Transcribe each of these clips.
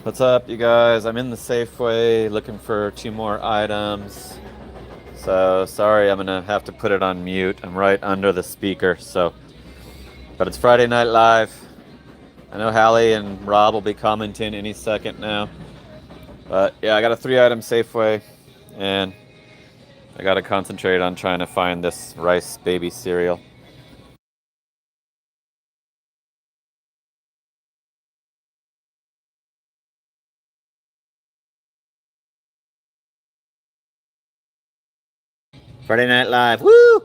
What's up, you guys? I'm in the Safeway looking for two more items. So sorry, I'm gonna have to put it on mute. I'm right under the speaker, but it's Friday Night Live. I know Hallie and Rob will be commenting any second now. But yeah, I got a 3-item Safeway, and I gotta concentrate on trying to find this Rice Baby cereal. Friday Night Live, woo!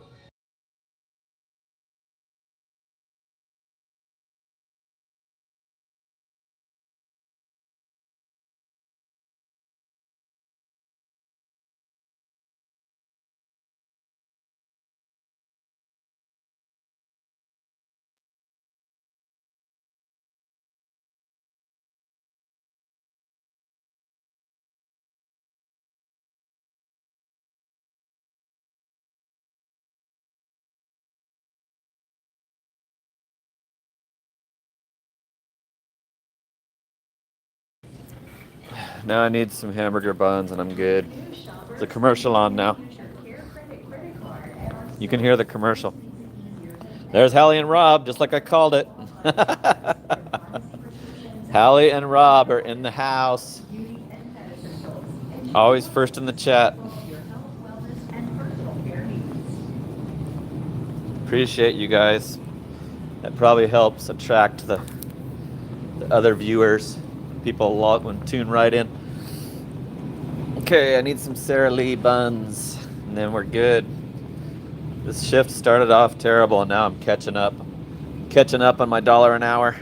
Now I need some hamburger buns and I'm good. The commercial on now. You can hear the commercial. There's Hallie and Rob, just like I called it. Hallie and Rob are in the house. Always first in the chat. Appreciate you guys. That probably helps attract the other viewers. People log and tune right in. Okay, I need some Sara Lee buns, and then we're good. This shift started off terrible, and now I'm catching up. Catching up on my dollar an hour.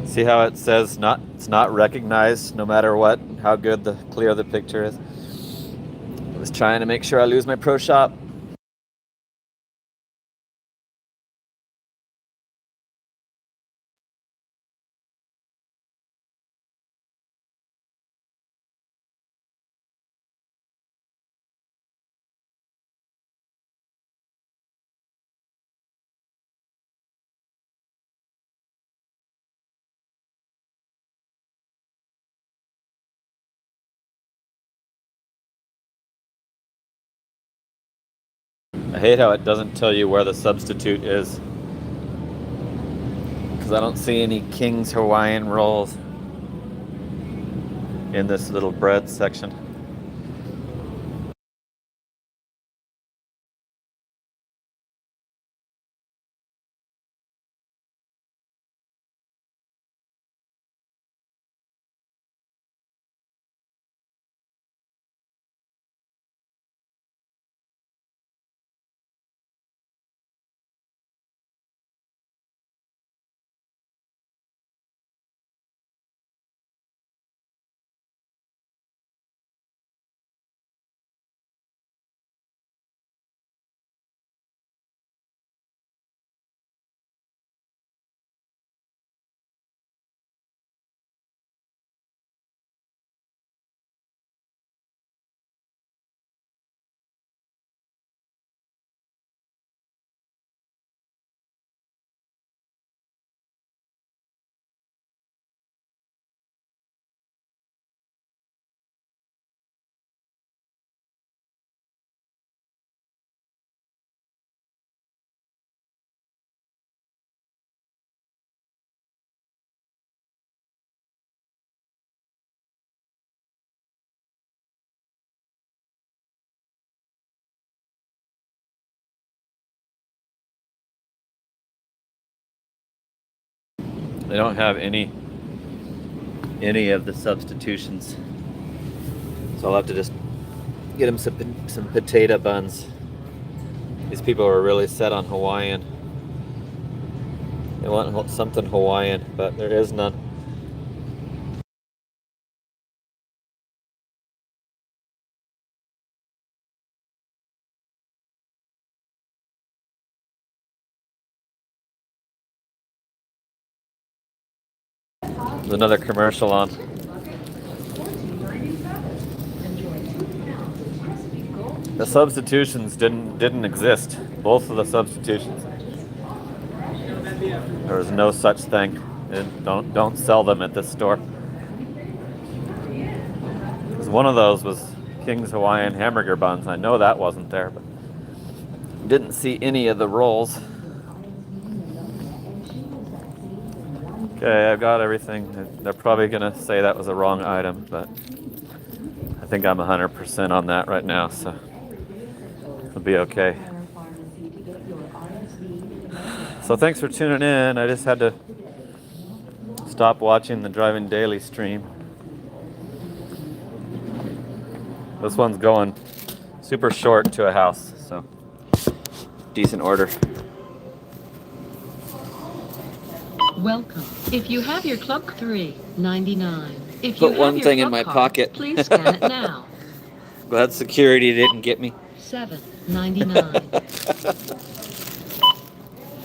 See how it says it's not recognized no matter what, how good the clear the picture is. I was trying to make sure I lose my pro shop. I hate how it doesn't tell you where the substitute is, because I don't see any King's Hawaiian rolls in this little bread section. They don't have any of the substitutions. So I'll have to just get them some potato buns. These people are really set on Hawaiian. They want something Hawaiian, but there is none. There's another commercial on. The substitutions didn't exist. Both of the substitutions. There was no such thing. Don't sell them at this store. Because one of those was King's Hawaiian hamburger buns. I know that wasn't there, but didn't see any of the rolls. Okay, I've got everything. They're probably gonna say that was a wrong item, but I think I'm 100% on that right now, so it'll be okay. So thanks for tuning in. I just had to stop watching the Driving Daily stream. This one's going super short to a house, so decent order. Welcome. If you have your Club $3.99. If Put you one have thing your in my Club pocket. card, please scan it now. Glad security didn't get me. $7.99.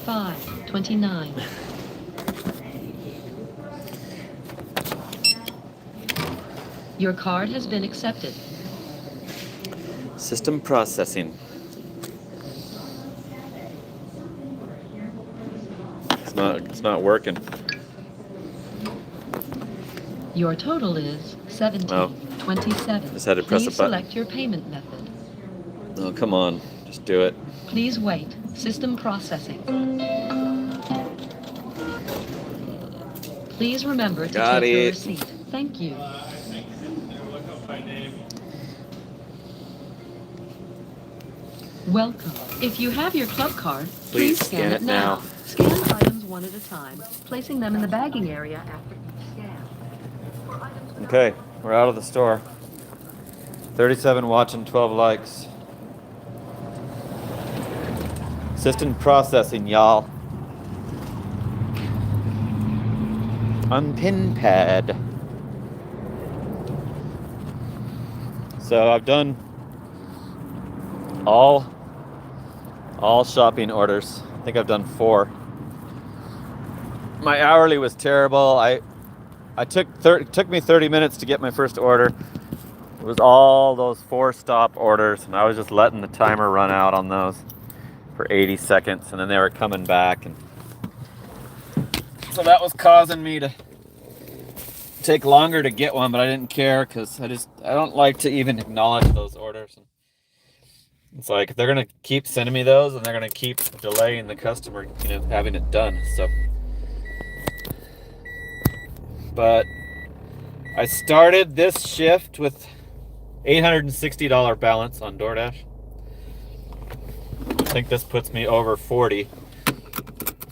$5.29. Your card has been accepted. System processing. It's not working. Your total is $17.27. Just had to press a Please button. select your payment method. Oh, come on. Just do it. Please wait. System processing. Please remember to Got take your it. receipt. Thank you. Welcome. If you have your club card, please scan it now. Scan items one at a time, placing them in the bagging area after each scan. Okay, we're out of the store. 37 watching, 12 likes. System processing, y'all. Unpin pad. So I've done all shopping orders. I think I've done 4. My hourly was terrible. It took me 30 minutes to get my first order. It was all those 4-stop orders, and I was just letting the timer run out on those for 80 seconds, and then they were coming back, and so that was causing me to take longer to get one, but I didn't care because I don't like to even acknowledge those orders. It's like they're gonna keep sending me those, and they're gonna keep delaying the customer, having it done. So, but I started this shift with $860 balance on DoorDash. I think this puts me over 40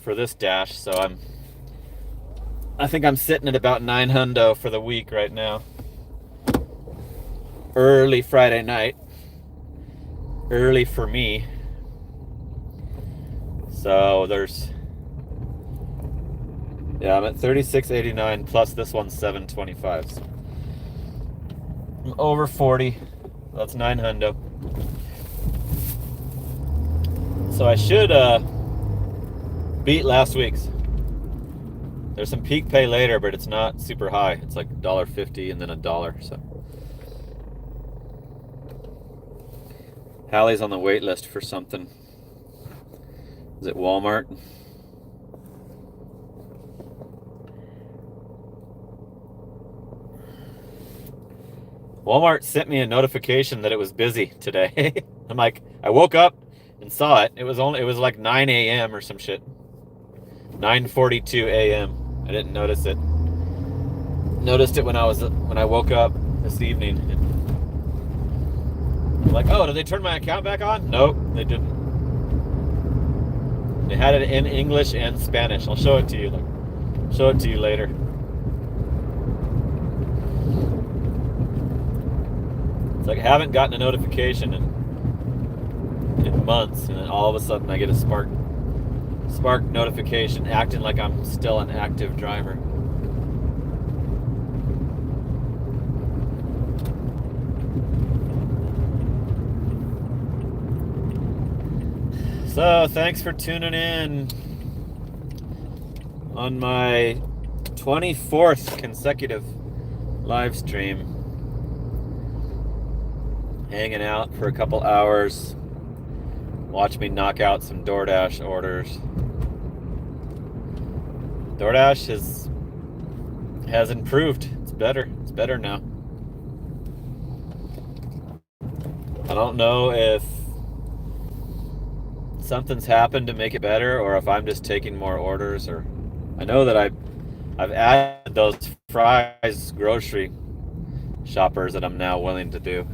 for this dash, so I think I'm sitting at about $900 for the week right now. Early Friday night. Early for me. So I'm at $36.89 plus this one's $7.25. So I'm over 40. That's $900. So I should beat last week's. There's some peak pay later, but it's not super high. It's like $1.50 and then $1. So Hallie's on the wait list for something. Is it Walmart? Walmart sent me a notification that it was busy today. I'm like, I woke up and saw it. It was like 9 a.m. or some shit. 9:42 a.m. I didn't notice it. Noticed it when I woke up this evening. I'm like, oh, did they turn my account back on? Nope, they didn't. They had it in English and Spanish. I'll show it to you. Like, show it to you later. It's like I haven't gotten a notification in months, and then all of a sudden I get a spark notification acting like I'm still an active driver. So thanks for tuning in on my 24th consecutive live stream. Hanging out for a couple hours. Watch me knock out some DoorDash orders. DoorDash has improved. It's better. It's better now. I don't know if something's happened to make it better, or if I'm just taking more orders, or I know that I've added those Fry's grocery shoppers that I'm now willing to do.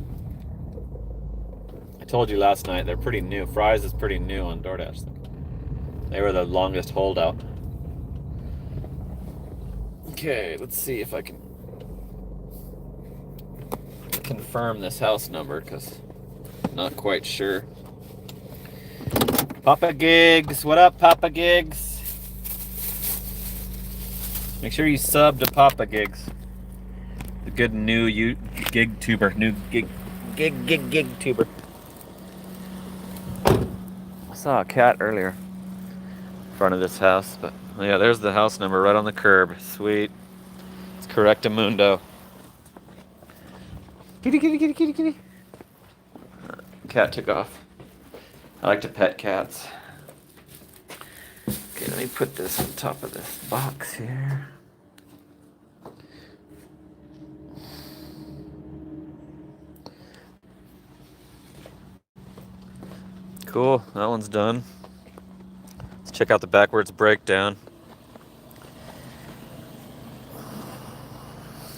I told you last night they're pretty new. Fry's is pretty new on DoorDash. They were the longest holdout. Okay, let's see if I can confirm this house number, because I'm not quite sure. Papa Gigs, what up, Papa Gigs? Make sure you sub to Papa Gigs, the good new gig tuber, new gig tuber. I saw a cat earlier in front of this house, but yeah, there's the house number right on the curb. Sweet. It's Correctamundo. Kitty, kitty, kitty, kitty, kitty. Cat took off. I like to pet cats. Okay, let me put this on top of this box here. Cool, that one's done. Let's check out the backwards breakdown.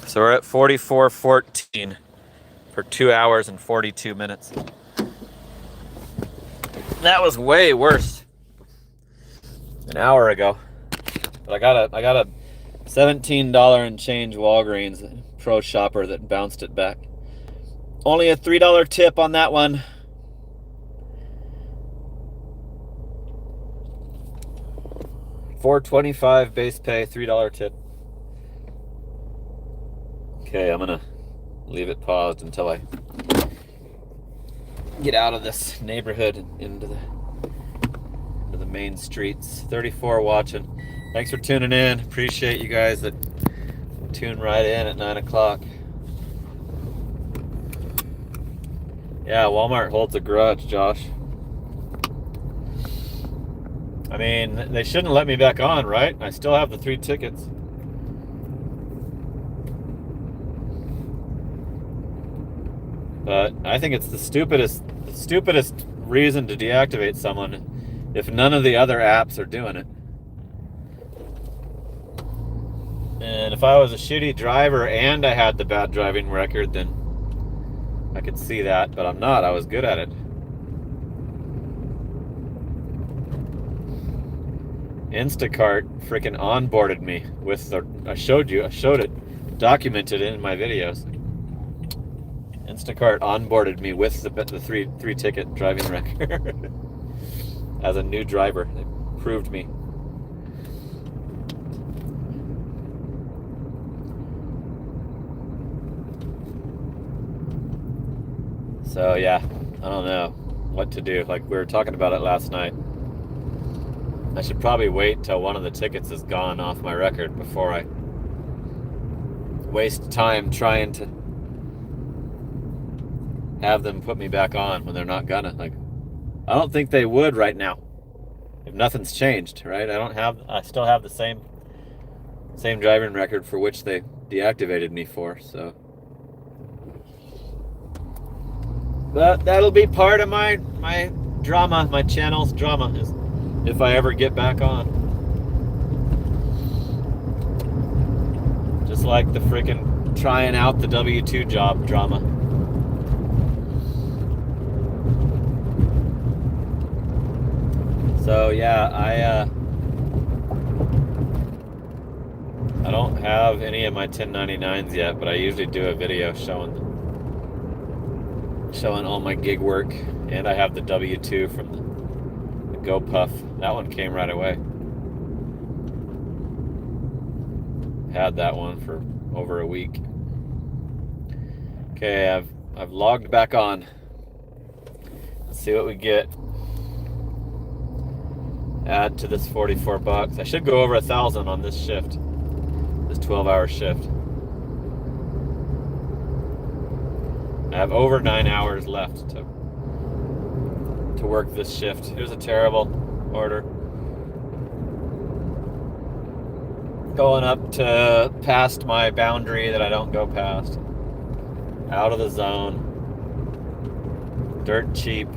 So we're at 44.14 for 2 hours and 42 minutes. That was way worse an hour ago. But I got a $17 and change Walgreens Pro Shopper that bounced it back. Only a $3 tip on that one. $4.25 base pay, $3 tip. Okay, I'm gonna leave it paused until I get out of this neighborhood and into the main streets. 34 watching. Thanks for tuning in. Appreciate you guys that tune right in at 9 o'clock. Yeah, Walmart holds a grudge, Josh. I mean, they shouldn't let me back on, right? I still have the 3 tickets. But I think it's the stupidest reason to deactivate someone if none of the other apps are doing it. And if I was a shitty driver and I had the bad driving record, then I could see that, but I'm not. I was good at it. Instacart freaking onboarded me with the, I showed it, documented it in my videos. Instacart onboarded me with the three ticket driving record as a new driver. They proved me. So yeah, I don't know what to do. Like we were talking about it last night. I should probably wait till one of the tickets is gone off my record before I waste time trying to have them put me back on when they're not gonna. Like, I don't think they would right now if nothing's changed, right? I still have the same driving record for which they deactivated me for, so. But that'll be part of my drama, my channel's drama, is if I ever get back on. Just like the freaking trying out the W-2 job drama. So yeah, I don't have any of my 1099s yet, but I usually do a video showing all my gig work, and I have the W-2 from the GoPuff. That one came right away. Had that one for over a week. Okay, I've logged back on. Let's see what we get. Add to this $44. I should go over 1,000 on this shift, this 12-hour shift. I have over 9 hours left to work this shift. Here's a terrible order. Going up to past my boundary that I don't go past. Out of the zone. Dirt cheap.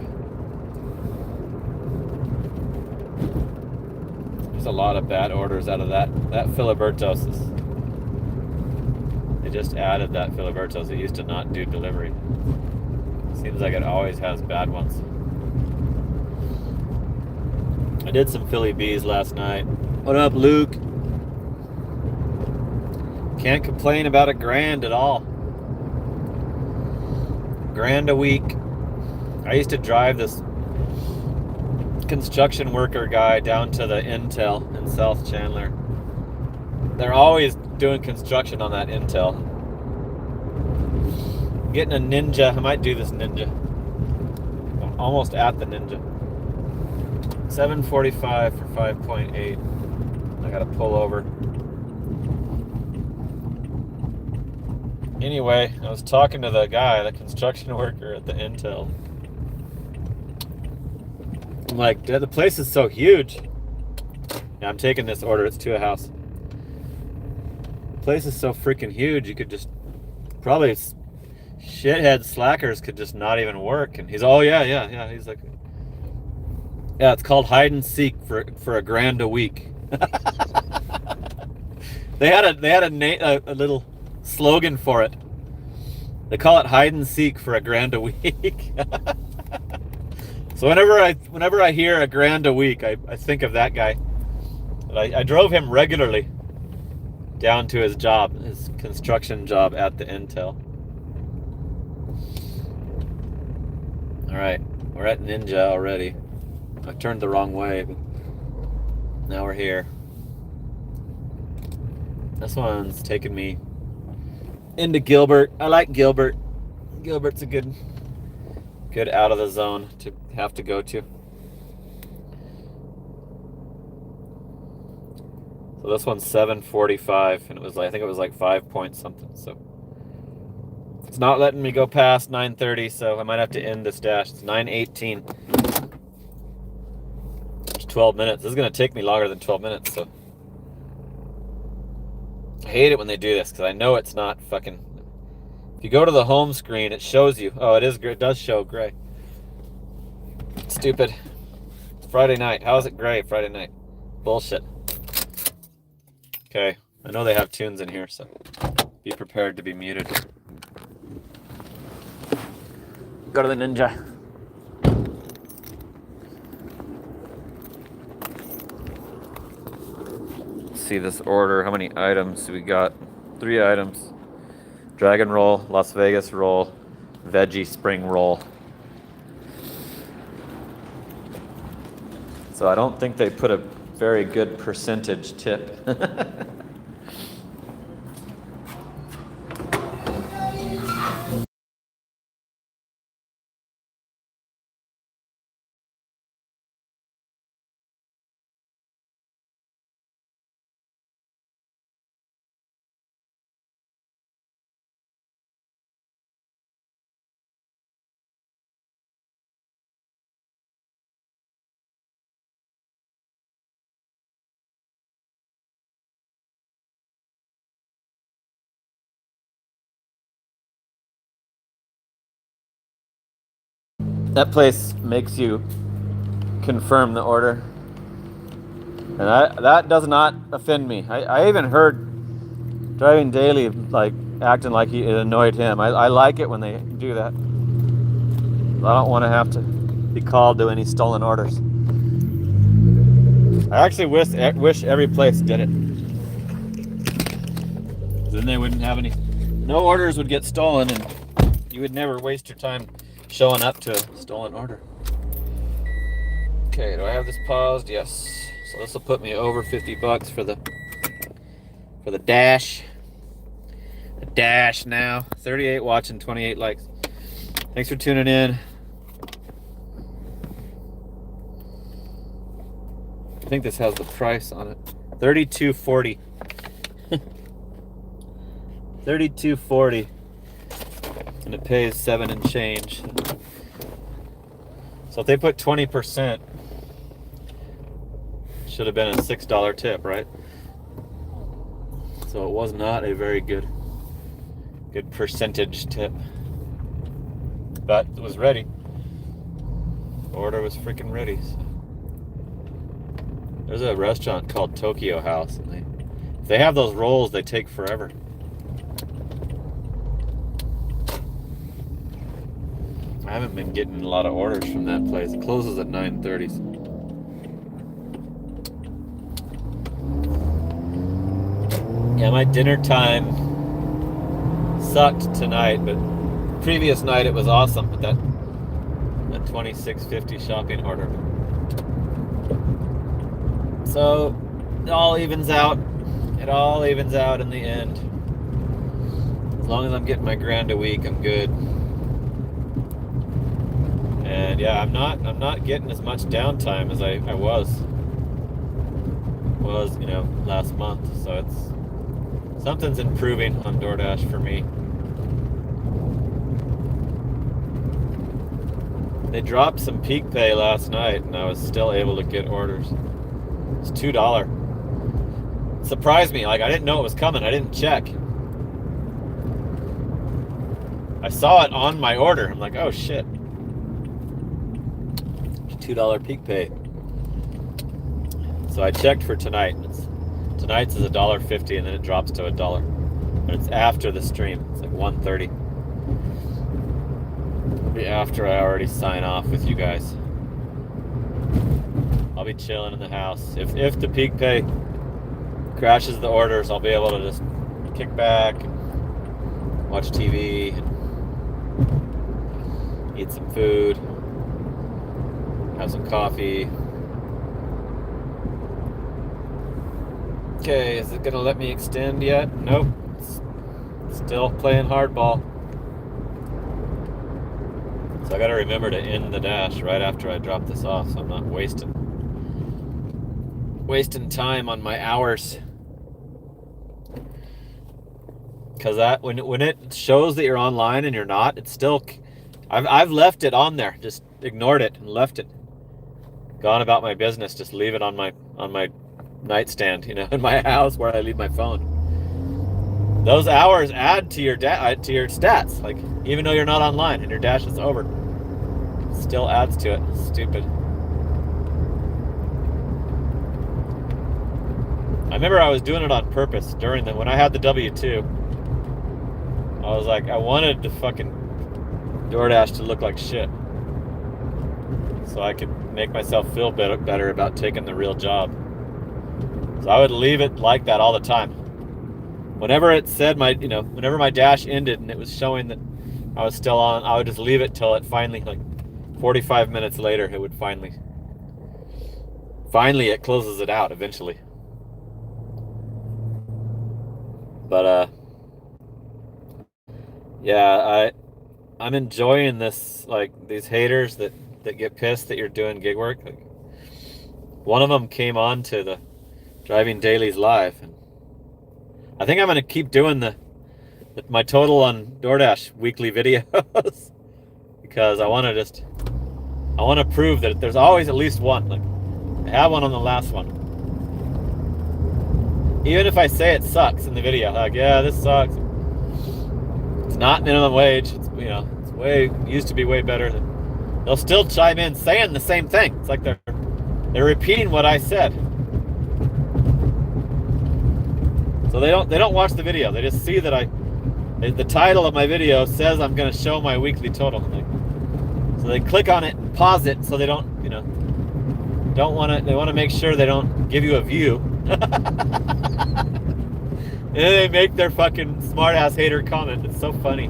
There's a lot of bad orders out of that Filibertos. They just added that Filibertos. It used to not do delivery. Seems like it always has bad ones. I did some Philly Bees last night. What up, Luke? Can't complain about $1,000 at all. $1,000 a week. I used to drive this construction worker guy down to the Intel in South Chandler. They're always doing construction on that Intel. Getting a Ninja. I might do this Ninja. I'm almost at the Ninja. $7.45 for 5.8. I gotta pull over. Anyway, I was talking to the guy, the construction worker at the Intel. I'm like, the place is so huge. Yeah, I'm taking this order. It's to a house. The place is so freaking huge. You could just probably shithead slackers could just not even work. And he's, oh yeah. He's like, yeah, it's called hide and seek for $1,000 a week. They had a little slogan for it. They call it hide and seek for $1,000 a week. So whenever I hear $1,000 a week, I think of that guy. But I drove him regularly down to his job, his construction job at the Intel. All right, we're at Ninja already. I turned the wrong way, but now we're here. This one's taking me into Gilbert. I like Gilbert. Gilbert's a good out of the zone to have to go to. So this one's $7.45, and I think it was like 5 point something. So it's not letting me go past 9:30, so I might have to end this dash. It's 9:18. It's 12 minutes. This is gonna take me longer than 12 minutes. So I hate it when they do this because I know it's not fucking. If you go to the home screen, it shows you. Oh, it does show gray. Stupid. It's Friday night. How is it gray Friday night? Bullshit. Okay, I know they have tunes in here, so be prepared to be muted. Go to the Ninja. See this order. How many items we got? 3 items. Dragon roll, Las Vegas roll, veggie spring roll. So I don't think they put a very good percentage tip. That place makes you confirm the order. And that does not offend me. I even heard Driving Daily like acting like it annoyed him. I like it when they do that. I don't want to have to be called to any stolen orders. I actually wish every place did it. Then they wouldn't have no orders would get stolen, and you would never waste your time showing up to a stolen order. Okay, do I have this paused? Yes. So this will put me over $50 for the dash. The dash now. 38 watching, 28 likes. Thanks for tuning in. I think this has the price on it. $32.40. $32.40. And it pays 7 and change. So if they put 20%, should have been a $6 tip, right? So it was not a very good percentage tip. But it was ready. The order was freaking ready. So. There's a restaurant called Tokyo House, and if they have those rolls, they take forever. I haven't been getting a lot of orders from that place. It closes at 9:30. Yeah, my dinner time sucked tonight, but previous night it was awesome with that $26.50 shopping order. So it all evens out. It all evens out in the end. As long as I'm getting my grand a week, I'm good. And yeah, I'm not getting as much downtime as I was, last month. So something's improving on DoorDash for me. They dropped some peak pay last night, and I was still able to get orders. It's $2. It surprised me. Like, I didn't know it was coming. I didn't check. I saw it on my order. I'm like, oh shit. $2 peak pay. So I checked for tonight. Tonight's is $1.50, and then it drops to $1. But it's after the stream. It's like 1:30. It'll be after I already sign off with you guys. I'll be chilling in the house. If the peak pay crashes the orders, I'll be able to just kick back and watch TV and eat some food, have some coffee. Okay, is it gonna let me extend yet? Nope. It's still playing hardball. So I gotta remember to end the dash right after I drop this off, so I'm not wasting time on my hours. Because that when it shows that you're online and you're not, it's still. I've left it on there, just ignored it and left it. Gone about my business, just leave it on my nightstand, in my house where I leave my phone. Those hours add to your stats. Like, even though you're not online and your dash is over, it still adds to it. Stupid. I remember I was doing it on purpose when I had the W2. I was like, I wanted the fucking DoorDash to look like shit, so I could make myself feel better about taking the real job. So I would leave it like that all the time. Whenever it said whenever my dash ended and it was showing that I was still on, I would just leave it till it finally, like 45 minutes later, it would finally it closes it out eventually. But yeah, I'm enjoying this, like, these haters that get pissed that you're doing gig work. Like, one of them came on to the Driving Dailies live, and I think I'm gonna keep doing my total on DoorDash weekly videos because I want to prove that there's always at least one. Like, I have one on the last one. Even if I say it sucks in the video, like, yeah, this sucks. It's not minimum wage. It's used to be way better. They'll still chime in saying the same thing. It's like they're repeating what I said. So they don't watch the video. They just see that the title of my video says I'm going to show my weekly total. So they click on it and pause it so they don't want to make sure they don't give you a view. And then they make their fucking smart-ass hater comment. It's so funny.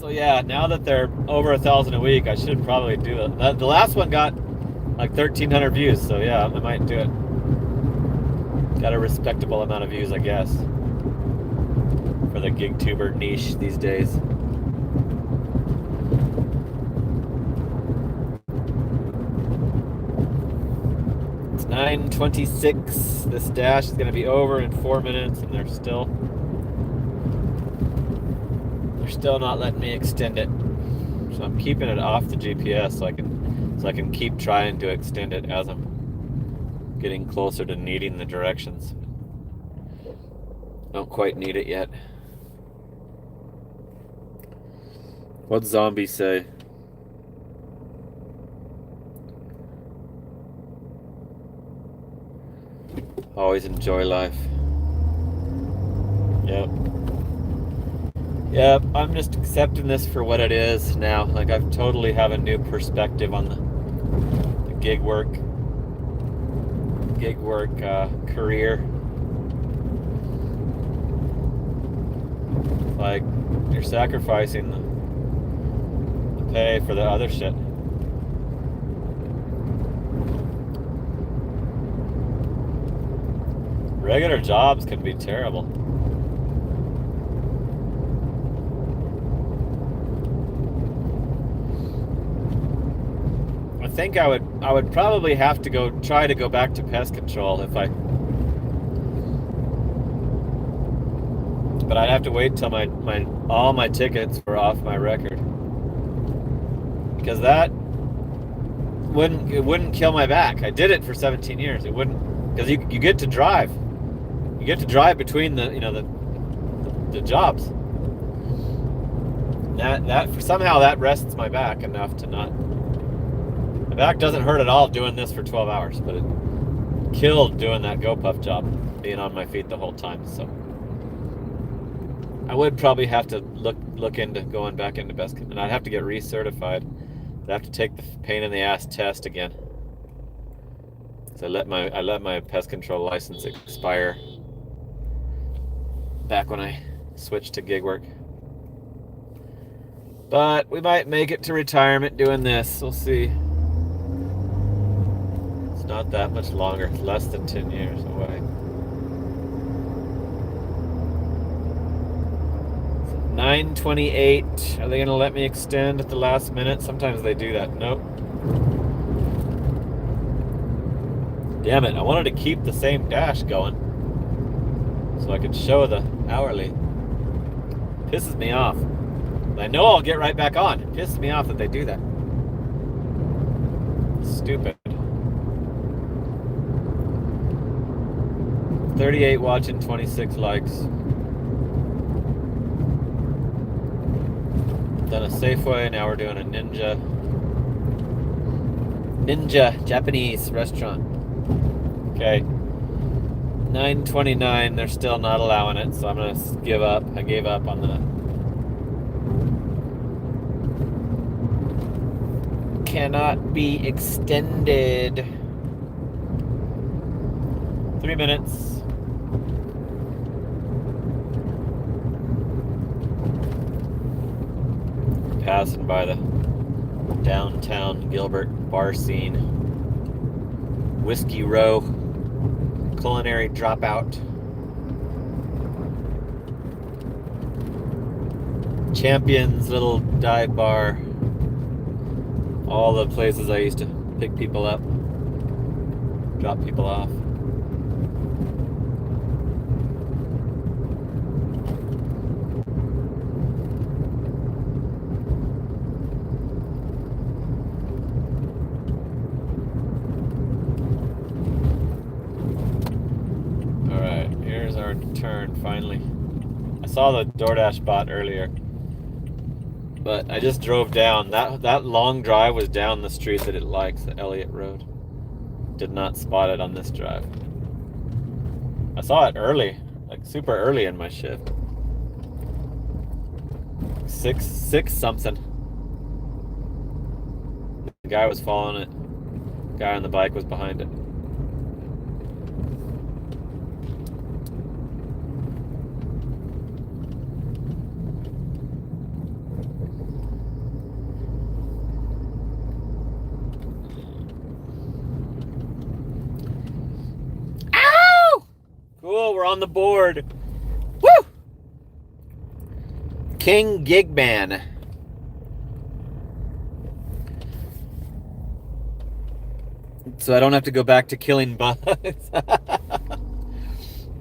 So yeah, now that they're over 1,000 a week, I should probably do it. The last one got like 1,300 views, so yeah, I might do it. Got a respectable amount of views, I guess, for the gig tuber niche these days. It's 9:26. This dash is going to be over in 4 minutes, and they're still not letting me extend it. So I'm keeping it off the GPS so I can keep trying to extend it as I'm getting closer to needing the directions. Don't quite need it yet. What'd Zombie say? Always enjoy life. Yep. Yep, I'm just accepting this for what it is now. Like, I totally have a new perspective on the gig work career. Like, you're sacrificing the pay for the other shit. Regular jobs can be terrible. I think I would probably have to try to go back to pest control but I'd have to wait till all my tickets were off my record, because that wouldn't kill my back. I did it for 17 years. It wouldn't, because you get to drive. You get to drive between the jobs. That somehow that rests my back enough to not. My back doesn't hurt at all doing this for 12 hours, but it killed doing that GoPuff job, being on my feet the whole time. So I would probably have to look into going back into pest control, and I'd have to get recertified. I'd have to take the pain in the ass test again. So I let my pest control license expire back when I switched to gig work. But we might make it to retirement doing this. We'll see. It's not that much longer. It's less than 10 years away. 9:28. Are they going to let me extend at the last minute? Sometimes they do that. Nope. Damn it. I wanted to keep the same dash going so I could show the hourly. Pisses me off. I know I'll get right back on. It pisses me off that they do that. Stupid. 38 watching, 26 likes. Done a Safeway, now we're doing a Ninja Japanese restaurant. Okay. 9:29, they're still not allowing it, so I'm gonna give up. I gave up on the cannot be extended. 3 minutes. Passing by the downtown Gilbert bar scene. Whiskey Row. Culinary Dropout. Champions little dive bar. All the places I used to pick people up, drop people off. Alright, here's our turn finally. I saw the DoorDash bot earlier, but I just drove down. That long drive was down the street that it likes, the Elliott Road. Did not spot it on this drive. I saw it early, like super early in my shift. 6 something. The guy was following it. The guy on the bike was behind it. on the board. Woo! King Gigman. So I don't have to go back to killing bugs.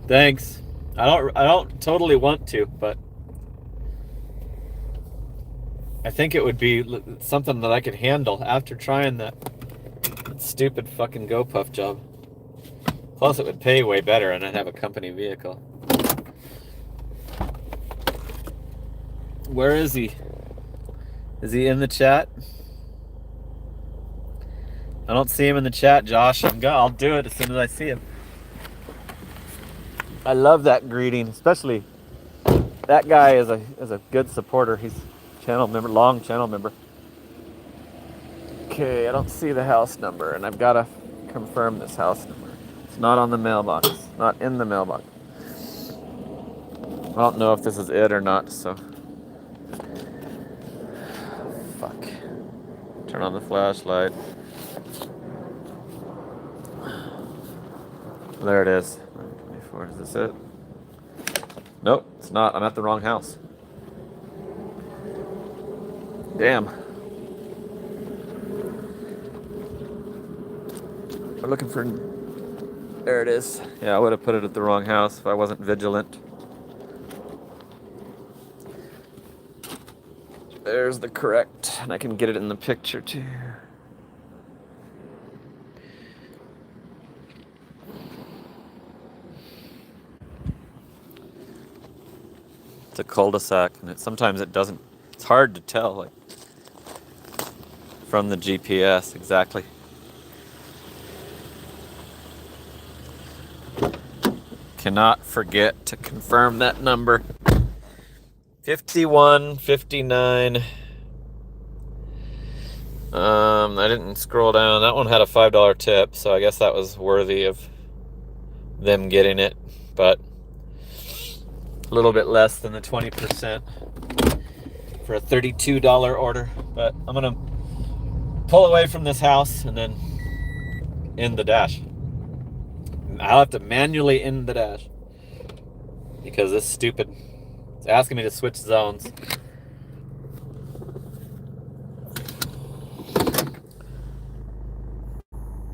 Thanks. I don't totally want to, but I think it would be something that I could handle after trying that stupid fucking GoPuff job. Plus it would pay way better and I'd have a company vehicle. Where is he? Is he in the chat? I don't see him in the chat, Josh. I'll do it as soon as I see him. I love that greeting, especially that guy is a good supporter. He's channel member, long channel member. Okay, I don't see the house number, and I've got to confirm this house number. It's not on the mailbox. Not in the mailbox. I don't know if this is it or not, so. Fuck. Turn on the flashlight. There it is. 24. Is this it? Nope, it's not. I'm at the wrong house. Damn. We're looking for... There it is. Yeah, I would have put it at the wrong house if I wasn't vigilant. There's the correct, and I can get it in the picture too. It's a cul-de-sac, and sometimes it doesn't. It's hard to tell, like, from the GPS exactly. Cannot forget to confirm that number. 5159. I didn't scroll down. That one had a $5 tip, so I guess that was worthy of them getting it, but a little bit less than the 20% for a $32 order. But I'm gonna pull away from this house and then end the dash. I'll have to manually end the dash because this stupid, it's asking me to switch zones.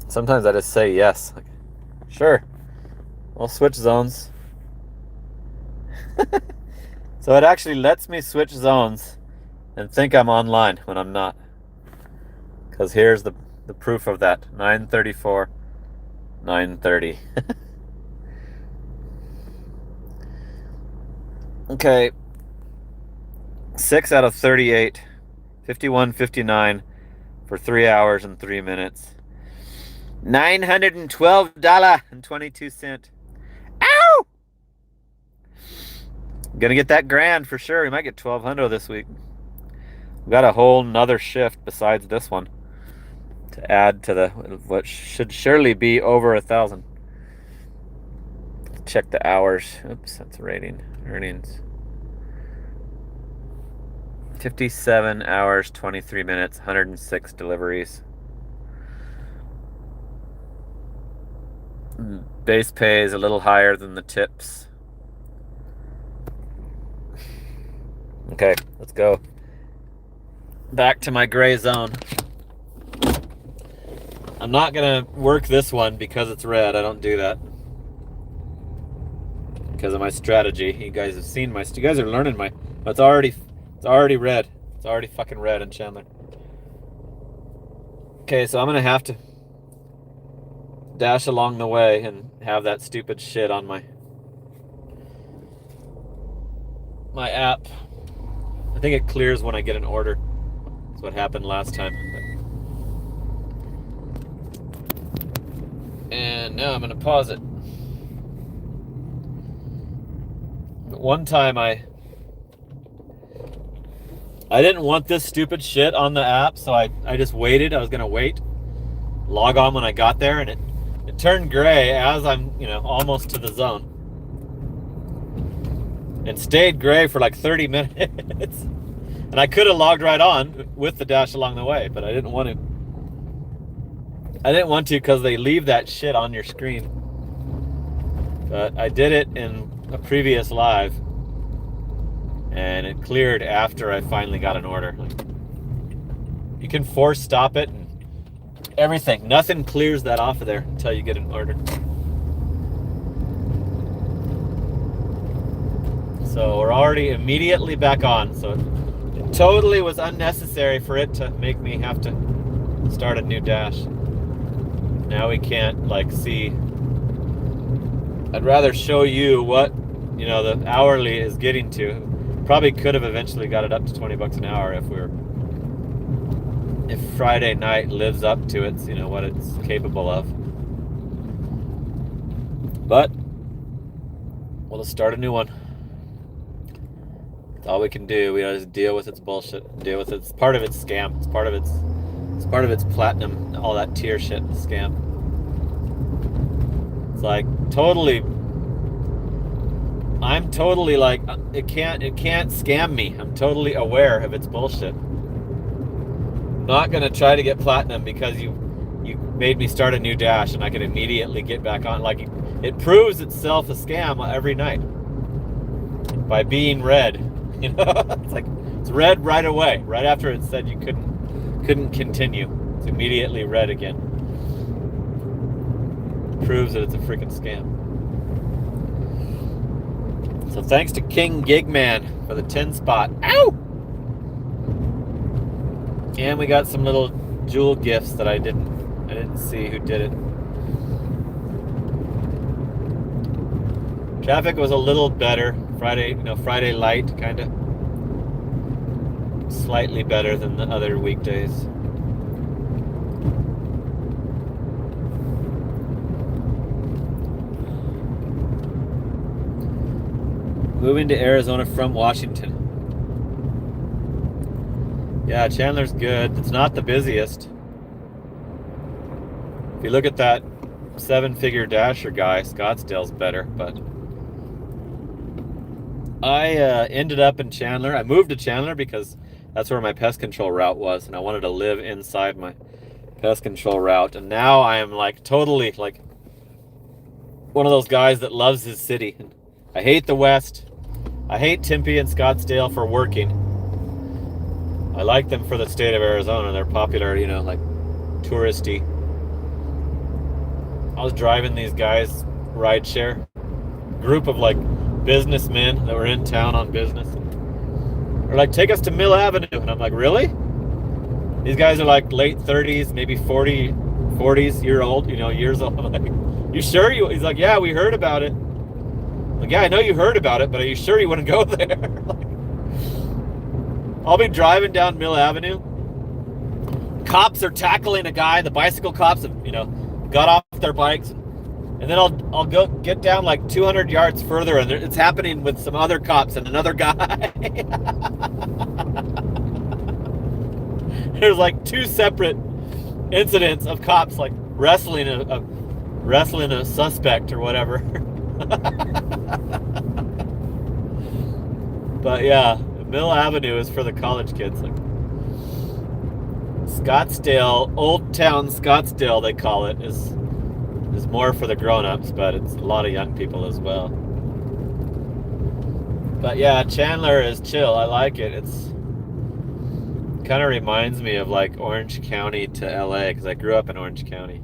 Sometimes I just say yes, like, sure, I'll switch zones. So it actually lets me switch zones and think I'm online when I'm not. Because here's the proof of that. 9:34, 9:30. Okay. 6 out of 38. 51.59 for 3 hours and 3 minutes. $912.22. Ow! Gonna get that grand for sure. We might get 1,200 this week. We got a whole nother shift besides this one to add to the what should surely be over 1,000. Check the hours. Oops, that's rating. Earnings. 57 hours, 23 minutes, 106 deliveries. Base pay is a little higher than the tips. Okay, let's go back to my gray zone. I'm not gonna work this one because it's red. I don't do that because of my strategy. You guys have seen my. You guys are learning my. It's already red. It's already fucking red in Chandler. Okay, so I'm gonna have to dash along the way and have that stupid shit on my app. I think it clears when I get an order. That's what happened last time. And now I'm gonna pause it. But one time I didn't want this stupid shit on the app, so I just waited. I was gonna wait, log on when I got there, and it turned gray as I'm, almost to the zone. And stayed gray for like 30 minutes. And I could have logged right on with the dash along the way, but I didn't want to. I didn't want to because they leave that shit on your screen. But I did it in a previous live, and it cleared after I finally got an order. You can force stop it and everything. Nothing clears that off of there until you get an order. So we're already immediately back on. So it totally was unnecessary for it to make me have to start a new dash. Now we can't like see. I'd rather show you what, you know, the hourly is getting to. Probably could have eventually got it up to 20 bucks an hour if Friday night lives up to its, you know, what it's capable of. But we'll just start a new one. That's all we can do. We just deal with its bullshit. Deal with it. It's part of its scam. It's part of its platinum, all that tier shit scam. It's like totally. I'm totally like it can't scam me. I'm totally aware of its bullshit. I'm not gonna try to get platinum because you made me start a new dash and I can immediately get back on. Like it proves itself a scam every night by being red. You know, it's like it's red right away, right after it said you couldn't continue. It's immediately red again. Proves that it's a freaking scam. So thanks to King Gigman for the 10 spot. Ow! And we got some little jewel gifts that I didn't see who did it. Traffic was a little better Friday, Friday light kind of. Slightly better than the other weekdays. Moving to Arizona from Washington. Yeah, Chandler's good. It's not the busiest. If you look at that 7-figure dasher guy, Scottsdale's better, but I ended up in Chandler. I moved to Chandler because that's where my pest control route was, and I wanted to live inside my pest control route. And now I am like totally like one of those guys that loves his city. I hate the West. I hate Tempe and Scottsdale for working. I like them for the state of Arizona. They're popular, like touristy. I was driving these guys rideshare, group of like businessmen that were in town on business. They're like, take us to Mill Avenue. And I'm like, really? These guys are like late 30s, maybe 40s years old. I'm like, you sure? He's like, yeah, we heard about it. Like, yeah, I know you heard about it, but are you sure you wouldn't go there? Like, I'll be driving down Mill Avenue. Cops are tackling a guy. The bicycle cops have, got off their bikes. And then I'll go get down like 200 yards further, and it's happening with some other cops and another guy. There's like 2 separate incidents of cops like wrestling a suspect or whatever. But yeah, Mill Avenue is for the college kids. Like Scottsdale, Old Town Scottsdale, they call it, is more for the grown-ups, but it's a lot of young people as well. But yeah, Chandler is chill. I like it. It's kind of reminds me of like Orange County to LA, because I grew up in Orange County.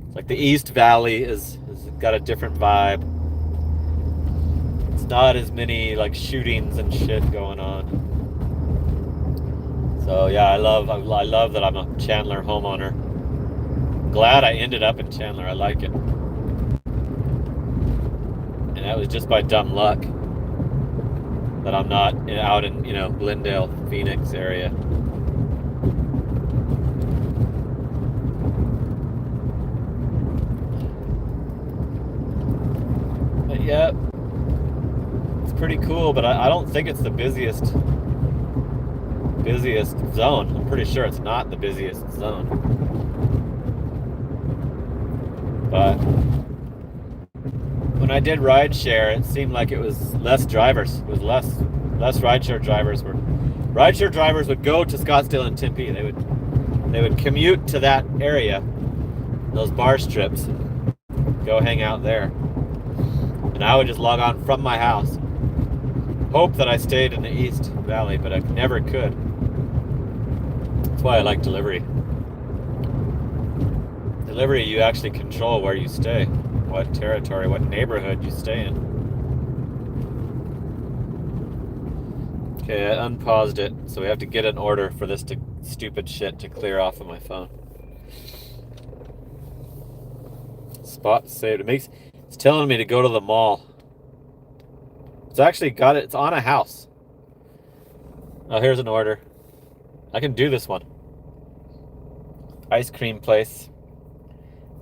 It's like the East Valley is got a different vibe. It's not as many like shootings and shit going on. So yeah, I love that I'm a Chandler homeowner. Glad I ended up in Chandler. I like it. And that was just by dumb luck that I'm not out in, Glendale, Phoenix area. But yeah, it's pretty cool, but I don't think it's the busiest zone. I'm pretty sure it's not the busiest zone. But when I did rideshare, it seemed like it was less drivers. It was less rideshare drivers. Rideshare drivers would go to Scottsdale and Tempe. They would commute to that area, those bar strips, and go hang out there. And I would just log on from my house. Hope that I stayed in the East Valley, but I never could. That's why I like delivery. Delivery, you actually control where you stay, what territory, what neighborhood you stay in. Okay, I unpaused it, so we have to get an order for this stupid shit to clear off of my phone. Spot saved. It's telling me to go to the mall. It's actually got it. It's on a house. Oh, here's an order. I can do this one. Ice cream place.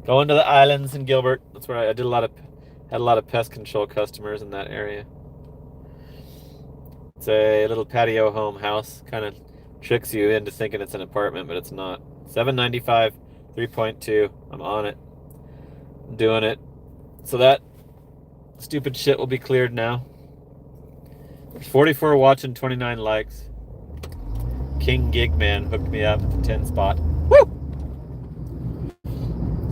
Going to the islands in Gilbert. That's where I had a lot of pest control customers in that area. It's a little patio home house. Kind of tricks you into thinking it's an apartment, but it's not. $7.95, 3.2. I'm on it. I'm doing it. So that stupid shit will be cleared now. There's 44 watching, 29 likes. King Gigman hooked me up at the 10 spot. Woo!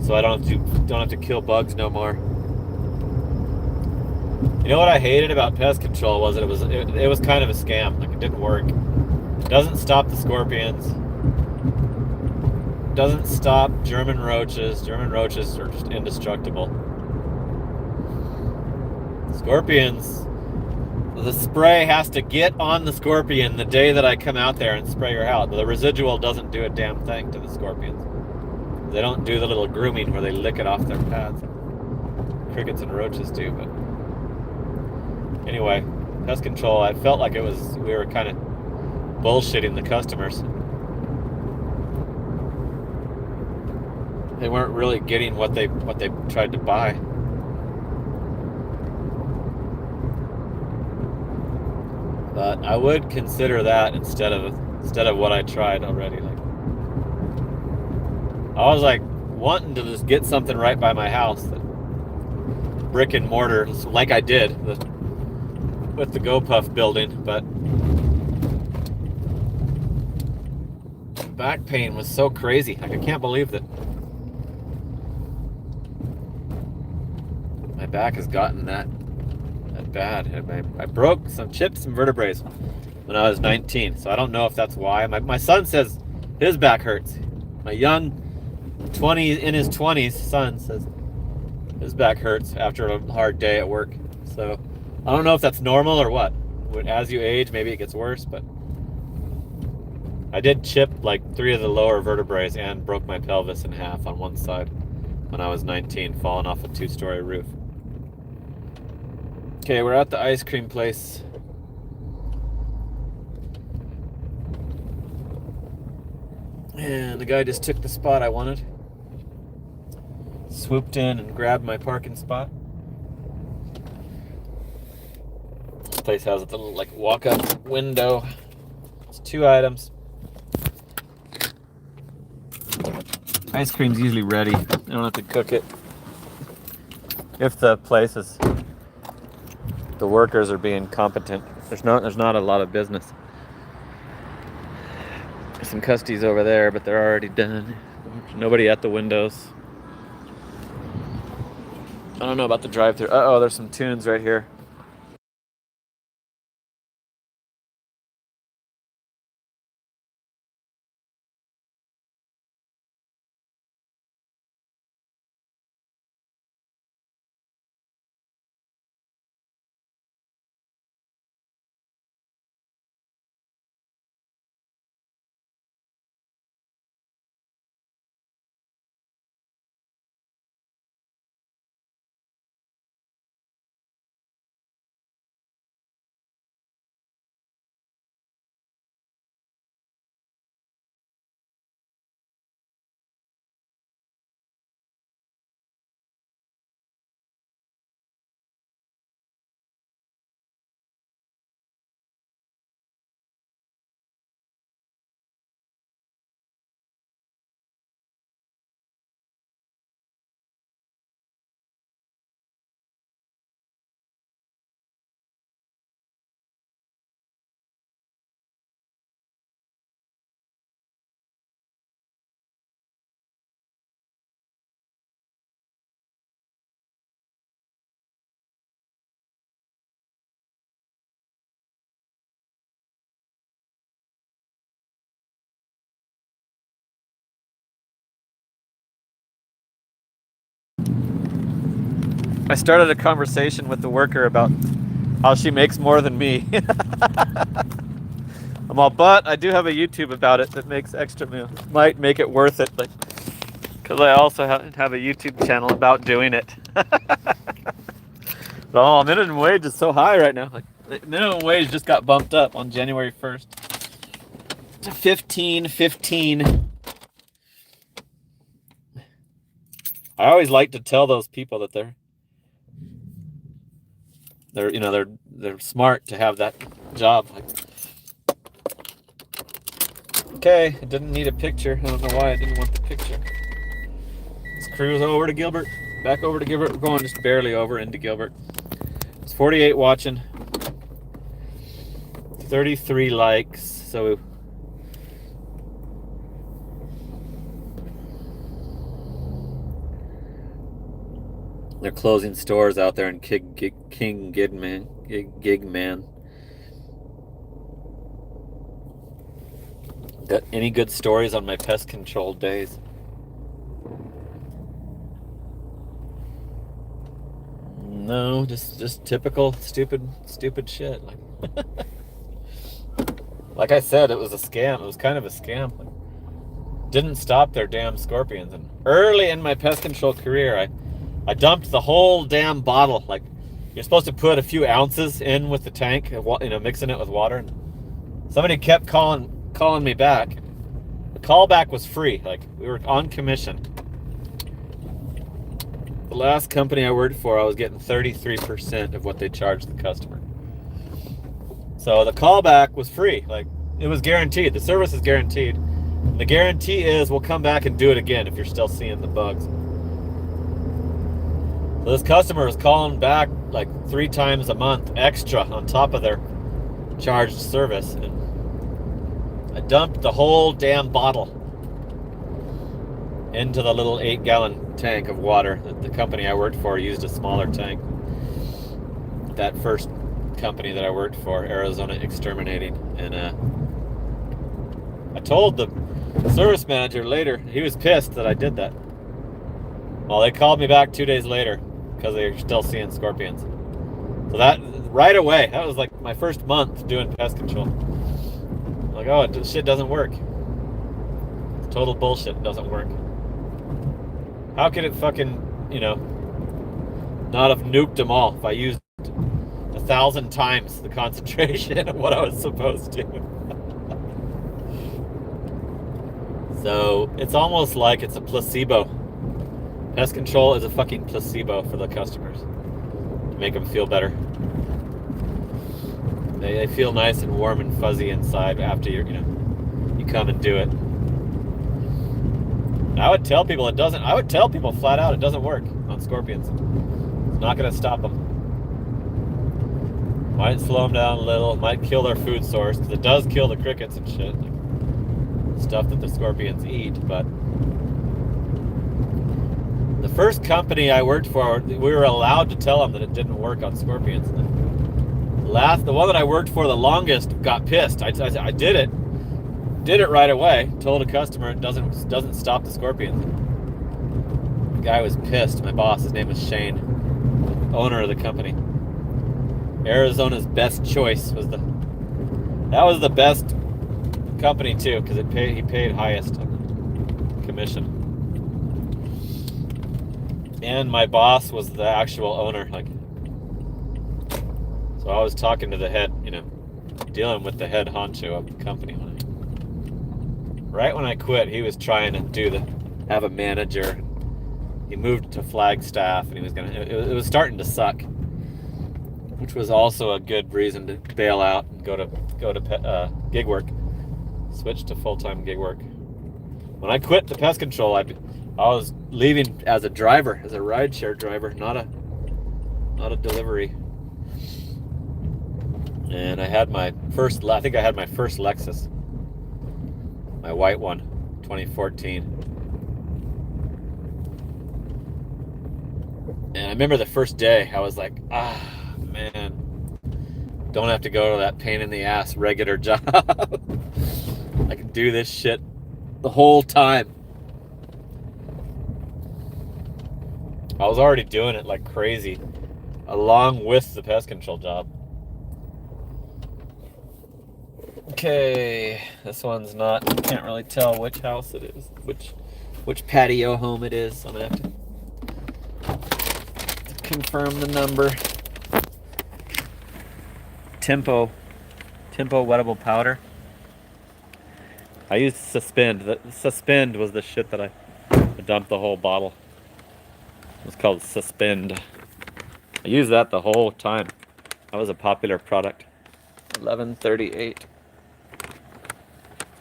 So I don't have to kill bugs no more. You know what I hated about pest control was that it was kind of a scam. Like, it didn't work. It doesn't stop the scorpions. It doesn't stop German roaches. German roaches are just indestructible. Scorpions, the spray has to get on the scorpion the day that I come out there and spray your house. The residual doesn't do a damn thing to the scorpions. They don't do the little grooming where they lick it off their pads. Crickets and roaches do, but anyway, pest control, I felt like we were kind of bullshitting the customers. They weren't really getting what they tried to buy. But I would consider that instead of what I tried already. Like, I was like wanting to just get something right by my house, that brick and mortar, like I did with the GoPuff building, but back pain was so crazy. Like, I can't believe that my back has gotten that bad. I broke some chips and vertebrae when I was 19, so I don't know if that's why. My son says his back hurts. My young in his 20s son says his back hurts after a hard day at work. So I don't know if that's normal or what. As you age, maybe it gets worse, but I did chip like 3 of the lower vertebrae and broke my pelvis in half on one side when I was 19, falling off a 2-story roof. Okay, we're at the ice cream place. And the guy just took the spot I wanted. Swooped in and grabbed my parking spot. This place has a little like walk-up window. It's 2 items. Ice cream's usually ready. I don't have to cook it. If the workers are being competent. There's not a lot of business. There's some custies over there, but they're already done. Nobody at the windows. I don't know about the drive-thru. Uh-oh, there's some tunes right here. I started a conversation with the worker about how she makes more than me. I'm all, but I do have a YouTube about it that makes extra, might make it worth it, like, because I also have a YouTube channel about doing it. Oh, minimum wage is so high right now. Like, the minimum wage just got bumped up on January 1st to $15.15. I always like to tell those people that they're smart to have that job. Like, okay, I didn't need a picture. I don't know why I didn't want the picture. Let's cruise over to Gilbert. Back over to Gilbert. We're going just barely over into Gilbert. It's 48 watching. 33 likes. So they're closing stores out there in King Gigman. Got any good stories on my pest control days? No, just typical stupid shit. Like I said, it was a scam. It was kind of a scam. Didn't stop their damn scorpions. And early in my pest control career, I dumped the whole damn bottle. Like, you're supposed to put a few ounces in with the tank, mixing it with water. And somebody kept calling me back. The callback was free. Like, we were on commission. The last company I worked for, I was getting 33% of what they charged the customer. So the callback was free. Like, it was guaranteed. The service is guaranteed. And the guarantee is we'll come back and do it again if you're still seeing the bugs. So this customer was calling back like 3 times a month extra on top of their charged service. And I dumped the whole damn bottle into the little 8-gallon tank of water that the company I worked for used a smaller tank. That first company that I worked for, Arizona Exterminating. And I told the service manager later, he was pissed that I did that. Well, they called me back 2 days later because they were still seeing scorpions. So that, right away, that was like my first month doing pest control. Like, oh, this shit doesn't work. It's total bullshit. It doesn't work. How could it fucking, not have nuked them all if I used 1,000 times the concentration of what I was supposed to? So it's almost like it's a placebo. Pest control is a fucking placebo for the customers to make them feel better. They feel nice and warm and fuzzy inside after you come and do it. I would tell people it doesn't. I would tell people flat out it doesn't work on scorpions. It's not going to stop them. Might slow them down a little. Might kill their food source, because it does kill the crickets and shit, like stuff that the scorpions eat. But the first company I worked for, we were allowed to tell them that it didn't work on scorpions. The one that I worked for the longest got pissed. I did it right away. Told a customer it doesn't stop the scorpions. The guy was pissed. My boss, his name was Shane, owner of the company. Arizona's Best Choice was the best company too, because he paid highest commission. And my boss was the actual owner, so I was talking to the head, dealing with the head honcho of the company. Right when I quit, he was trying to have a manager. He moved to Flagstaff, and it was starting to suck, which was also a good reason to bail out and go to gig work, switch to full-time gig work. When I quit the pest control, I was leaving as a driver, as a rideshare driver, not a delivery. And I had my first Lexus, my white one, 2014. And I remember the first day, I was like, man, don't have to go to that pain in the ass regular job. I can do this shit the whole time. I was already doing it like crazy, along with the pest control job. Okay, this one's not, can't really tell which house it is, which patio home it is, so I'm gonna have to confirm the number. Tempo wettable powder. I used Suspend. The Suspend was the shit that I dumped the whole bottle. It was called Suspend. I used that the whole time. That was a popular product. 1138.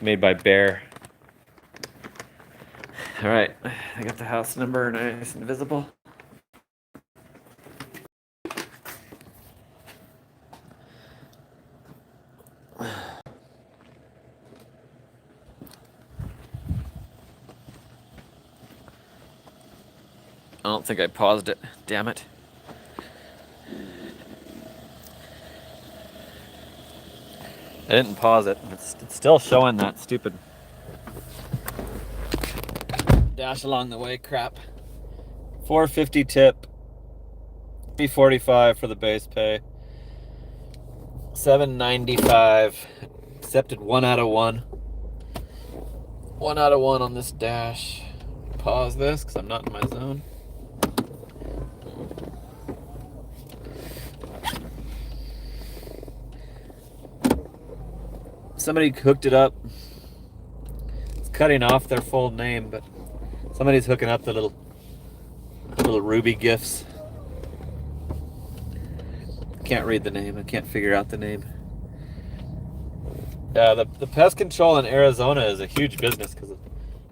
Made by Bear. Alright, I got the house number nice and visible. I don't think I paused it. Damn it. I didn't pause it. It's still showing that stupid dash along the way crap. $4.50 tip. $3.45 for the base pay. $7.95. Accepted 1 out of 1. 1 out of 1 on this dash. Pause this because I'm not in my zone. Somebody hooked it up. It's cutting off their full name, but somebody's hooking up the little Ruby gifts. Can't read the name. I can't figure out the name. Yeah, the pest control in Arizona is a huge business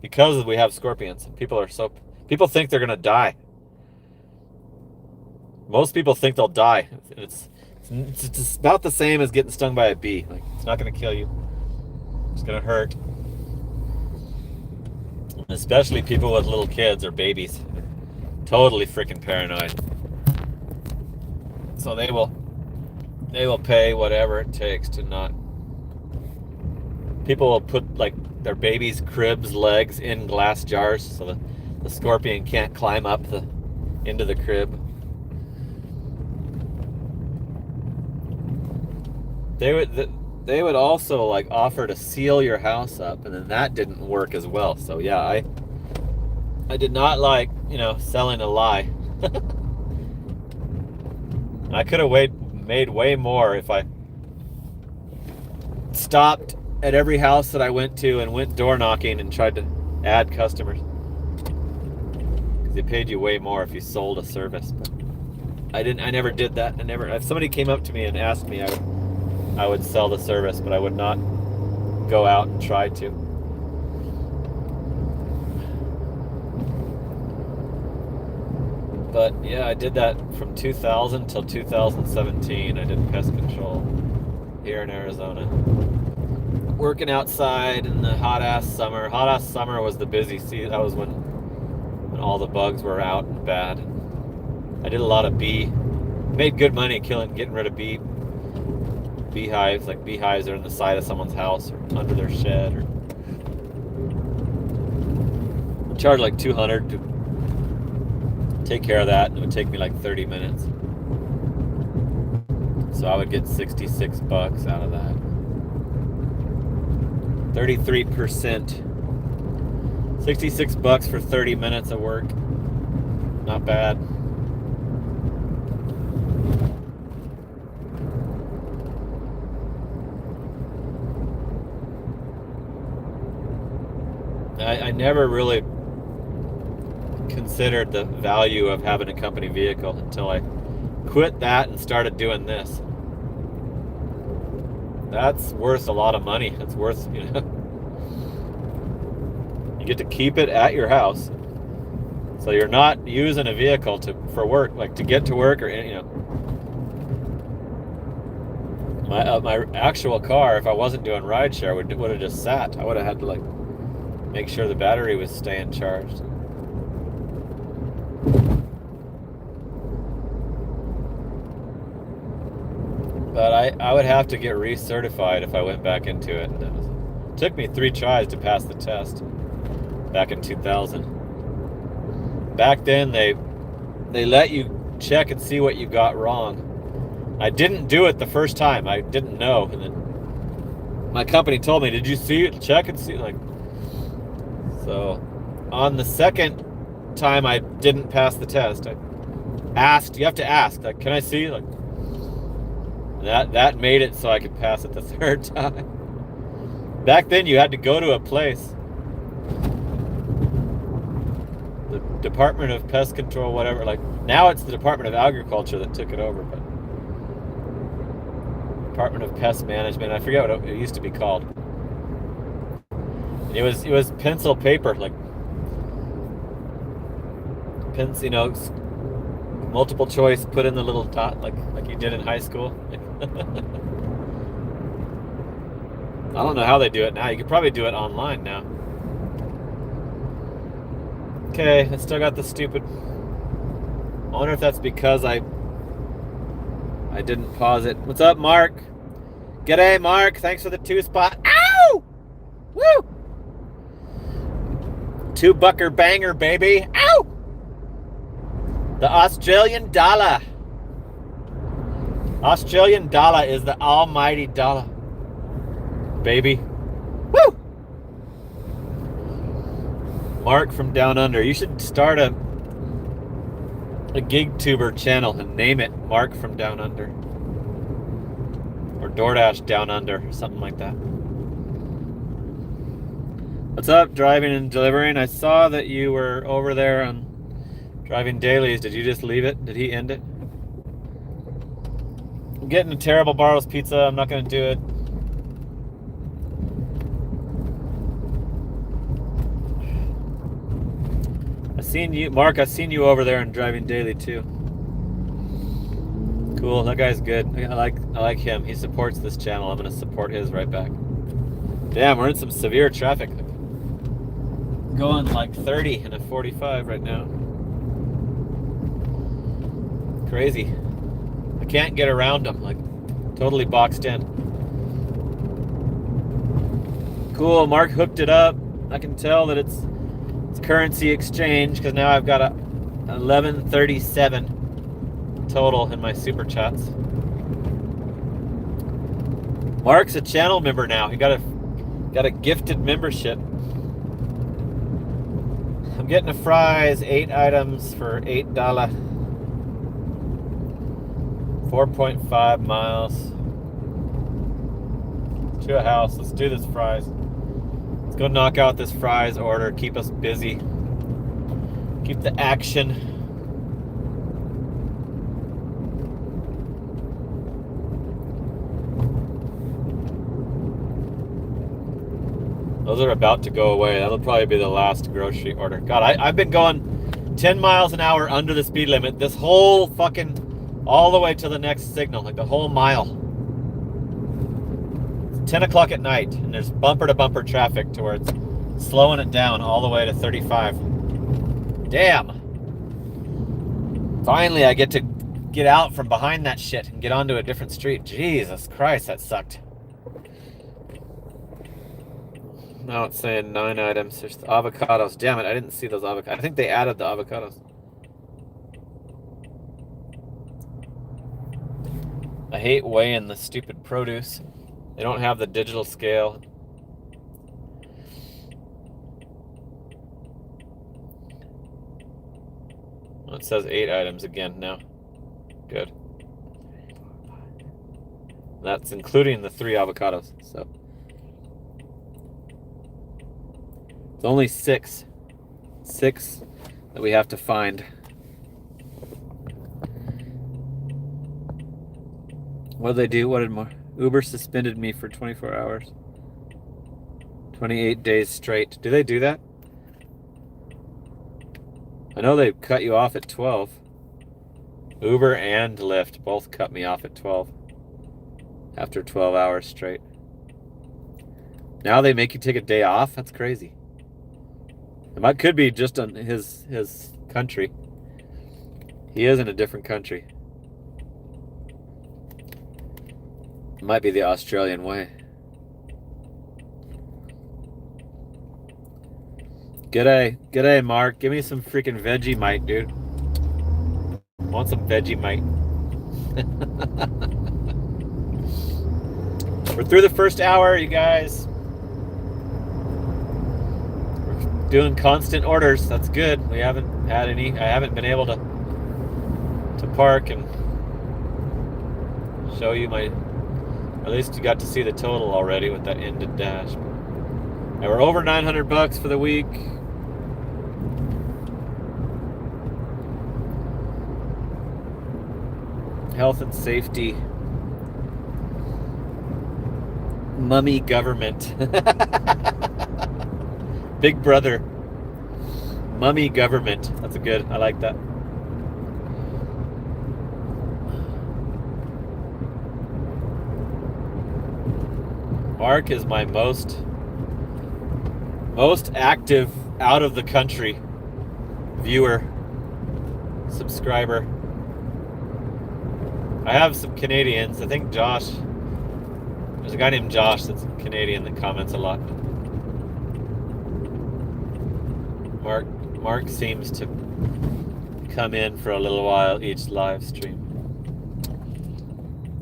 because we have scorpions. People think they're gonna die. Most people think they'll die. It's about the same as getting stung by a bee. Like, it's not gonna kill you. It's gonna hurt. Especially people with little kids or babies. Totally freaking paranoid. So they will pay whatever it takes to not. People will put like their baby's cribs legs in glass jars so the scorpion can't climb up into the crib. They would also like offer to seal your house up, and then that didn't work as well. So yeah, I did not like, selling a lie. I could have made way more if I stopped at every house that I went to and went door knocking and tried to add customers. Because they paid you way more if you sold a service. But I never did that. If somebody came up to me and asked me, I would sell the service, but I would not go out and try to. But yeah, I did that from 2000 till 2017. I did pest control here in Arizona. Working outside in the hot-ass summer. Hot-ass summer was the busy season. That was when all the bugs were out and bad. I did a lot of made good money getting rid of beehives. Like beehives are in the side of someone's house or under their shed. Or I charged like $200 to take care of that, and it would take me like 30 minutes. So I would get $66 out of that. 33%. $66 for 30 minutes of work. Not bad. I never really considered the value of having a company vehicle until I quit that and started doing this. That's worth a lot of money. It's worth, you get to keep it at your house. So you're not using a vehicle for work, like to get to work or, my actual car, if I wasn't doing rideshare, would have just sat. I would have had to make sure the battery was staying charged. But I would have to get recertified if I went back into it. And it took me 3 tries to pass the test back in 2000. Back then, they let you check and see what you got wrong. I didn't do it the first time. I didn't know, and then my company told me, "Did you see it? Check and see." Like, so on the second time, I didn't pass the test. I asked. You have to ask. Like, can I see? Like, that made it so I could pass it the third time. Back then, you had to go to a place. The Department of Pest Control, whatever. Like, now it's the Department of Agriculture that took it over, but Department of Pest Management. I forget what it used to be called. And it was pencil paper, like pens, multiple choice. Put in the little dot, like you did in high school. I don't know how they do it now. You could probably do it online now. Okay, I still got the stupid. I wonder if that's because I didn't pause it. What's up, Mark? G'day, Mark. Thanks for the 2-spot. Ow! Woo! 2-bucker banger, baby. Ow! The Australian dollar. Australian dollar is the almighty dollar, baby. Woo! Mark from Down Under. You should start a GigTuber channel and name it Mark from Down Under. Or DoorDash Down Under, or something like that. What's up, driving and delivering? I saw that you were over there on Driving Dailies. Did you just leave it? Did he end it? I'm getting a terrible Barrow's pizza. I'm not going to do it. Mark, I seen you over there on Driving Daily too. Cool, that guy's good. I like him. He supports this channel. I'm gonna support his right back. Damn, we're in some severe traffic. Going like 30 in a 45 right now. Crazy. I can't get around them. Like, totally boxed in. Cool, Mark hooked it up. I can tell that it's currency exchange, because now I've got a 1137 total in my super chats. Mark's a channel member now. He got a gifted membership. I'm getting a fries, 8 items for $8. 4.5 miles to a house. Let's do this fries. Let's go knock out this fries order. Keep us busy. Keep the action. Those are about to go away. That'll probably be the last grocery order. God, I've been going 10 miles an hour under the speed limit this whole fucking, all the way to the next signal, like the whole mile. 10 o'clock at night, and there's bumper to bumper traffic to where it's slowing it down all the way to 35. Damn. Finally, I get to get out from behind that shit and get onto a different street. Jesus Christ, that sucked. Now it's saying 9 items. There's the avocados. Damn it, I didn't see those avocados. I think they added the avocados. I hate weighing the stupid produce. They don't have the digital scale. Well, it says 8 items again now. Good. That's including the 3 avocados. So it's only 6 that we have to find. What did they do? What did more? Uber suspended me for 24 hours. 28 days straight. Do they do that? I know they cut you off at 12. Uber and Lyft both cut me off at 12. After 12 hours straight. Now they make you take a day off? That's crazy. It could be just on his country. He is in a different country. It might be the Australian way. G'day, Mark. Give me some freaking Vegemite, dude. Want some Vegemite. We're through the first hour, you guys. We're doing constant orders. That's good. We haven't had any. I haven't been able to park and show you my. At least you got to see the total already with that ended dash. And we're over $900 for the week. Health and safety. Mummy government. Big brother. Mummy government. That's a good. I like that. Mark is my most active out of the country viewer, subscriber. I have some Canadians. I think Josh, there's a guy named Josh that's Canadian that comments a lot. Mark seems to come in for a little while each live stream.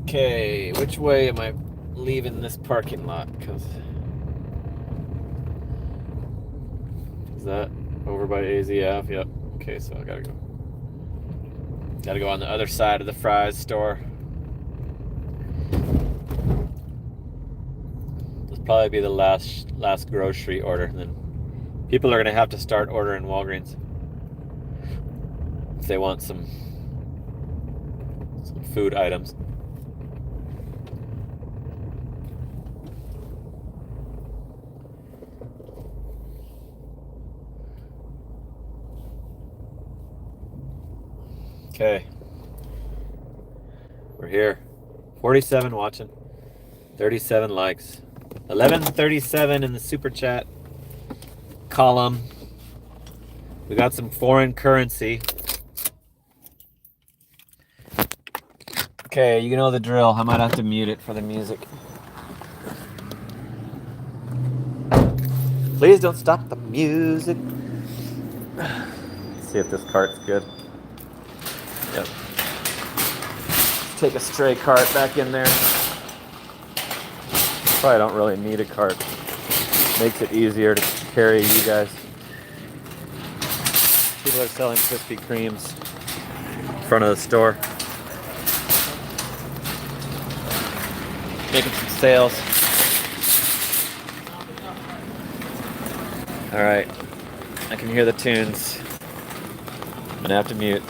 Okay, which way am I leaving this parking lot? Because is that over by AZF? Yep. Okay, so I gotta go on the other side of the Fry's store. This will probably be the last grocery order, and then people are gonna have to start ordering Walgreens if they want some food items. Okay, we're here. 47 watching, 37 likes, 1137 in the super chat column. We got some foreign currency. Okay, you know the drill. I might have to mute it for the music. Please don't stop the music. Let's see if this cart's good. Yep. Let's take a stray cart back in there. Probably don't really need a cart. Makes it easier to carry you guys. People are selling Krispy Kremes in front of the store. Making some sales. Alright. I can hear the tunes. I'm gonna have to mute.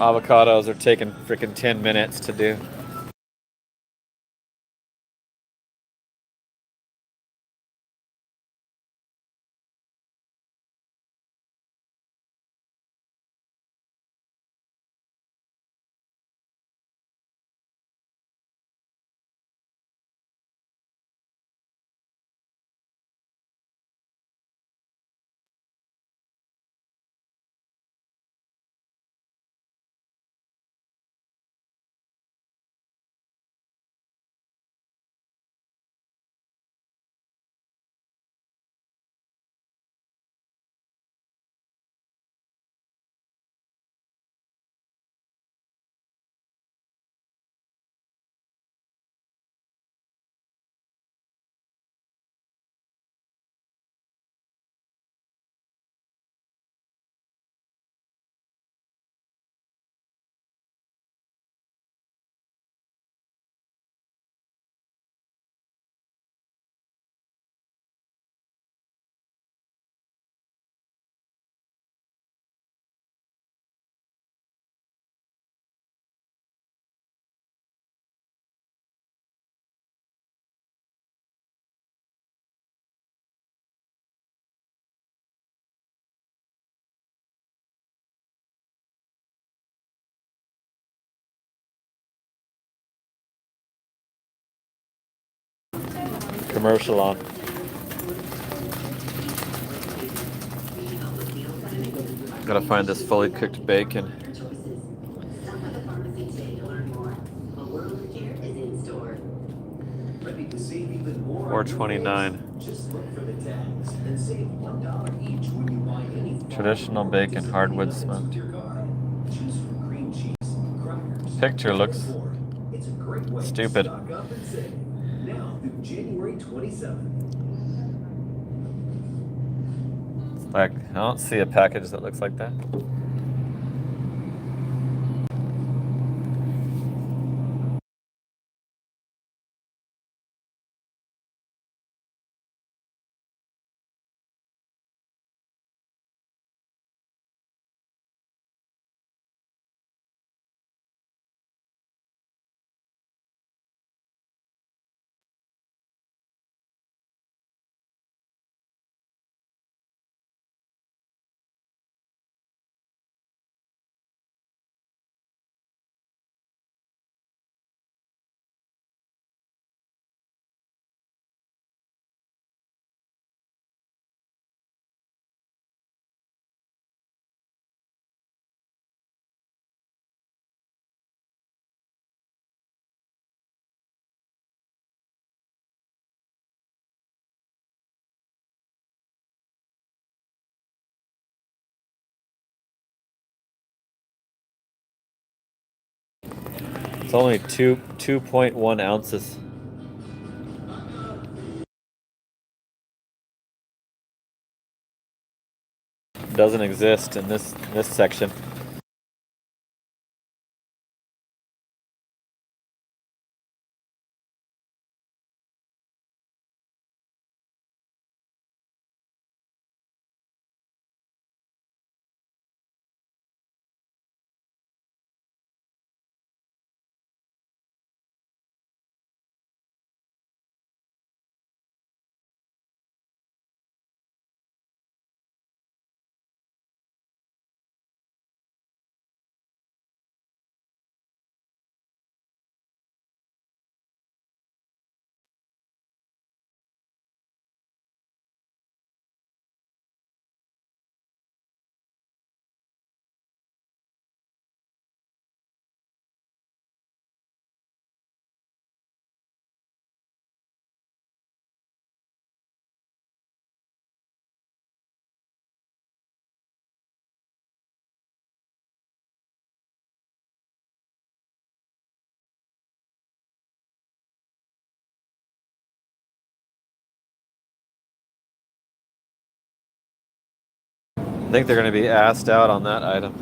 Avocados are taking freaking 10 minutes to do. Commercial on. Gotta find this fully cooked bacon. $4.29. Traditional bacon, hardwood smoked. Picture looks stupid. Like, I don't see a package that looks like that. It's only 2.1 ounces. Doesn't exist in this section. I think they're going to be assed out on that item.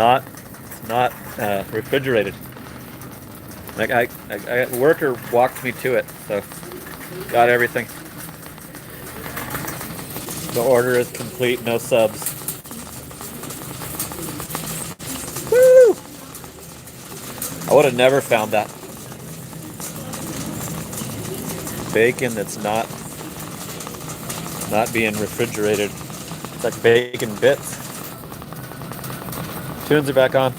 not refrigerated. Like a worker walked me to it, so got everything. The order is complete, no subs. Woo! I would have never found that. Bacon that's not being refrigerated. It's like bacon bits. Tunes are back on.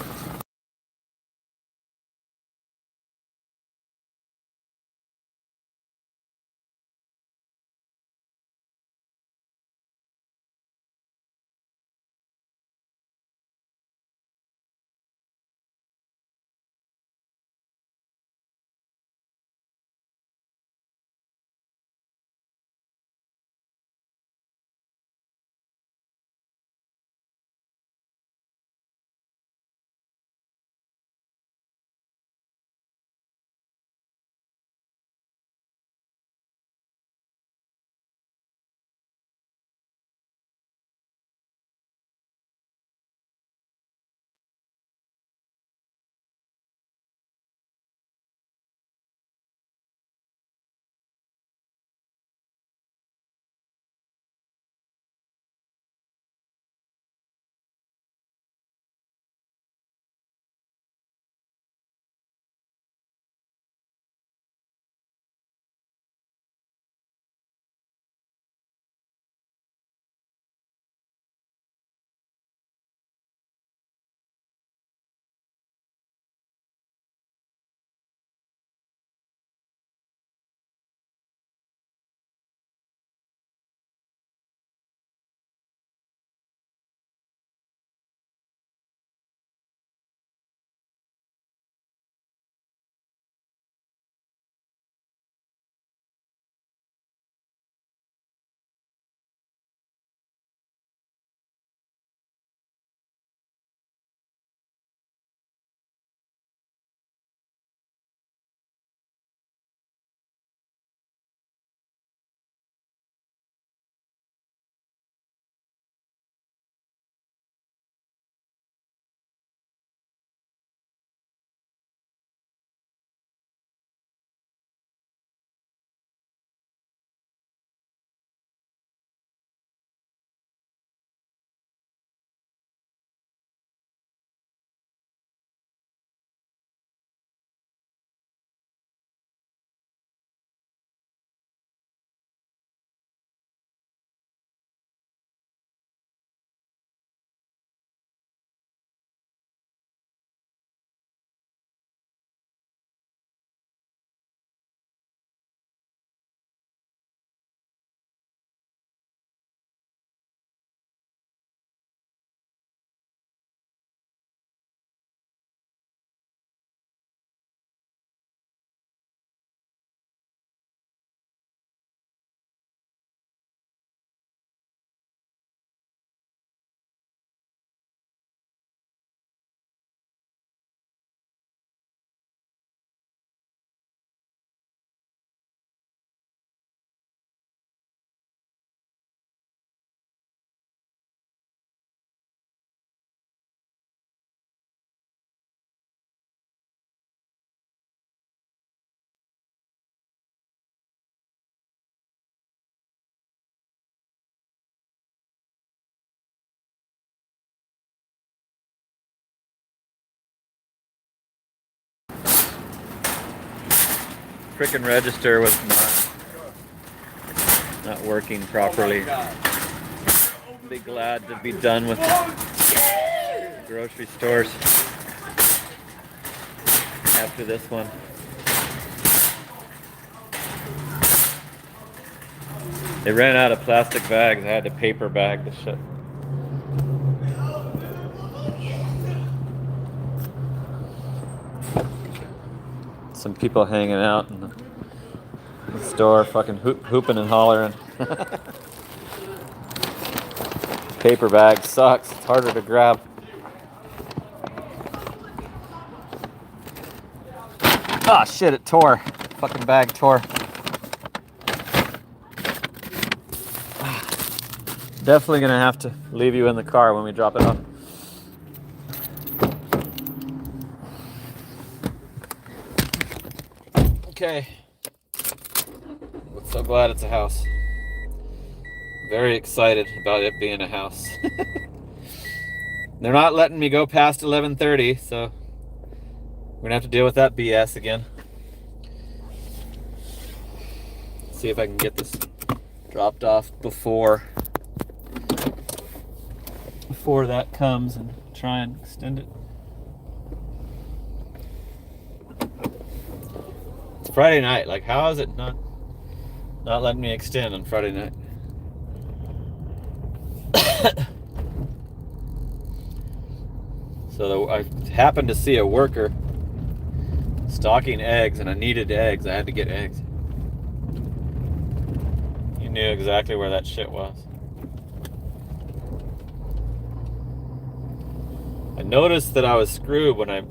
Frickin' register was not working properly. Be glad to be done with the grocery stores after this one. They ran out of plastic bags. I had to paper bag the shit. Some people hanging out in the store, fucking hooping and hollering. Paper bag sucks. It's harder to grab. Ah, shit, it tore. Fucking bag tore. Definitely gonna have to leave you in the car when we drop it off. Okay. I'm so glad it's a house. Very excited about it being a house. They're not letting me go past 11:30, so we're gonna have to deal with that BS again. See if I can get this dropped off before that comes and try and extend it. It's Friday night. Like, how is it not letting me extend on Friday night? So I happened to see a worker stocking eggs, and I needed eggs. I had to get eggs. You knew exactly where that shit was. I noticed that I was screwed when I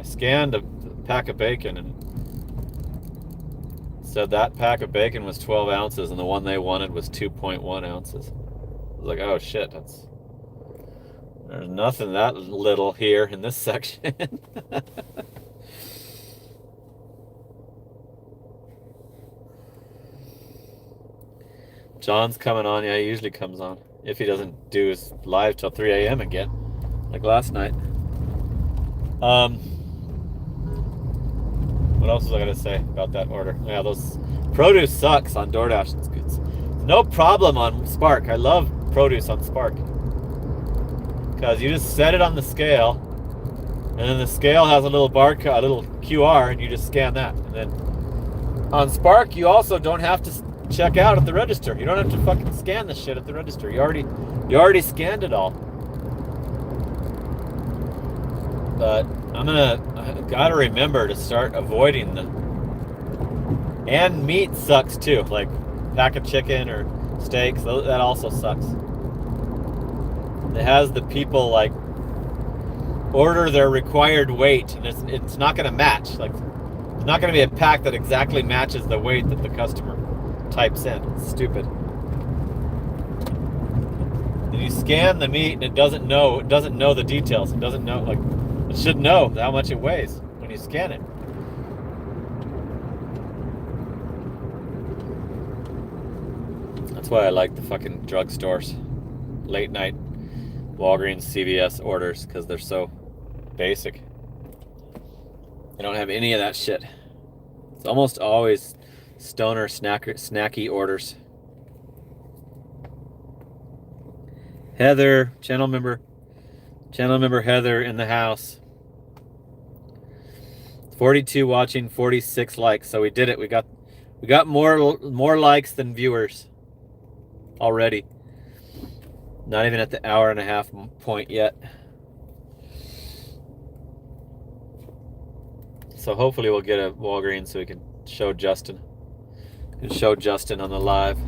scanned a pack of bacon and said that pack of bacon was 12 ounces and the one they wanted was 2.1 ounces. I was like, oh shit, there's nothing that little here in this section. John's coming on. Yeah, he usually comes on. If he doesn't do his live till 3 a.m. again, like last night. What else was I gonna say about that order? Yeah, those produce sucks on DoorDash. It's no problem on Spark. I love produce on Spark. Because you just set it on the scale, and then the scale has a little barcode, a little QR, and you just scan that. And then on Spark, you also don't have to check out at the register. You don't have to fucking scan the shit at the register. You already scanned it all. But I gotta remember to start avoiding and meat sucks too. Like pack of chicken or steaks, that also sucks. It has the people like order their required weight, and it's not going to match. Like, it's not going to be a pack that exactly matches the weight that the customer types in. It's stupid. And you scan the meat, and it doesn't know the details. It doesn't know, like, it should know how much it weighs when you scan it. That's why I like the fucking drugstores, late night Walgreens, CVS orders, because they're so basic. They don't have any of that shit. It's almost always stoner snacky orders. Heather, channel member Heather in the house. 42 watching, 46 likes. So we did it. We got more likes than viewers already. Not even at the hour and a half point yet. So hopefully we'll get a Walgreens so we can show Justin. On the live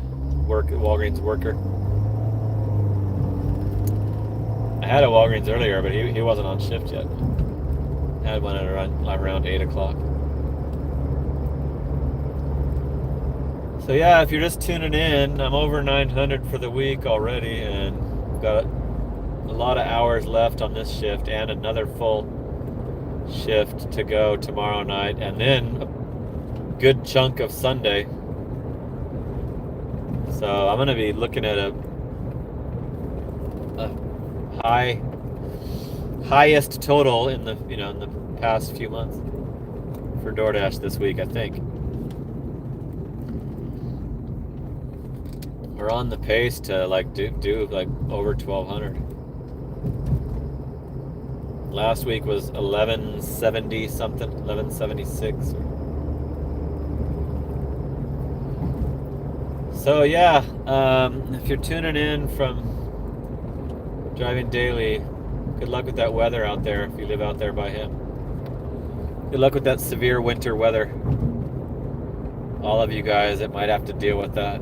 Walgreens worker. I had a Walgreens earlier, but he wasn't on shift yet. I had one at around 8 o'clock. So yeah, if you're just tuning in, I'm over 900 for the week already, and got a lot of hours left on this shift and another full shift to go tomorrow night, and then a good chunk of Sunday. So I'm gonna be looking at a highest total in the past few months for DoorDash this week, I think. We're on the pace to like do like over 1,200. Last week was 1170 something, 1176. So yeah, if you're tuning in from Driving Daily, good luck with that weather out there if you live out there by him. Good luck with that severe winter weather. All of you guys that might have to deal with that.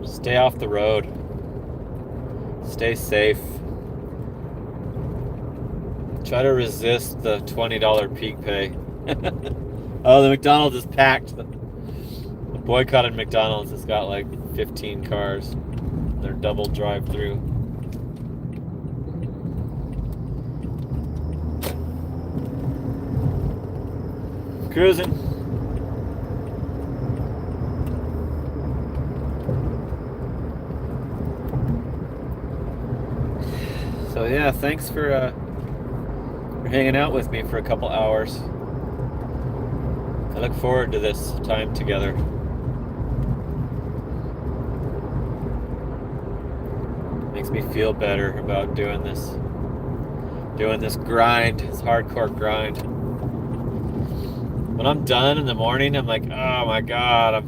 Stay off the road. Stay safe. Try to resist the $20 peak pay. Oh, the McDonald's is packed. The boycotted McDonald's has got like 15 cars. They're double drive-through. Cruising. So yeah, thanks for hanging out with me for a couple hours. I look forward to this time together. Makes me feel better about doing this grind, this hardcore grind. When I'm done in the morning, I'm like, oh my God. I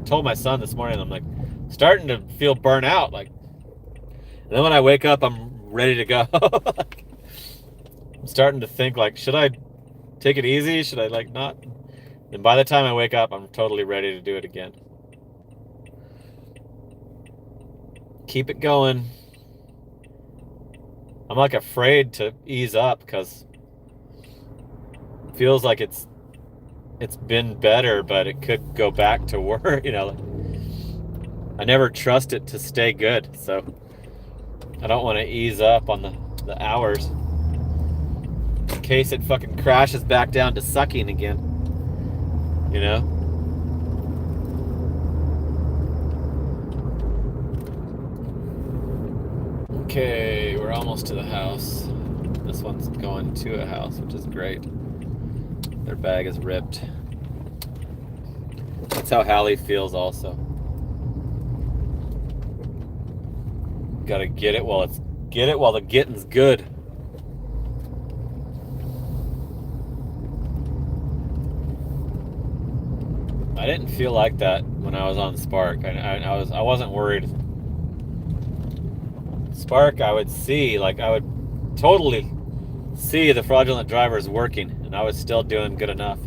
told my son this morning, I'm like, starting to feel burnt out. Like, and then when I wake up, I'm ready to go. I'm starting to think like, should I take it easy? Should I like not? And by the time I wake up, I'm totally ready to do it again. Keep it going. I'm like afraid to ease up because it feels like it's been better, but it could go back to work. You know, I never trust it to stay good, so I don't want to ease up on the hours in case it fucking crashes back down to sucking again. You know? Okay, we're almost to the house. This one's going to a house, which is great. Their bag is ripped. That's how Hallie feels also. Gotta get it while the getting's good. I didn't feel like that when I was on Spark. I wasn't worried. Spark, I would see, like I would totally see the fraudulent drivers working, and I was still doing good enough.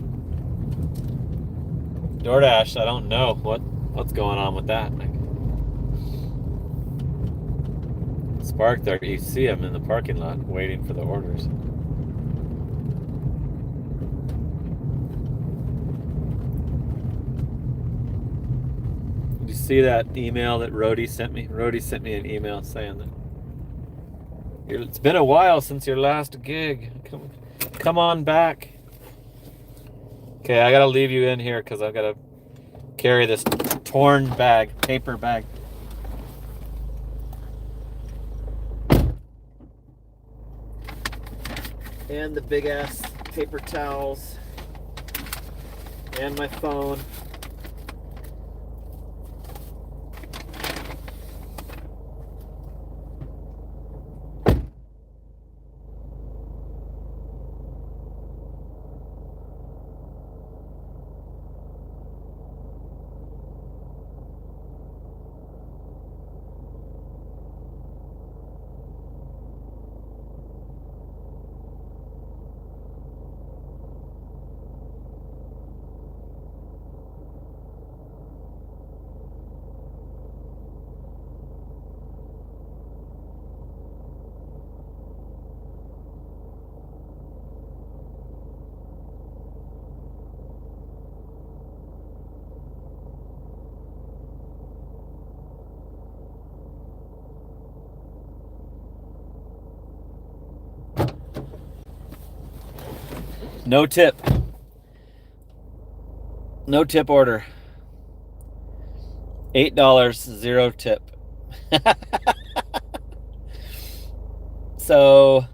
DoorDash, I don't know what's going on with that. Like, Spark, there you see them in the parking lot waiting for the orders. Did you see that email that Rhodey sent me? Rhodey sent me an email saying that it's been a while since your last gig. Come on back. Okay, I gotta leave you in here because I've gotta carry this torn bag, paper bag. And the big ass paper towels. And my phone. No tip. No tip order. $8, 0 tip. So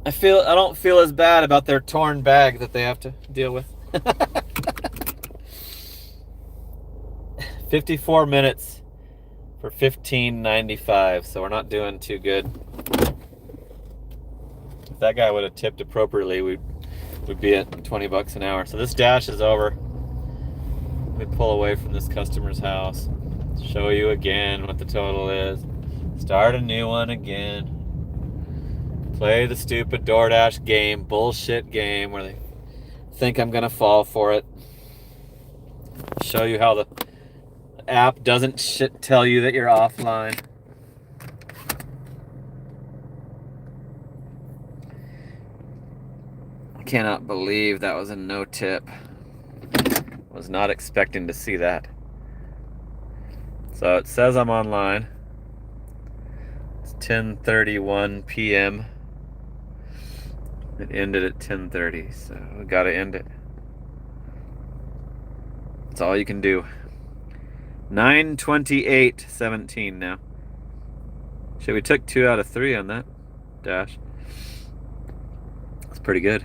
I don't feel as bad about their torn bag that they have to deal with. 54 minutes for $15.95, so we're not doing too good. If that guy would have tipped appropriately, we'd be at $20 an hour. So this dash is over. Let me pull away from this customer's house. Show you again what the total is. Start a new one again. Play the stupid DoorDash game, bullshit game where they think I'm gonna fall for it. Show you how the app doesn't tell you that you're offline. I cannot believe that was a no tip. Was not expecting to see that. So it says I'm online. It's 10:31 p.m. It ended at 10:30, so we gotta end it. That's all you can do. 9:28:17 now. Shit, we took 2 out of 3 on that dash. That's pretty good.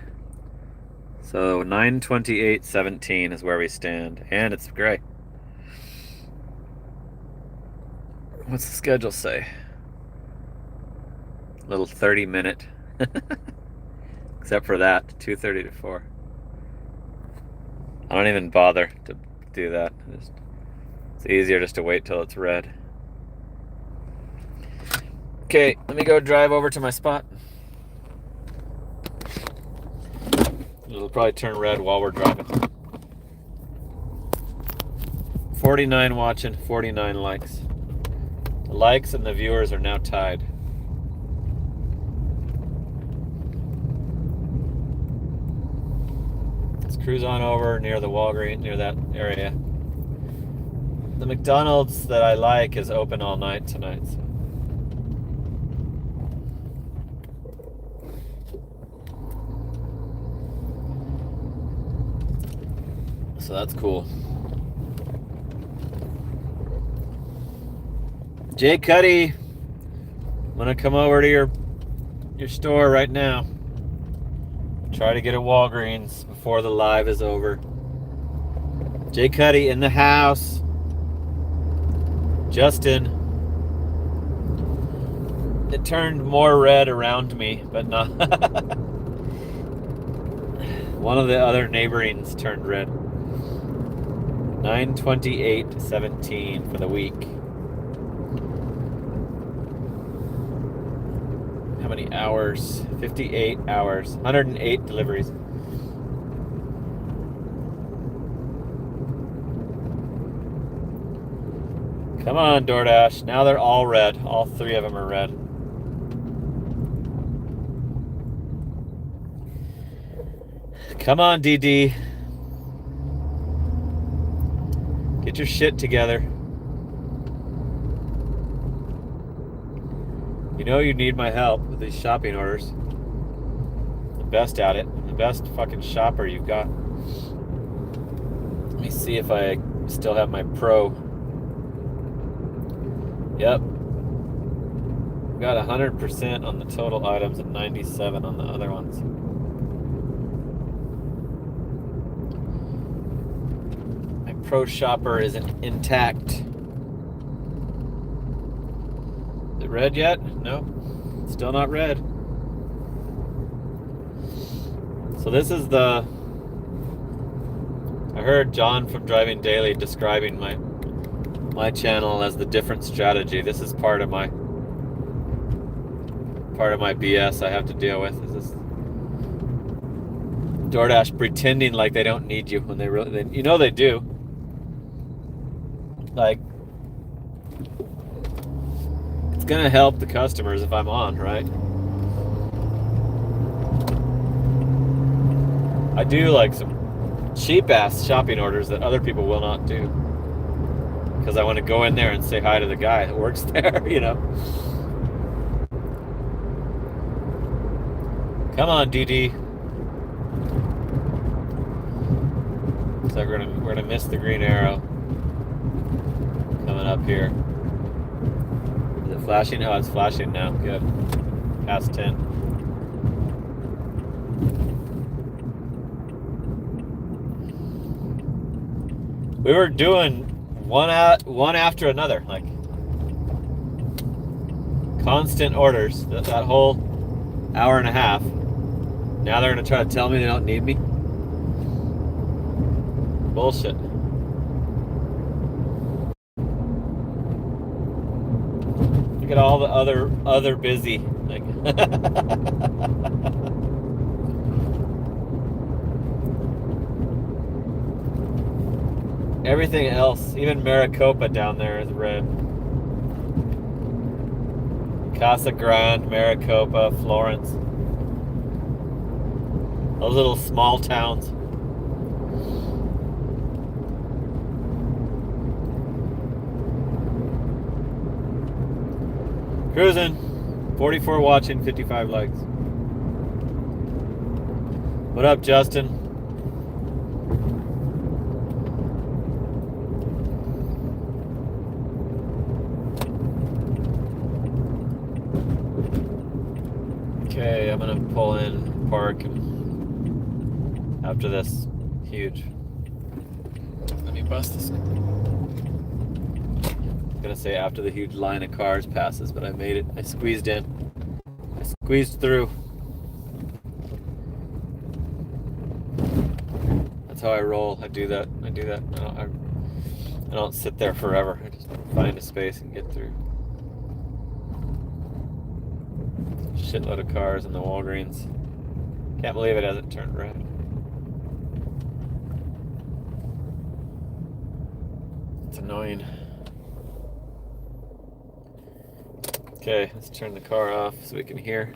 So 9:28:17 is where we stand, and it's gray. What's the schedule say? Little 30-minute. Except for that, 2:30 to 4. I don't even bother to do that. It's easier just to wait till it's red. Okay, let me go drive over to my spot. It'll probably turn red while we're driving. 49 watching, 49 likes. The likes and the viewers are now tied. Let's cruise on over near the Walgreens, near that area. The McDonald's that I like is open all night tonight. So that's cool. Jay Cuddy, I'm gonna come over to your store right now. Try to get a Walgreens before the live is over. Jay Cuddy in the house. Justin. It turned more red around me, but not. One of the other neighborings turned red. 9:28:17 for the week. How many hours? 58 hours. 108 deliveries. Come on, DoorDash. Now they're all red. All 3 of them are red. Come on, DD. Get your shit together. You know you need my help with these shopping orders. The best at it. I'm the best fucking shopper you've got. Let me see if I still have my Pro. Yep. Got 100% on the total items and 97 on the other ones. My Pro shopper isn't intact. Is it red yet? No. Still not red. So this is the... I heard John from Driving Daily describing my channel as the different strategy. This is part of my BS I have to deal with. Is this DoorDash pretending like they don't need you when they really, you know they do. Like, it's gonna help the customers if I'm on, right? I do like some cheap ass shopping orders that other people will not do. Because I want to go in there and say hi to the guy that works there, you know. Come on, DD. So we're gonna miss the green arrow coming up here. Is it flashing? Oh, it's flashing now. Good. Past 10. We were doing one after another, like constant orders. That whole hour and a half. Now they're gonna try to tell me they don't need me. Bullshit. Look at all the other busy, like. Everything else, even Maricopa down there is red. Casa Grande, Maricopa, Florence. Those little small towns. Cruising. 44 watching, 55 likes. What up, Justin? Okay, I'm gonna pull in, park, and after this huge. Let me bust this. I'm gonna say after the huge line of cars passes, but I made it. I squeezed in. I squeezed through. That's how I roll. I do that. I don't sit there forever. I just find a space and get through. Shitload of cars in the Walgreens. Can't believe it hasn't turned red. It's annoying. Okay, let's turn the car off so we can hear.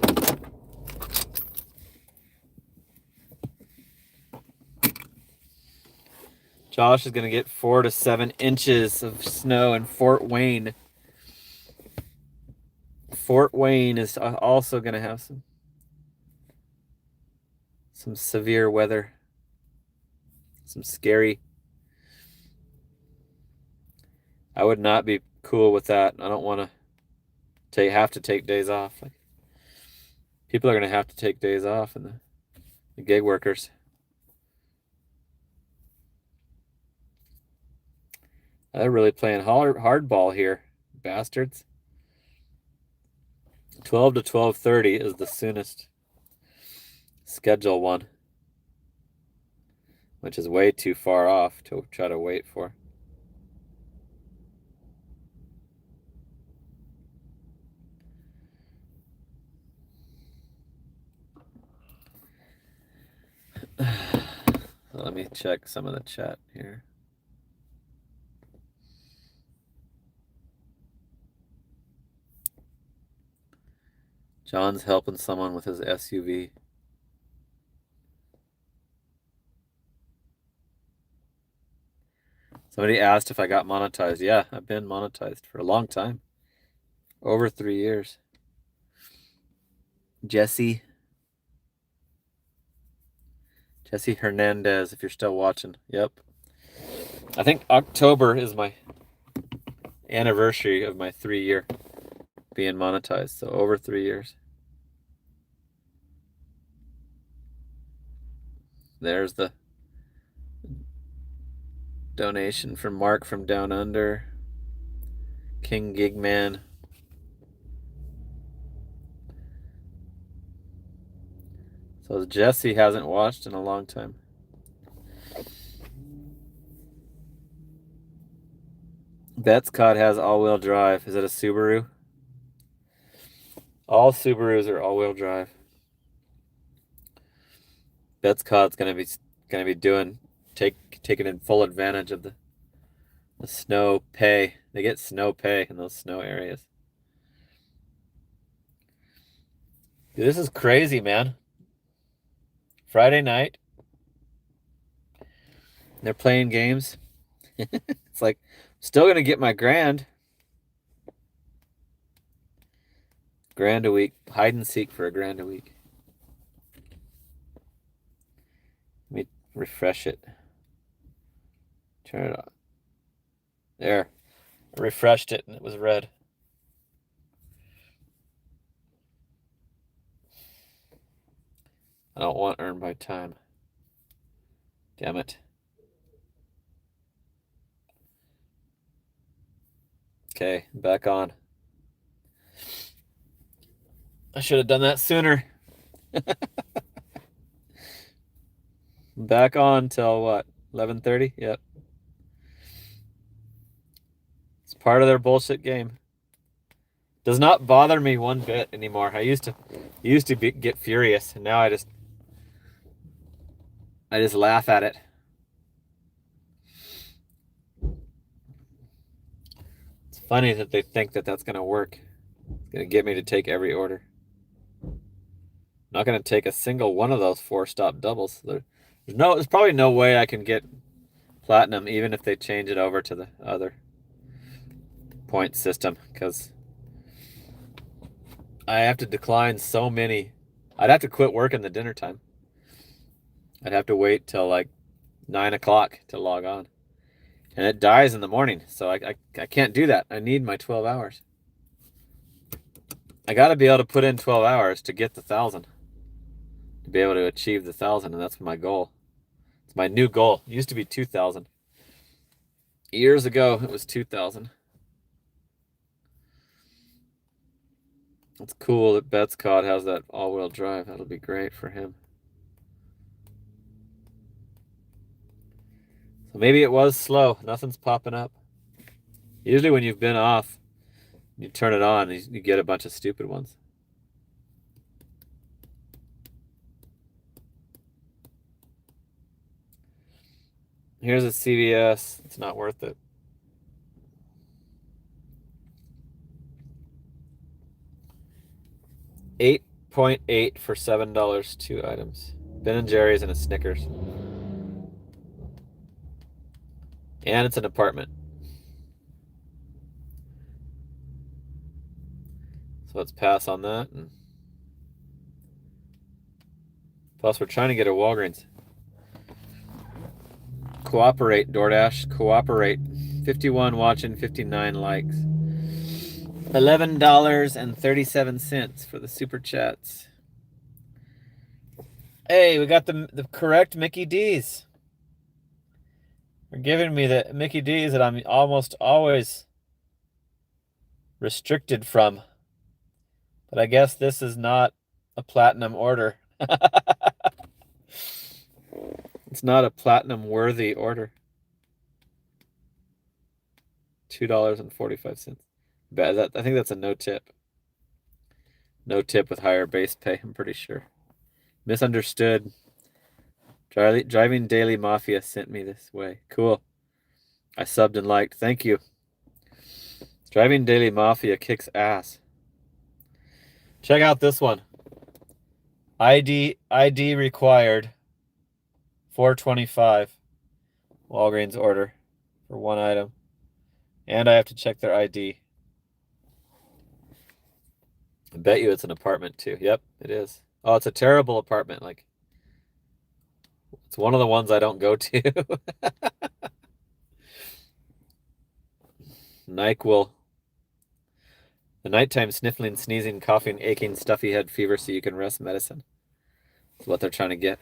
Josh is going to get 4 to 7 inches of snow in Fort Wayne. Fort Wayne is also going to have some severe weather. Some scary. I would not be cool with that. I don't want to have to take days off. Like, people are going to have to take days off, and the gig workers. They're really playing hardball here, bastards. 12 to 12:30 is the soonest schedule one, which is way too far off to try to wait for. Let me check some of the chat here. John's helping someone with his SUV. Somebody asked if I got monetized. Yeah, I've been monetized for a long time. Over 3 years. Jesse Hernandez, if you're still watching. Yep. I think October is my anniversary of my 3-year being monetized. So over 3 years. There's the donation from Mark from Down Under. King Gigman. So Jesse hasn't watched in a long time. Betscott has all-wheel drive. Is it a Subaru? All Subarus are all-wheel drive. Betscott's gonna be taking in full advantage of the snow pay. They get snow pay in those snow areas. Dude, this is crazy, man. Friday night. They're playing games. It's like, still gonna get my grand a week. Hide and seek for a grand a week. Let me refresh it. Turn it on. There. I refreshed it and it was red. I don't want earn by time. Damn it. Okay, back on. I should have done that sooner. Back on till what? 11:30? Yep. It's part of their bullshit game. Does not bother me one bit anymore. I used to get furious, and now I just laugh at it. It's funny that they think that that's going to work. It's going to get me to take every order. I'm not going to take a single one of those 4-stop doubles. There's probably no way I can get platinum even if they change it over to the other point system, because I have to decline so many. I'd have to quit working the dinner time. I'd have to wait till like 9 o'clock to log on. And it dies in the morning, so I can't do that. I need my 12 hours. I got to be able to put in 12 hours to get the 1,000. To be able to achieve the 1,000, and that's my goal. It's my new goal. It used to be 2,000. Years ago, it was 2,000. It's cool that Betscott has that all-wheel drive. That'll be great for him. So maybe it was slow. Nothing's popping up. Usually when you've been off, you turn it on, you get a bunch of stupid ones. Here's a CVS. It's not worth it. $8.8 for $7, 2 items. Ben & Jerry's and a Snickers. And it's an apartment. So let's pass on that. And plus, we're trying to get a Walgreens. Cooperate, DoorDash. Cooperate. 51 watching, 59 likes. $11.37 for the super chats. Hey, we got the correct Mickey D's. They're giving me the Mickey D's that I'm almost always restricted from. But I guess this is not a platinum order. It's not a platinum worthy order. $2.45. I think that's a no tip. No tip with higher base pay, I'm pretty sure. Misunderstood. Driving Daily Mafia sent me this way. Cool. I subbed and liked. Thank you. Driving Daily Mafia kicks ass. Check out this one. ID required. $4.25. Walgreens order for 1 item. And I have to check their ID. I bet you it's an apartment too. Yep, it is. Oh, it's a terrible apartment. Like, it's one of the ones I don't go to. NyQuil. The nighttime sniffling, sneezing, coughing, aching, stuffy head fever so you can rest medicine. That's what they're trying to get.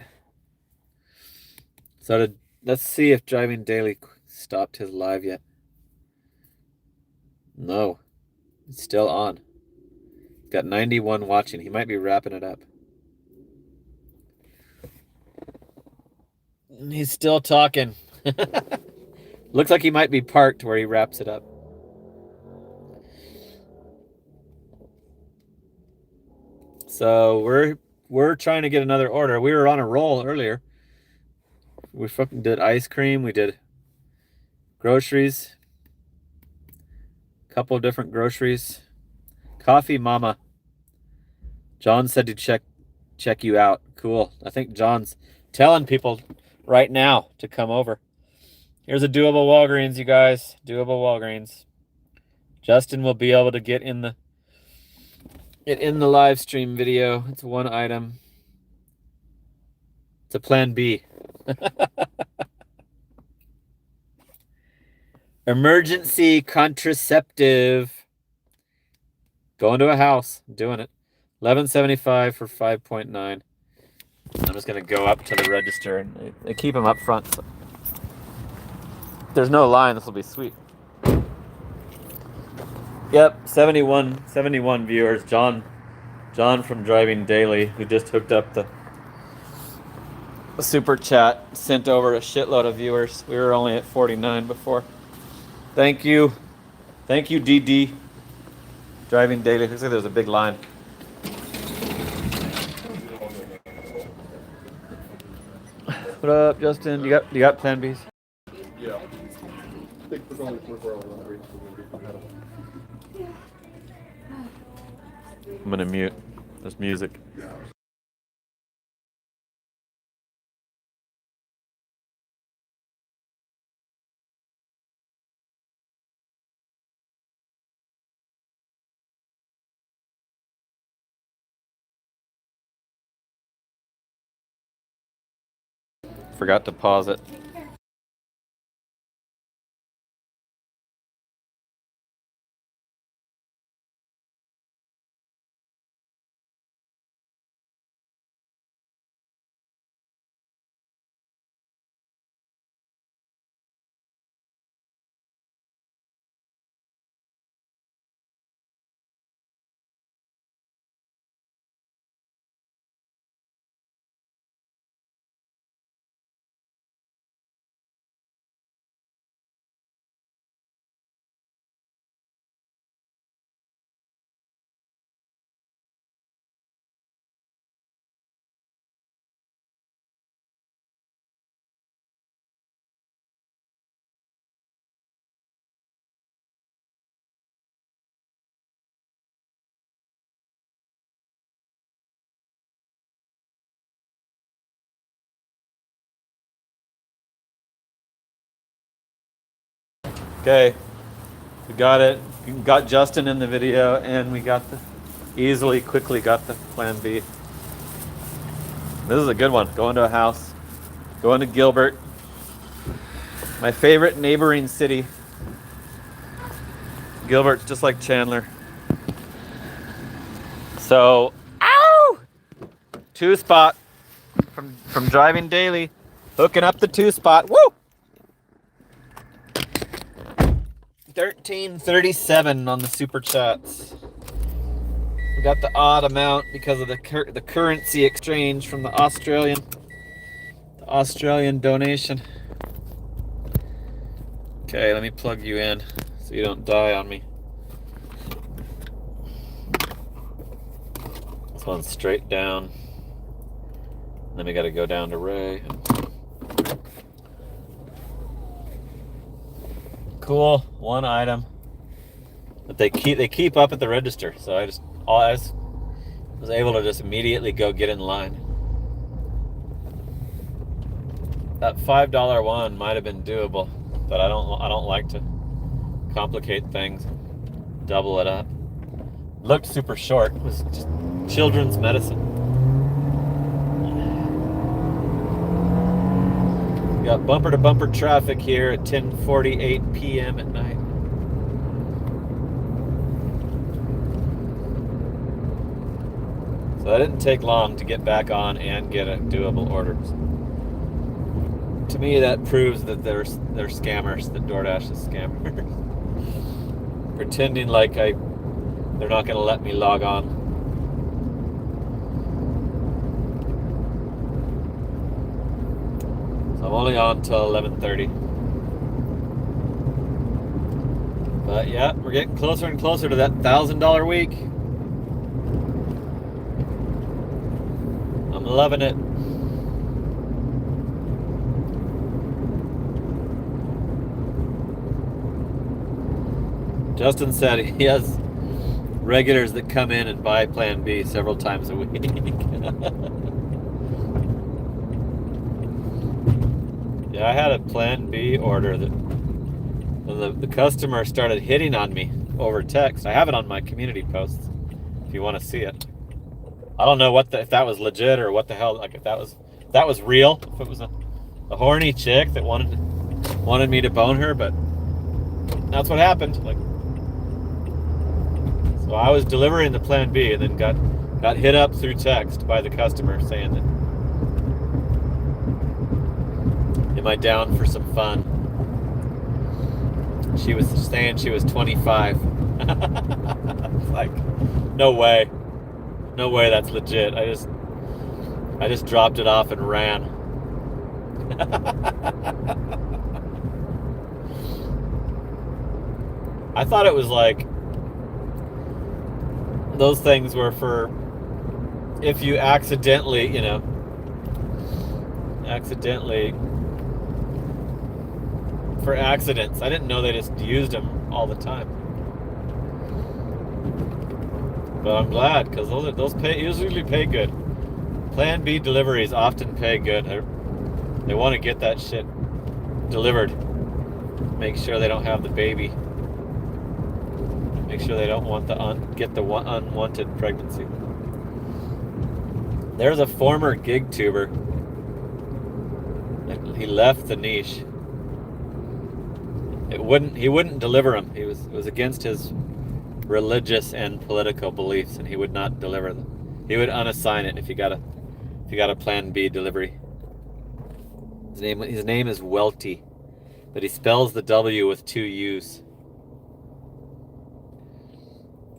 So let's see if Driving Daily stopped his live yet. No. It's still on. He's got 91 watching. He might be wrapping it up. He's still talking. Looks like he might be parked where he wraps it up. So we're trying to get another order. We were on a roll earlier. We fucking did ice cream. We did groceries. Couple of different groceries. Coffee Mama. John said to check you out. Cool. I think John's telling people right now to come over. Here's a doable Walgreens, you guys. Doable Walgreens. Justin will be able to get in the live stream video. It's 1 item. It's a plan B. Emergency contraceptive. Going to a house. Doing it. $11.75 for 5.9. I'm just going to go up to the register. And they keep them up front. So if there's no line, this will be sweet. Yep, 71 viewers. John from Driving Daily, who just hooked up the super chat, sent over a shitload of viewers. We were only at 49 before. Thank you, DD. Driving Daily. Looks like there's a big line. What up, Justin? You got plan Bs? Yeah. I think there's only 24 hours on every. I'm gonna mute. There's music. Yeah. forgot to pause it. Okay, we got it. We got Justin in the video, and we got quickly got the plan B. This is a good one. Going to a house, going to Gilbert, my favorite neighboring city. Gilbert's just like Chandler. So, ow! 2-spot from driving daily, hooking up the 2-spot. Woo! 1337 on the super chats. We got the odd amount because of the currency exchange from the Australian donation. Okay, let me plug you in so you don't die on me. This one's straight down. Then we got to go down to Ray. Cool, one item. But they keep up at the register, so I was able to just immediately go get in line. That $5 one might have been doable, but I don't like to complicate things, double it up. Looked super short. It was just children's medicine. Got bumper-to-bumper traffic here at 10:48 p.m. at night. So that didn't take long to get back on and get a doable order. To me, that proves that they're scammers, that DoorDash is scammers. Pretending like they're not going to let me log on. I'm only on till 11:30. But yeah, we're getting closer and closer to that $1,000 week. I'm loving it. Justin said he has regulars that come in and buy Plan B several times a week. Yeah, I had a Plan B order that the customer started hitting on me over text. I have it on my community posts if you want to see it. I don't know if that was legit or what the hell, like if that was real, if it was a horny chick that wanted me to bone her, but that's what happened. Like, so I was delivering the Plan B and then got hit up through text by the customer saying that, am I down for some fun? She was saying she was 25. Like, no way that's legit. I just dropped it off and ran. I thought it was like those things were for if you accidentally for accidents. I didn't know they just used them all the time. But I'm glad, because those usually pay good. Plan B deliveries often pay good. They want to get that shit delivered. Make sure they don't have the baby. Make sure they don't want get the unwanted pregnancy. There's a former gig tuber that he left the niche. He wouldn't deliver them. It was against his religious and political beliefs, and he would not deliver them. He would unassign it if you got a Plan B delivery. His name is Welty, but he spells the W with 2 U's.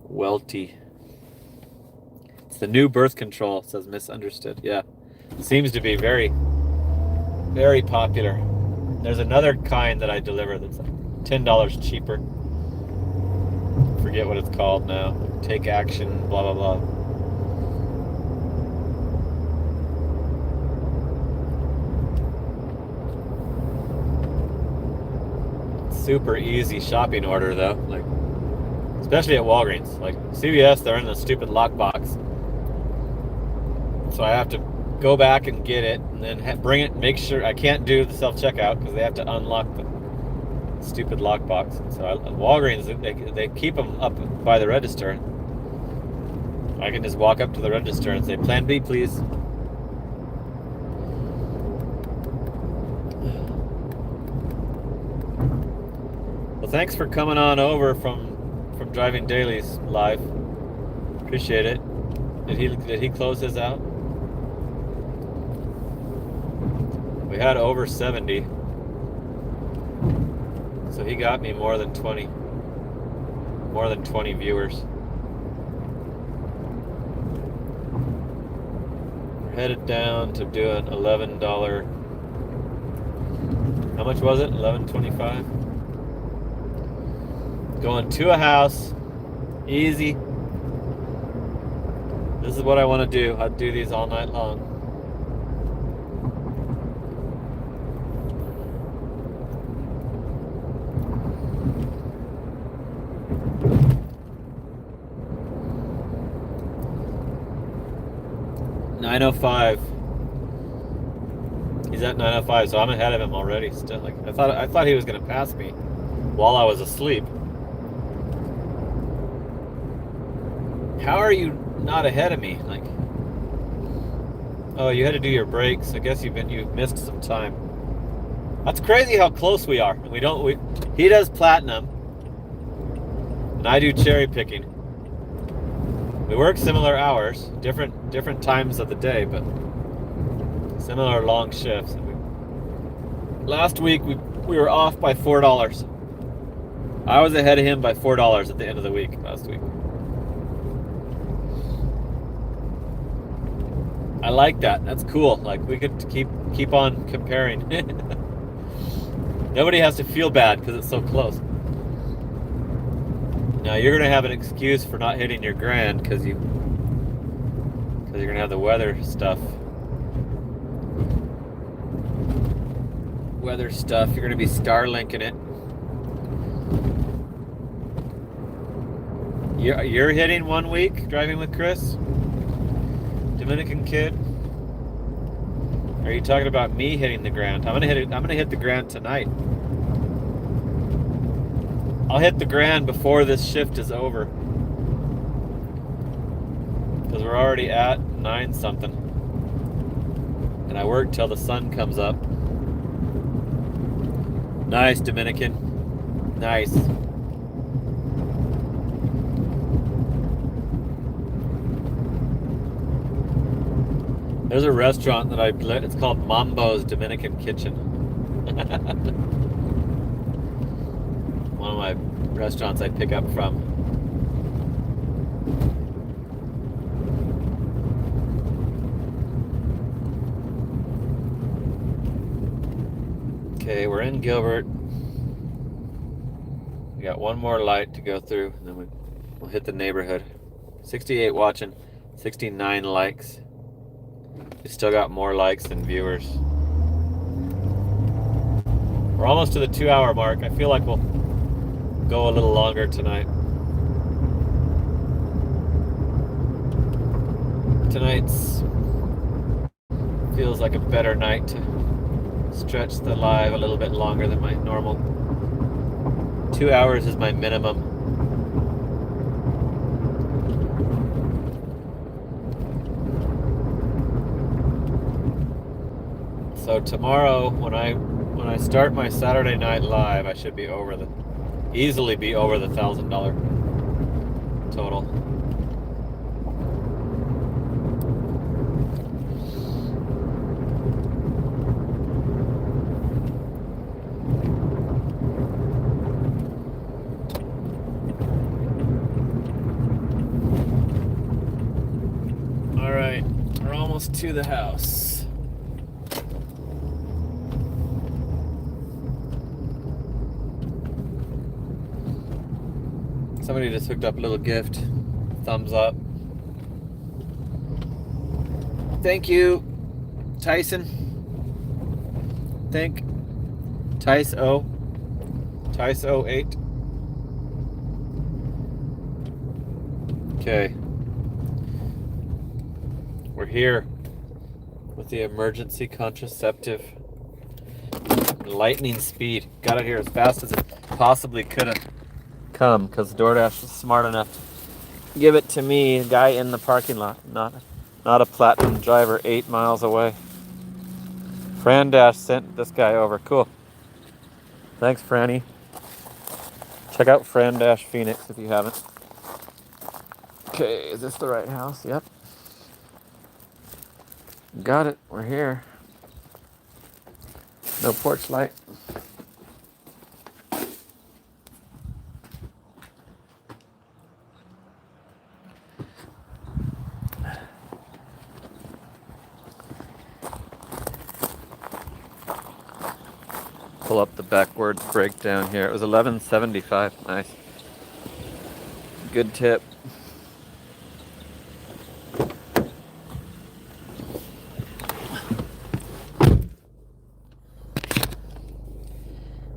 Welty. It's the new birth control, says Misunderstood. Yeah. Seems to be very, very popular. There's another kind that I deliver that's $10 cheaper. Forget what it's called now. Take Action, blah, blah, blah. Super easy shopping order though, like especially at Walgreens. Like CVS, they're in the stupid lockbox, so I have to go back and get it and then bring it. Make sure I can't do the self-checkout because they have to unlock the stupid lockbox. So at Walgreens, they keep them up by the register. I can just walk up to the register and say, "Plan B, please." Well, thanks for coming on over from Driving Dailies live. Appreciate it. Did he close his out? We had over 70. So he got me more than 20 viewers. We're headed down to doing $11. How much was it? $11.25. Going to a house, easy. This is what I want to do. I'd do these all night long. $9:05. He's at 9:05, so I'm ahead of him already. Still, like I thought he was gonna pass me while I was asleep. How are you not ahead of me? Like, oh, you had to do your brakes. I guess you've missed some time. That's crazy how close we are. He does platinum, and I do cherry picking. We work similar hours, different times of the day, but similar long shifts. Last week we were off by $4. I was ahead of him by $4 at the end of the week last week. I like that. That's cool. Like we could keep on comparing. Nobody has to feel bad because it's so close. Now you're gonna have an excuse for not hitting your grand because you're gonna have the weather stuff. You're gonna be Starlinking it. You're hitting 1 week driving with Chris? Dominican kid? Are you talking about me hitting the grand? I'm gonna hit the grand tonight. I'll hit the grand before this shift is over. Because we're already at 9 something. And I work till the sun comes up. Nice, Dominican. Nice. There's a restaurant that it's called Mambo's Dominican Kitchen. One of my restaurants I pick up from. Okay, we're in Gilbert. We got one more light to go through, and then we'll hit the neighborhood. 68 watching, 69 likes. We still got more likes than viewers. We're almost to the 2-hour mark. I feel like we'll go a little longer tonight. Tonight's feels like a better night to stretch the live a little bit longer than my normal. 2 hours is my minimum. So tomorrow, when I start my Saturday Night Live, I should be easily be over the $1,000 total. All right, we're almost to the house. Somebody just hooked up a little gift. Thumbs up. Thank you, Tyson. Thank Tice 08. Okay. We're here with the emergency contraceptive. Lightning speed. Got it here as fast as it possibly could have come, because DoorDash was smart enough to give it to me, a guy in the parking lot, not a Platinum driver 8 miles away. Fran Dash sent this guy over. Cool. Thanks, Franny. Check out Fran Dash Phoenix if you haven't. Okay, is this the right house? Yep. Got it. We're here. No porch light. Pull up the backwards breakdown here. It was $11.75. Nice. Good tip.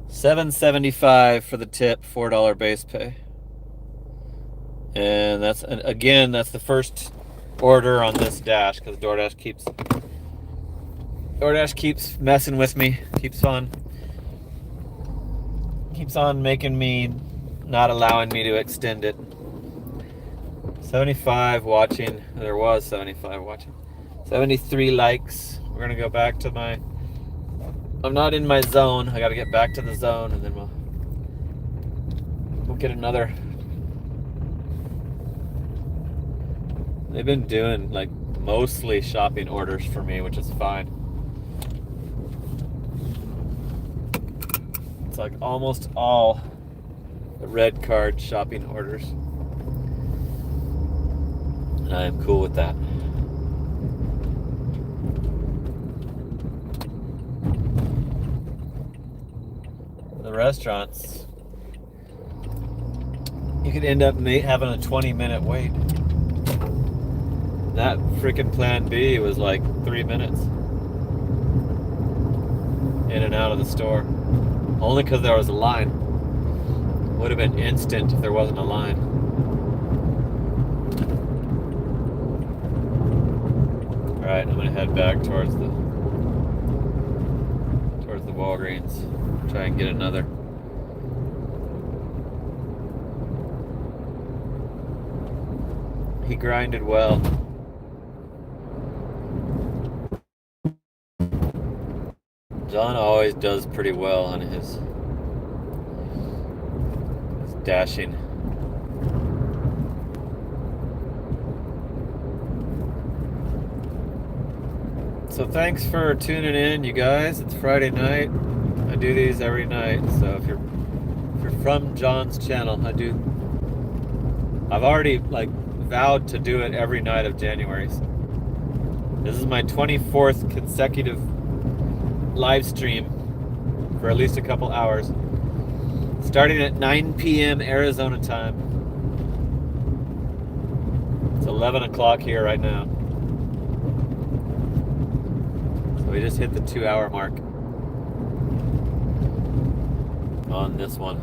$7.75 for the tip, $4 base pay. And that's the first order on this dash, because DoorDash keeps messing with me, keeps on making me, not allowing me to extend it. 75 watching. There was 75 watching. 73 likes. We're gonna go back to I'm not in my zone. I gotta get back to the zone, and then we'll get another. They've been doing like mostly shopping orders for me, which is fine. It's like almost all the red card shopping orders. And I am cool with that. The restaurants, you could end up having a 20-minute wait. That freaking Plan B was like 3 minutes in and out of the store. Only because there was a line. Would have been instant if there wasn't a line. Alright, I'm gonna head back towards the Walgreens. Try and get another. He grinded well. John always does pretty well on his dashing. So thanks for tuning in, you guys. It's Friday night. I do these every night. So if you're from John's channel, I've already vowed to do it every night of January. This is my 24th consecutive live stream for at least a couple hours, starting at 9 p.m. Arizona time. It's 11 o'clock here right now, so we just hit the 2-hour mark on this one.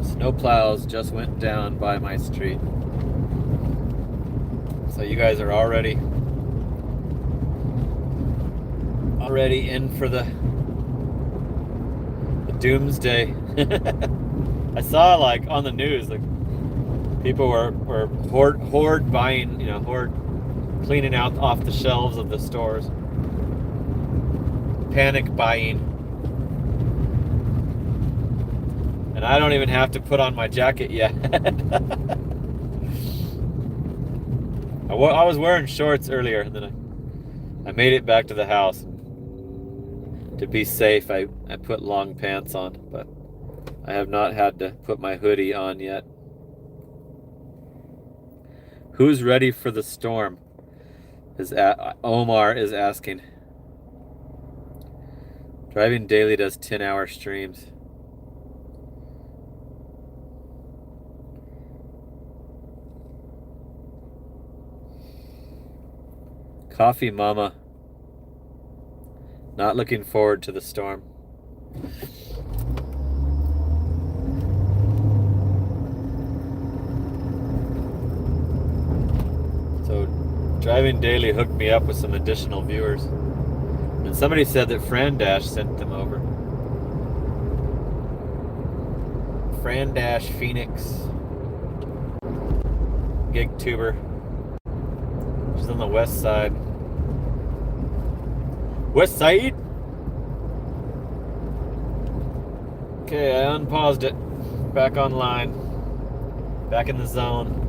Snow plows just went down by my street, so you guys are already in for the doomsday. I saw on the news people were hoard buying, hoard cleaning out off the shelves of the stores. Panic buying. And I don't even have to put on my jacket yet. I was wearing shorts earlier, and then I made it back to the house. To be safe, I put long pants on, but I have not had to put my hoodie on yet. Who's ready for the storm? Omar is asking. Driving Daily does 10-hour streams. Coffee Mama. Not looking forward to the storm. So, Driving Daily hooked me up with some additional viewers. And somebody said that Fran Dash sent them over. Fran Dash Phoenix. Gig tuber. She's on the west side. West side? Okay, I unpaused it. Back online. Back in the zone.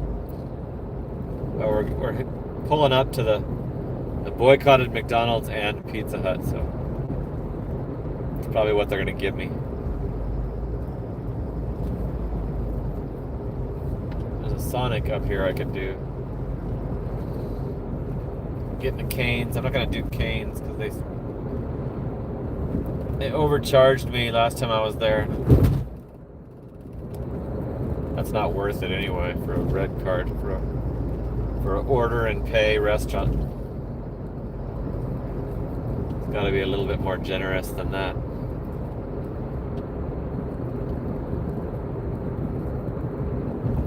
Oh, we're pulling up to the boycotted McDonald's and Pizza Hut, so it's probably what they're gonna give me. There's a Sonic up here I could do. Getting the Canes. I'm not gonna do Canes because they overcharged me last time I was there. That's not worth it anyway for a red card for an order and pay restaurant. It's got to be a little bit more generous than that.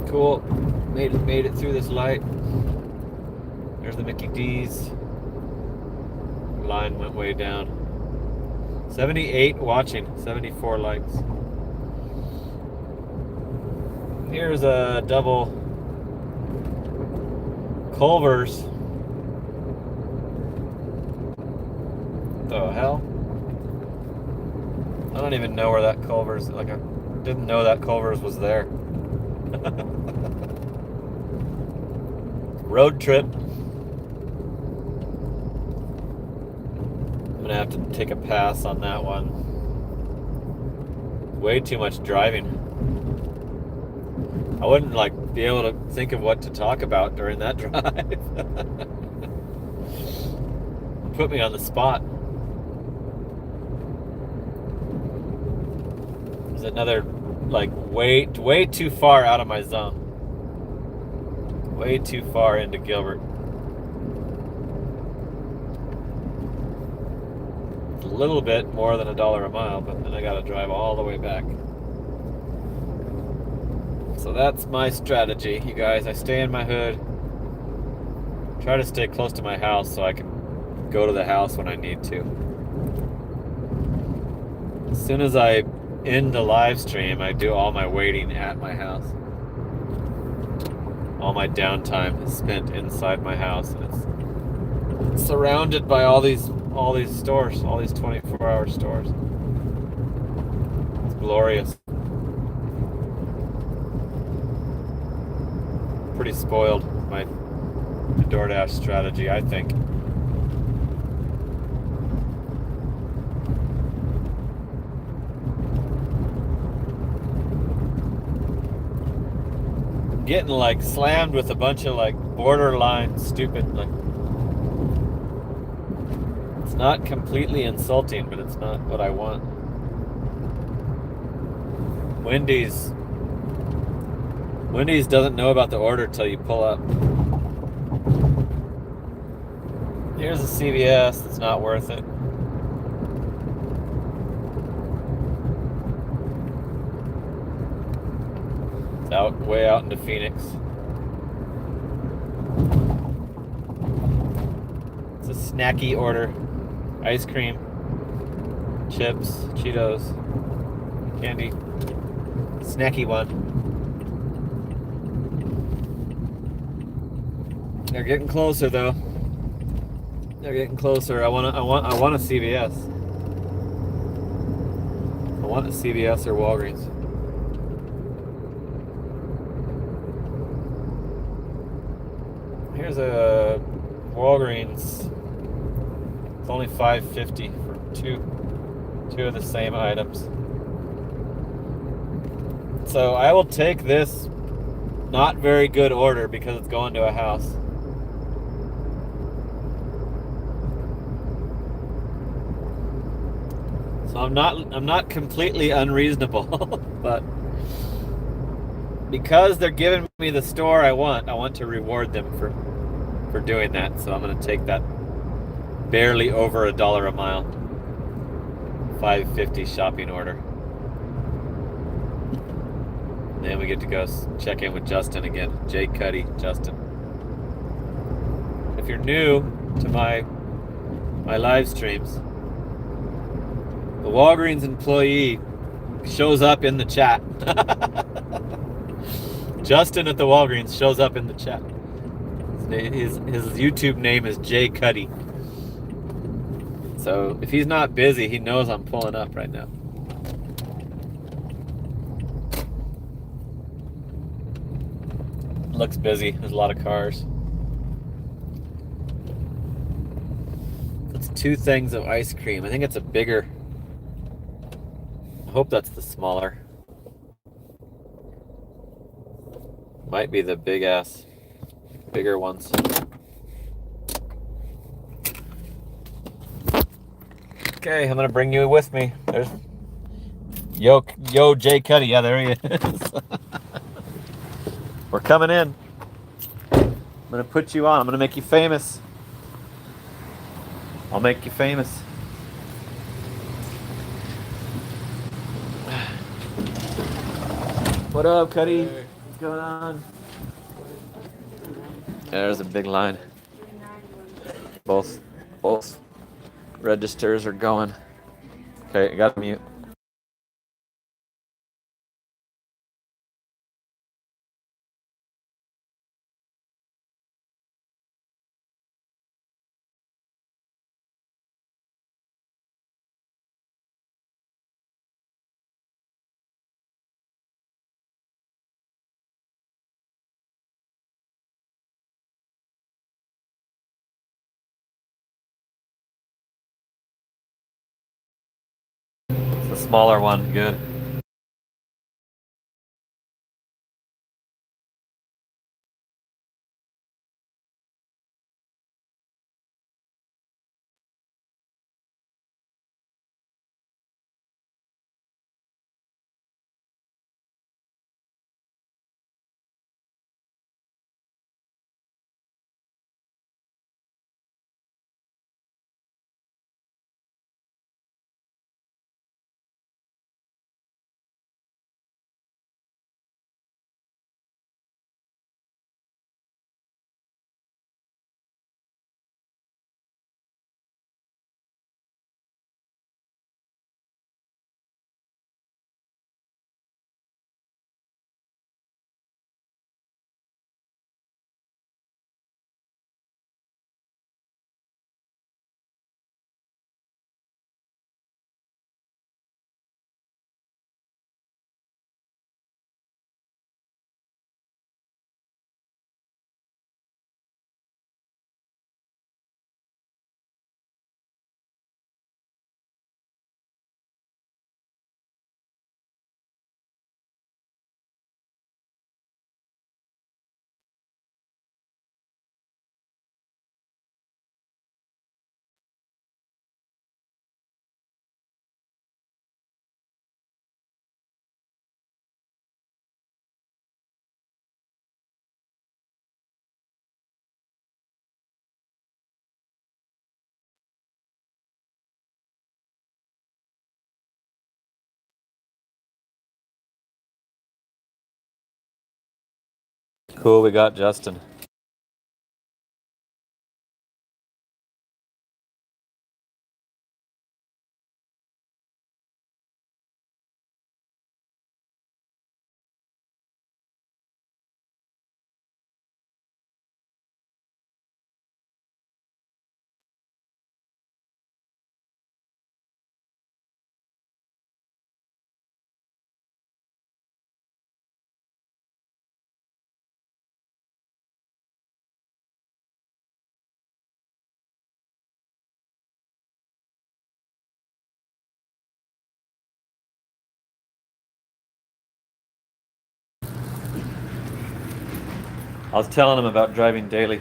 Cool. Made it through this light. There's the Mickey D's. Line went way down. 78 watching, 74 likes. Here's a double Culver's. What the hell? I don't even know where that Culver's, like I didn't know that Culver's was there. Road trip. I'm gonna have to take a pass on that one. Way too much driving. I wouldn't be able to think of what to talk about during that drive. Put me on the spot. There's another way too far out of my zone. Way too far into Gilbert. A little bit more than $1 a mile, but then I gotta drive all the way back. So that's my strategy, you guys. I stay in my hood. Try to stay close to my house so I can go to the house when I need to. As soon as I end the live stream, I do all my waiting at my house. All my downtime is spent inside my house, and it's surrounded by all these stores, all these 24-hour stores. It's glorious. Pretty spoiled my DoorDash strategy, I think. Getting slammed with a bunch of borderline stupid it's not completely insulting, but it's not what I want. Wendy's doesn't know about the order till you pull up. Here's a CVS that's not worth it. It's way out into Phoenix. It's a snacky order. Ice cream, chips, Cheetos, candy. Snacky one. They're getting closer though. They're getting closer. I want a CVS. I want a CVS or Walgreens. Here's a Walgreens. It's only $5.50 for two of the same items. So I will take this not very good order because it's going to a house. So I'm not completely unreasonable, but because they're giving me the store I want to reward them for doing that. So I'm gonna take that barely over $1 a mile, $5.50 shopping order. Then we get to go check in with Justin again. Jay Cuddy, Justin. If you're new to my live streams, the Walgreens employee shows up in the chat. Justin at the Walgreens shows up in the chat. His YouTube name is Jay Cuddy. So if he's not busy, he knows I'm pulling up right now. Looks busy. There's a lot of cars. It's 2 things of ice cream. I think it's a bigger. I hope that's the smaller. Might be the bigger ones. Okay, I'm gonna bring you with me. There's Yo Jay Cuddy. Yeah, there he is. We're coming in. I'm gonna put you on. I'm gonna make you famous. I'll make you famous. What up, Cuddy? What's going on? There's a big line. Both registers are going. Okay, I got to mute. It's the smaller one. Good. Cool. We got Justin. I was telling him about driving daily.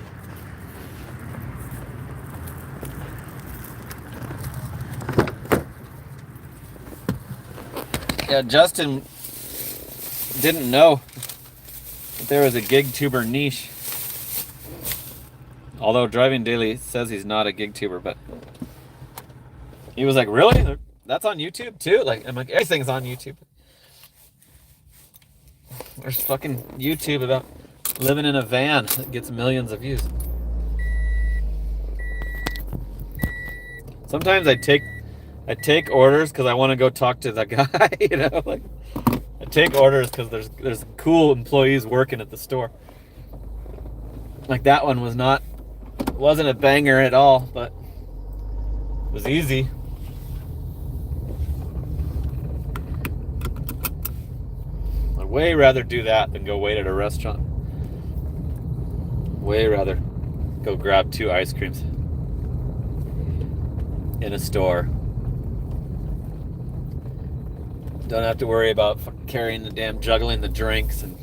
Yeah, Justin didn't know that there was a gig tuber niche. Although Driving Daily says he's not a gig tuber, but he was like, really? That's on YouTube too? Like, I'm like, everything's on YouTube. There's fucking YouTube about living in a van that gets millions of views. Sometimes I take orders because I want to go talk to the guy, you know, like I take orders because there's cool employees working at the store. Like that one wasn't a banger at all, but it was easy. I'd way rather do that than go wait at a restaurant. Way rather go grab 2 ice creams in a store. Don't have to worry about carrying the damn, juggling the drinks and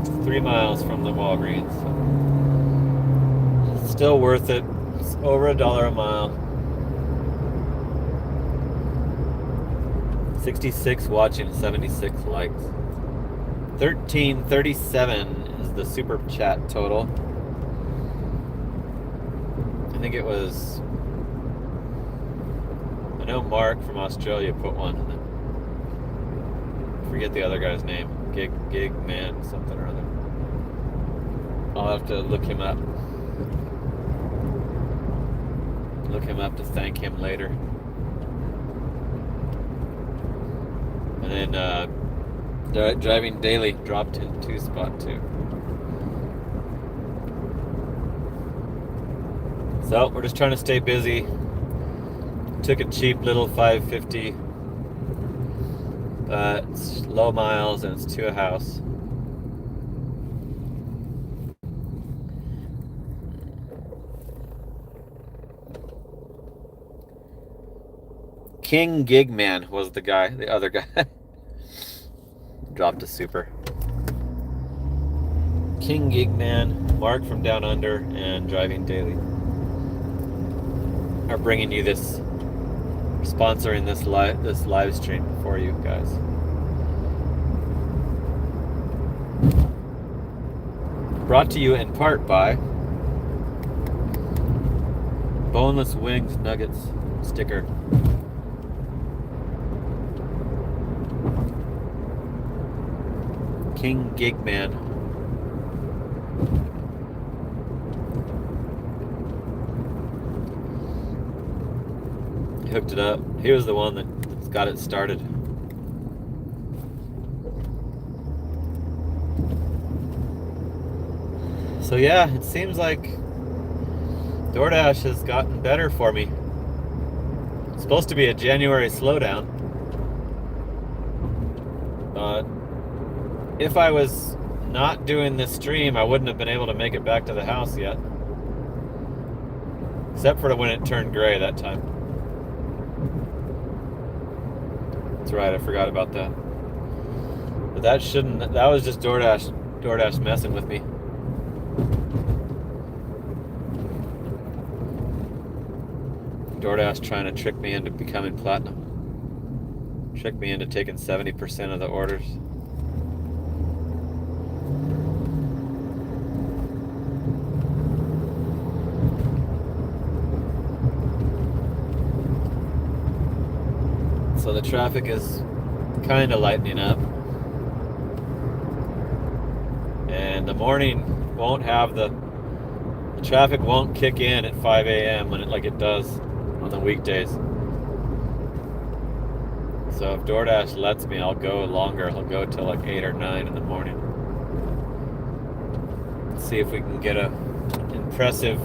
it's 3 miles from the Walgreens. So still worth it. It's over $1 a mile. 66 watching, 76 likes. 1337 is the super chat total. I think it was, I know Mark from Australia put one, and then forget the other guy's name. Gig man something or other. I'll have to look him up. Look him up to thank him later. And then Driving Daily dropped into spot 2. So we're just trying to stay busy. Took a cheap little 550, but it's low miles and it's to a house. King Gigman was the guy, the other guy. Dropped a super. King Gigman, Mark from Down Under, and Driving Daily are bringing you this, sponsoring this live stream for you guys. Brought to you in part by Boneless Wings Nuggets sticker. King Gigman. He hooked it up. He was the one that's got it started. So yeah, it seems like DoorDash has gotten better for me. It's supposed to be a January slowdown. If I was not doing this stream, I wouldn't have been able to make it back to the house yet. Except for when it turned gray that time. That's right, I forgot about that. But that was just DoorDash messing with me. DoorDash trying to trick me into becoming platinum. Trick me into taking 70% of the orders. So the traffic is kind of lightening up. And the morning won't have the traffic won't kick in at 5 a.m. like it does on the weekdays. So if DoorDash lets me, I'll go longer. I'll go till like 8 or 9 in the morning. See if we can get a impressive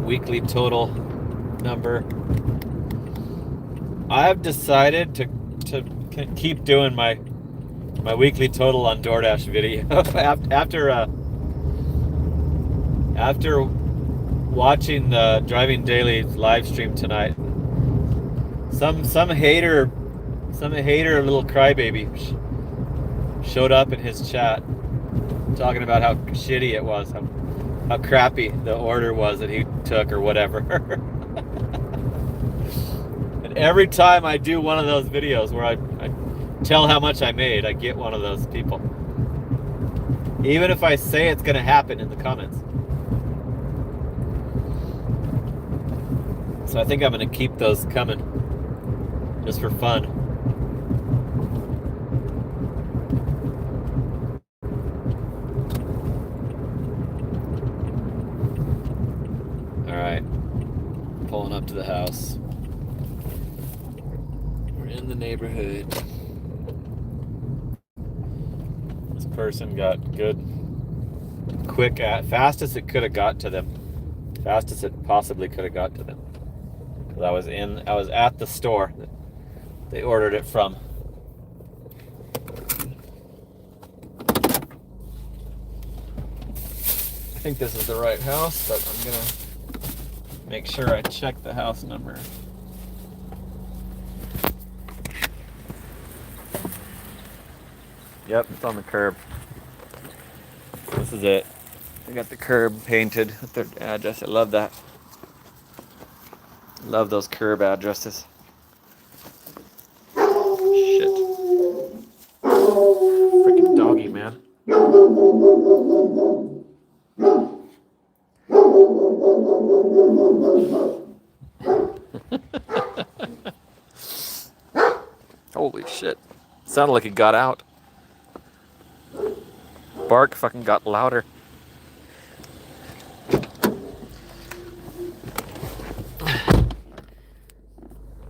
weekly total number. I've decided to keep doing my weekly total on DoorDash video. After watching the Driving Daily live stream tonight, Some hater little crybaby showed up in his chat talking about how shitty it was, how crappy the order was that he took or whatever. And every time I do one of those videos where I tell how much I made, I get one of those people. Even if I say it's gonna happen in the comments. So I think I'm gonna keep those coming, just for fun. All right, pulling up to the house. We're in the neighborhood. This person got good, quick, fastest it could have got to them. Fastest it possibly could have got to them. I was at the store that they ordered it from. I think this is the right house, but I'm gonna make sure I check the house number. Yep, it's on the curb. This is it. They got the curb painted with their address. I love that. Love those curb addresses. Shit. Freaking doggy, man. Holy shit. Sounded like he got out. Bark fucking got louder.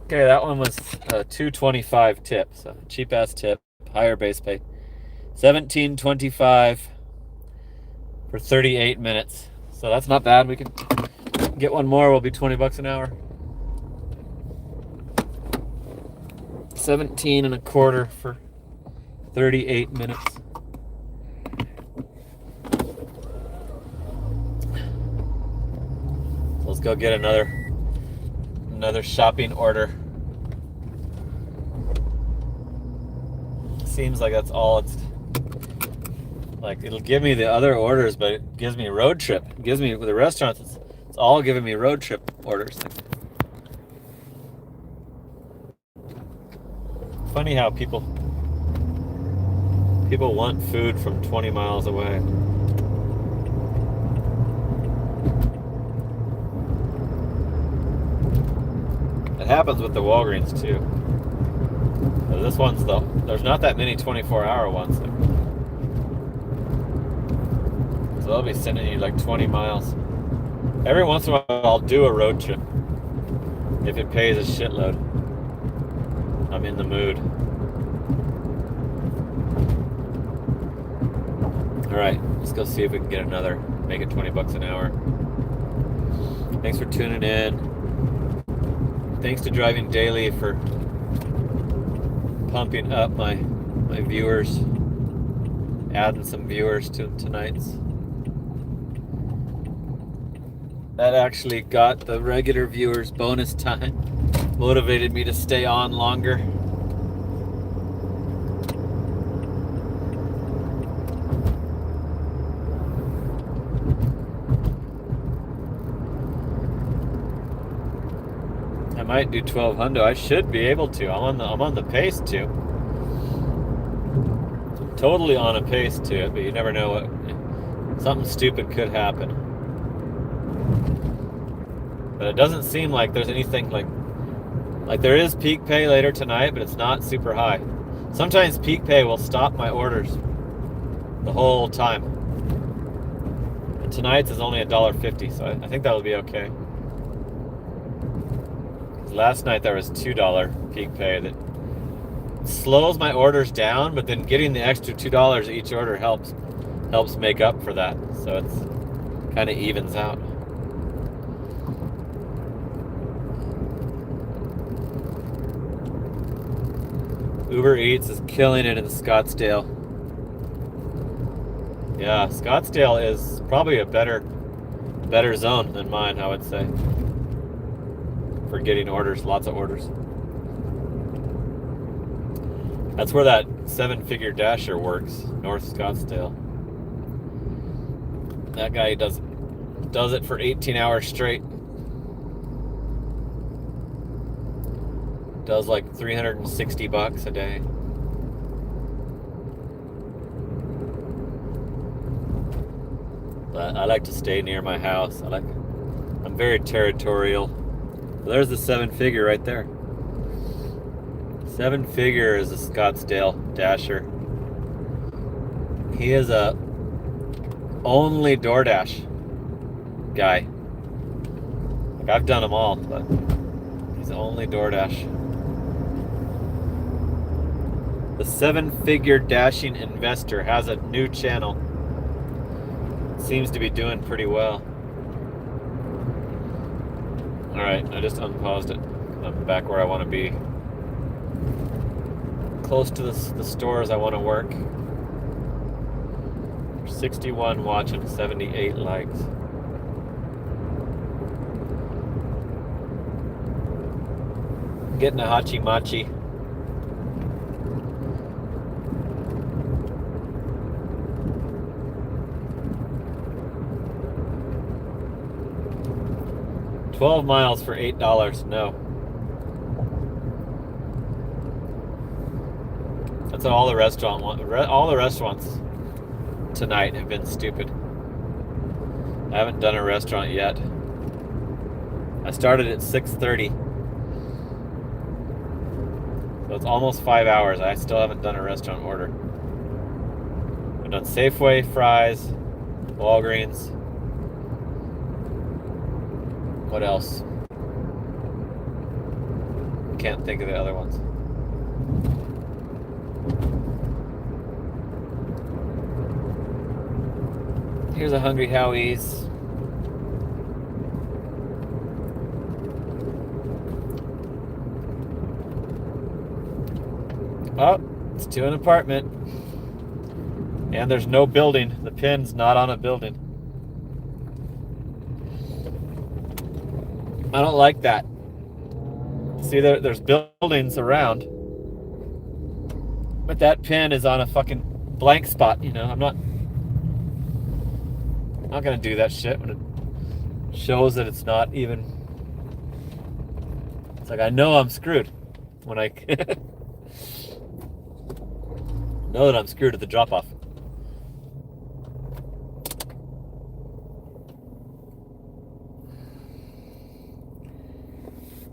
Okay, that one was a $2.25 tip, so cheap ass tip, higher base pay. $17.25 for 38 minutes. So that's not bad. We can get one more, we'll be 20 bucks an hour. 17 and a quarter for 38 minutes. So let's go get another shopping order. Seems like that's all it's like. It'll give me the other orders, but it gives me road trip. It gives me with the restaurants. It's all giving me road trip orders. Funny how people want food from 20 miles away. It happens with the Walgreens too. This one's there's not that many 24-hour ones. So they'll be sending you like 20 miles. Every once in a while I'll do a road trip. If it pays a shitload. I'm in the mood. Alright, let's go see if we can get another. Make it 20 bucks an hour. Thanks for tuning in. Thanks to Driving Daily for pumping up my viewers, adding some viewers to tonight's. That actually got the regular viewers bonus time, motivated me to stay on longer. I might do 12 hundo. I should be able to. I'm on the pace to. Totally on a pace to it, but you never know what. Something stupid could happen. But it doesn't seem like there's anything like there is peak pay later tonight, but it's not super high. Sometimes peak pay will stop my orders the whole time. And tonight's is only $1.50, so I think that'll be okay. Last night there was $2 peak pay that slows my orders down, but then getting the extra $2 each order helps make up for that. So it's kind of evens out. Uber Eats is killing it in Scottsdale. Yeah, Scottsdale is probably a better zone than mine, I would say, for getting orders, lots of orders. That's where that 7-figure dasher works, North Scottsdale. That guy does it for 18 hours straight. Does like $360 a day. But I like to stay near my house. I'm very territorial. There's the 7-figure right there. 7-figure is a Scottsdale dasher. He is a only DoorDash guy. Like, I've done them all, but he's only DoorDash. The 7-figure dashing investor has a new channel. Seems to be doing pretty well. Alright, I just unpaused it. I'm back where I want to be. Close to the stores I want to work. 61 watching, 78 likes. Getting a hachi machi. $12 miles for $8. No. That's what all the restaurants tonight have been stupid. I haven't done a restaurant yet. I started at 6:30. So it's almost 5 hours. I still haven't done a restaurant order. I've done Safeway, Fry's, Walgreens. What else? Can't think of the other ones. Here's a Hungry Howie's. Oh, it's to an apartment. And there's no building. The pin's not on a building. I don't like that. See, there's buildings around. But that pin is on a fucking blank spot, you know? I'm not gonna do that shit when it shows that it's not even. It's like, I know I'm screwed when I know that I'm screwed at the drop-off.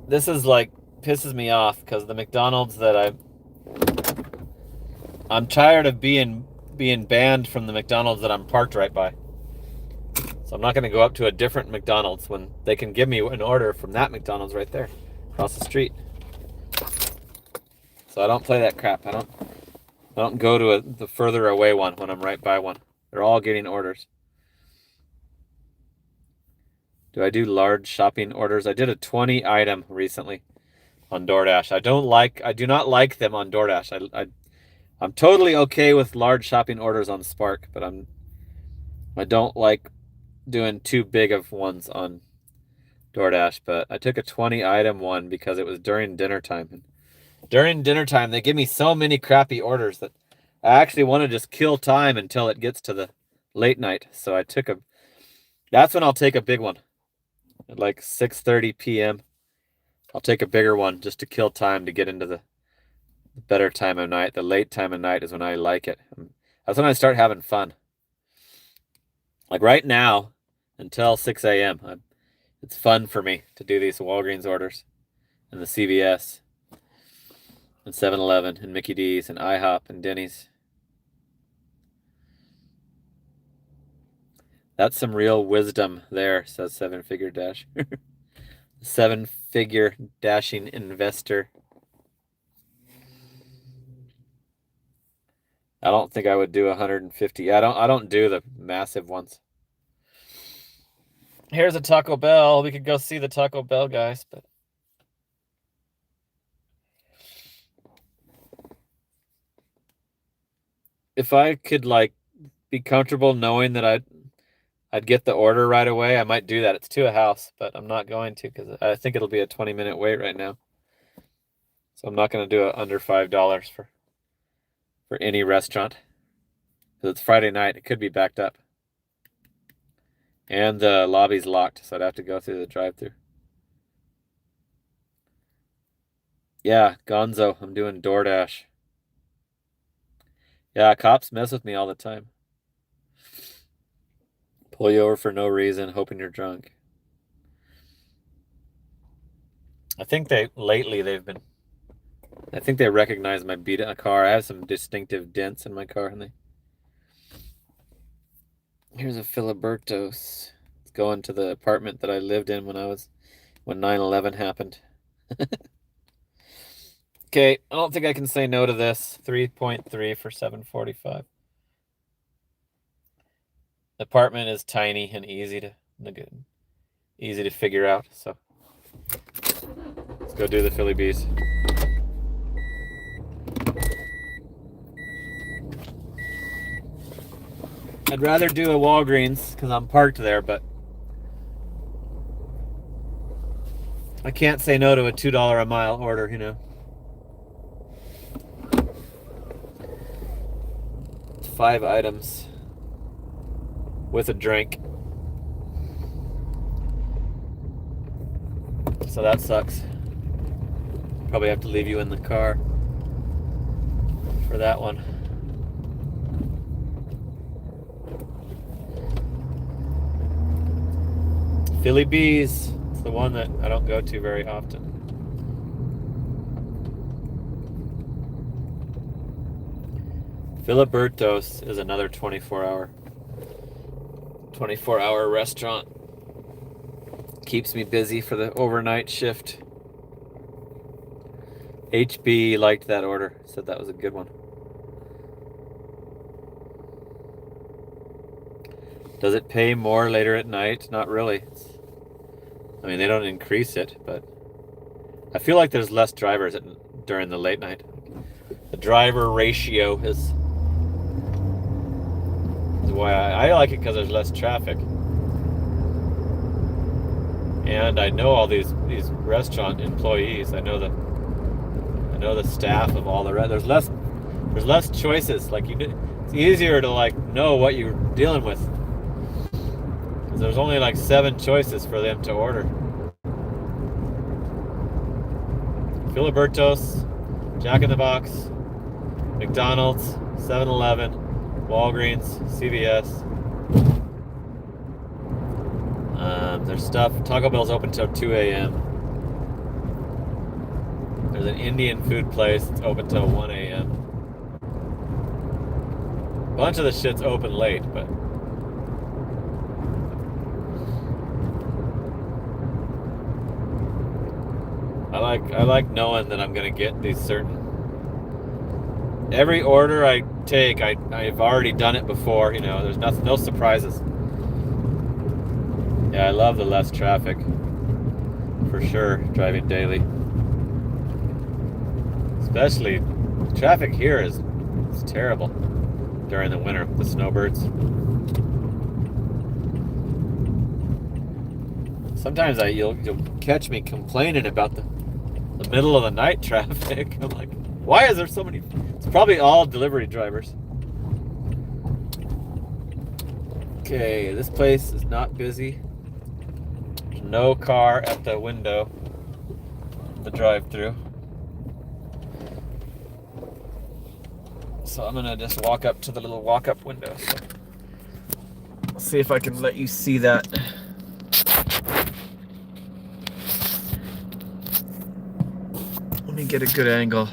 This is like pisses me off because the McDonald's that I'm tired of being banned from the McDonald's that I'm parked right by. So I'm not going to go up to a different McDonald's when they can give me an order from that McDonald's right there across the street. So I don't play that crap. I don't go to the further away one when I'm right by one. They're all getting orders. Do I do large shopping orders? I did a 20 item recently on DoorDash. I do not like them on DoorDash. I'm totally okay with large shopping orders on Spark, but I don't like doing too big of ones on DoorDash. But I took a 20 item one because it was during dinner time. And during dinner time, they give me so many crappy orders that I actually want to just kill time until it gets to the late night. So that's when I'll take a big one. At like 6:30 p.m. I'll take a bigger one just to kill time to get into the better time of night. The late time of night is when I like it. That's when I start having fun. Like right now, until 6 a.m., it's fun for me to do these Walgreens orders and the CVS and 7-Eleven and Mickey D's and IHOP and Denny's. That's some real wisdom there, says 7-figure dash. 7-figure dashing investor. I don't think I would do 150. I don't do the massive ones. Here's a Taco Bell. We could go see the Taco Bell guys, but if I could like be comfortable knowing that I'd get the order right away, I might do that. It's to a house, but I'm not going to because I think it'll be a 20-minute wait right now. So I'm not going to do it under $5 for for any restaurant. Because it's Friday night, it could be backed up. And the lobby's locked, so I'd have to go through the drive-thru. Yeah, Gonzo, I'm doing DoorDash. Yeah, cops mess with me all the time. Pull you over for no reason, hoping you're drunk. I think they recognize my beat in a car. I have some distinctive dents in my car, and here's a Filiberto's. It's going to the apartment that I lived in when 9/11 happened. Okay, I don't think I can say no to this. 3.3 for $7.45. The apartment is tiny and easy to figure out, so let's go do the Philly Bees. I'd rather do a Walgreens because I'm parked there, but I can't say no to a $2 a mile order, you know. It's 5 items with a drink. So that sucks. Probably have to leave you in the car for that one. Philly Bees. It's the one that I don't go to very often. Filiberto's is another 24-hour restaurant. Keeps me busy for the overnight shift. HB liked that order. Said that was a good one. Does it pay more later at night? Not really. I mean, they don't increase it, but I feel like there's less drivers during the late night. The driver ratio is why I like it, because there's less traffic. And I know all these restaurant employees. I know the staff of all the there's less choices. Like it's easier to like know what you're dealing with. Because there's only like 7 choices for them to order. Filiberto's, Jack in the Box, McDonald's, 7-Eleven, Walgreens, CVS. There's stuff. Taco Bell's open till 2 a.m. There's an Indian food place that's open till 1 a.m. A bunch of the shit's open late, but I like knowing that I'm gonna get these certain. Every order I take, I've already done it before. You know, there's no surprises. Yeah, I love the less traffic, for sure, driving daily. Especially, traffic here is terrible during the winter with the snowbirds. Sometimes you'll catch me complaining about the middle of the night traffic. I'm like, why is there so many? It's probably all delivery drivers. Okay, this place is not busy. No car at the window, the drive-thru. So I'm gonna just walk up to the little walk-up window. So I'll see if I can let you see that. Let me get a good angle.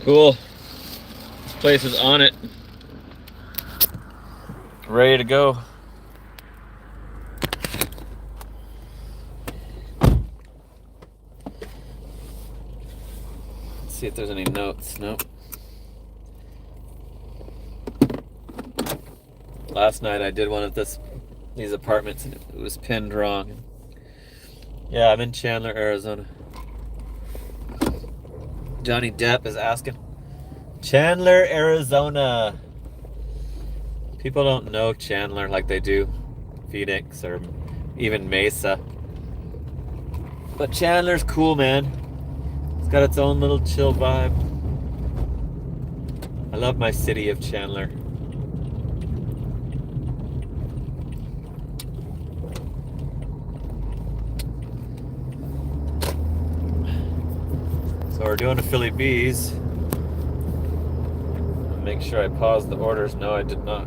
Cool. This place is on it. Ready to go. Let's see if there's any notes. Nope. Last night I did one of these apartments and it was pinned wrong. Yeah, I'm in Chandler, Arizona. Johnny Depp is asking. Chandler, Arizona. People don't know Chandler like they do Phoenix or even Mesa. But Chandler's cool, man. It's got its own little chill vibe. I love my city of Chandler. So we're doing a Philly Bees. Make sure I paused the orders. No, I did not.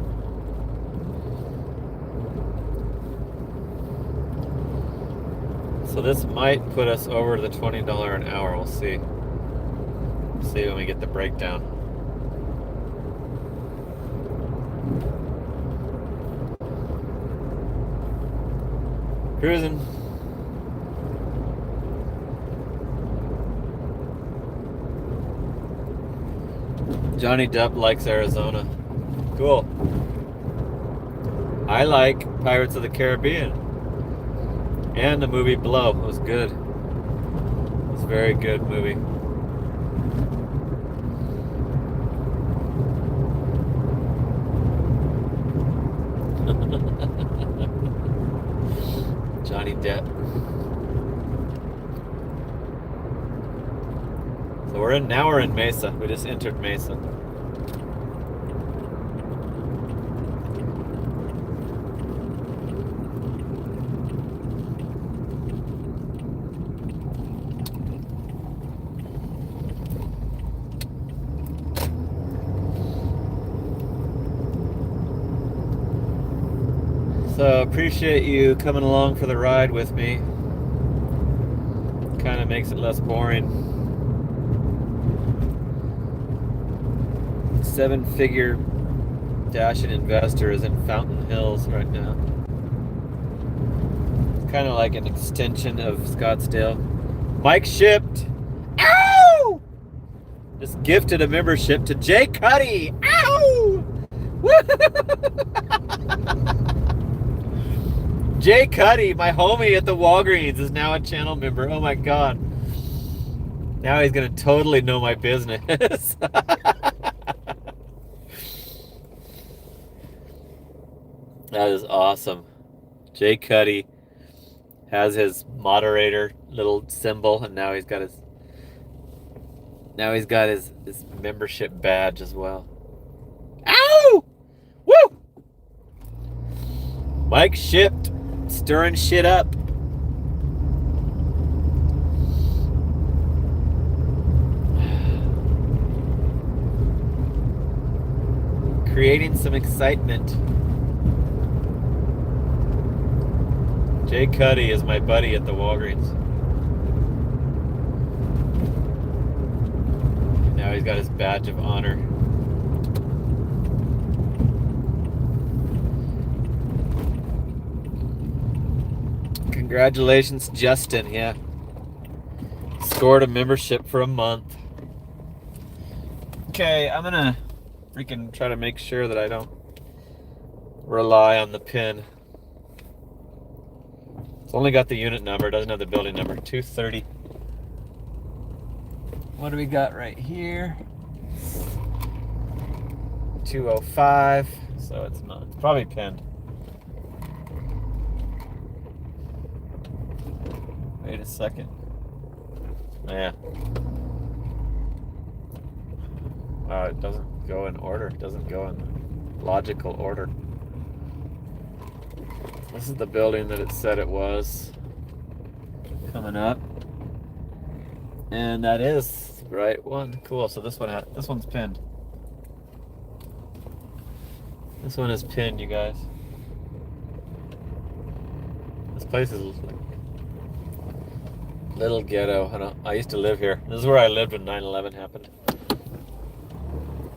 So this might put us over the $20 an hour. We'll see. See when we get the breakdown. Cruising. Johnny Depp likes Arizona. Cool. I like Pirates of the Caribbean. And the movie Blow was good. It was a very good movie. Johnny Depp. So now we're in Mesa. We just entered Mesa. So appreciate you coming along for the ride with me. Kind of makes it less boring. 7-figure Dashin investor is in Fountain Hills right now. It's kind of like an extension of Scottsdale. Mike Shipped. Ow! Just gifted a membership to Jay Cuddy. Ow! Jay Cuddy, my homie at the Walgreens, is now a channel member. Oh my god. Now he's going to totally know my business. That is awesome. Jay Cuddy has his moderator little symbol, and now he's got his membership badge as well. Ow! Woo! Mike Shipped, stirring shit up. Creating some excitement. Jay Cuddy is my buddy at the Walgreens. Now he's got his badge of honor. Congratulations, Justin. Yeah. Scored a membership for a month. Okay, I'm gonna freaking try to make sure that I don't rely on the pin. It's only got the unit number, doesn't have the building number. 230. What do we got right here? 205. So it's not. It's probably pinned. Wait a second. Yeah. Wow, it doesn't go in order. It doesn't go in logical order. This is the building that it said it was. Coming up. And that is the right one. Cool. So this one's pinned. This one is pinned, you guys. This place is like little ghetto. I used to live here. This is where I lived when 9/11 happened.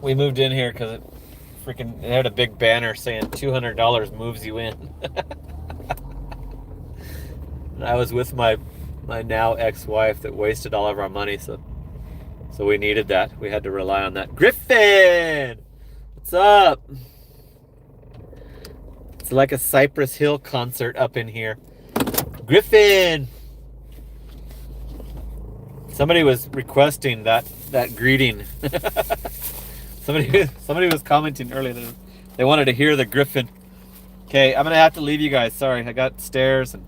we moved in here because it had a big banner saying $200 moves you in. And I was with my now ex-wife that wasted all of our money, so we needed that. We had to rely on that. Griffin! What's up? It's like a Cypress Hill concert up in here. Griffin! Somebody was requesting that greeting. Somebody was commenting earlier that they wanted to hear the Griffin. Okay, I'm gonna have to leave you guys. Sorry, I got stairs and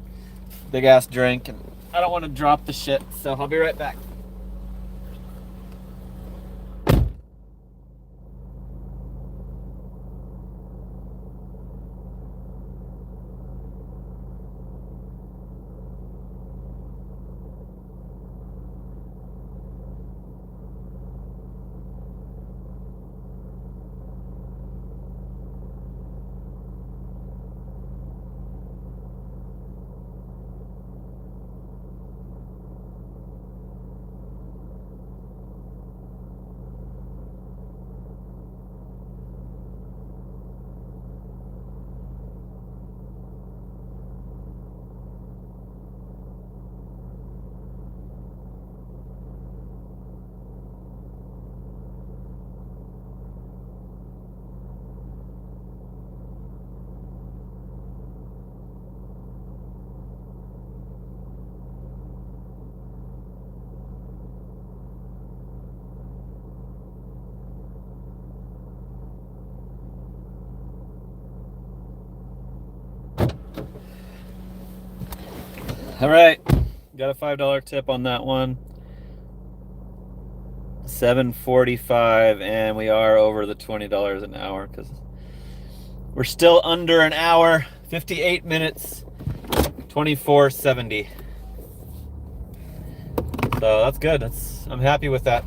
big ass drink, and I don't want to drop the shit. So I'll be right back. All right, got a $5 tip on that one. 7:45, and we are over the $20 an hour because we're still under an hour. 58 minutes, 24.70. So that's good. I'm happy with that.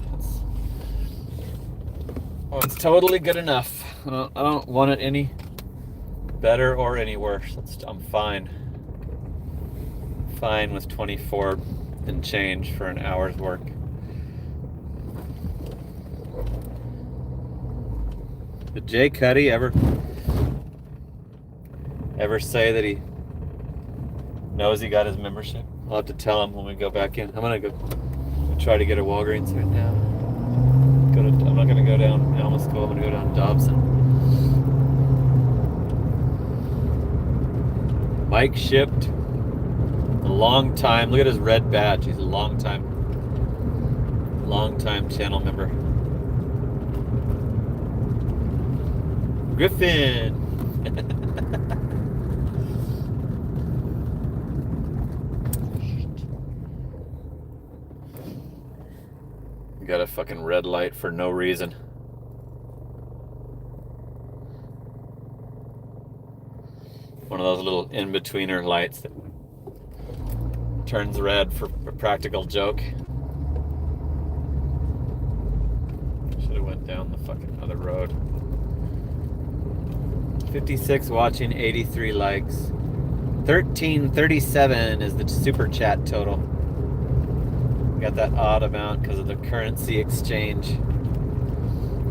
It's totally good enough. I don't want it any better or any worse. I'm fine. Fine with 24 and change for an hour's work. Did Jay Cuddy ever say that he knows he got his membership? I'll have to tell him when we go back in. I'm gonna go try to get a Walgreens right now. I'm not gonna go down Alma School. I'm gonna go down Dobson. Mike shipped. A long time. Look at his red badge. He's a long time channel member. Griffin. Got a fucking red light for no reason. One of those little in-betweener lights that turns red for a practical joke. Should have went down the fucking other road. 56 watching, 83 likes. 1337 is the super chat total. Got that odd amount because of the currency exchange.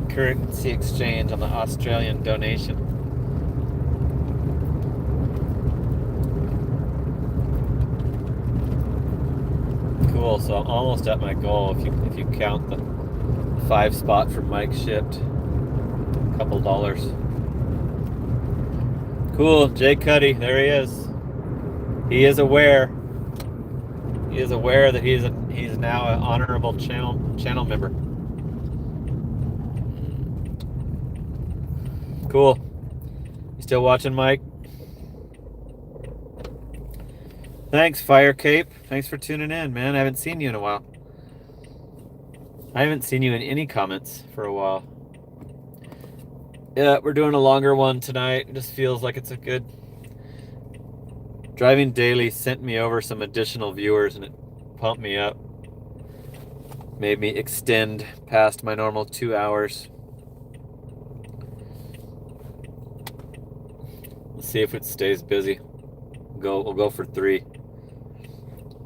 Currency exchange on the Australian donation. Cool, so I'm almost at my goal if you count the 5 spot for Mike shipped. A couple dollars. Cool, Jay Cuddy, there he is. He is aware. He is aware that he's now an honorable channel member. Cool. You still watching, Mike? Thanks, Fire Cape. Thanks for tuning in, man. I haven't seen you in a while. I haven't seen you in any comments for a while. Yeah, we're doing a longer one tonight. It just feels like it's a good... Driving Daily sent me over some additional viewers and it pumped me up. Made me extend past my normal 2 hours. Let's see if it stays busy. We'll go for 3.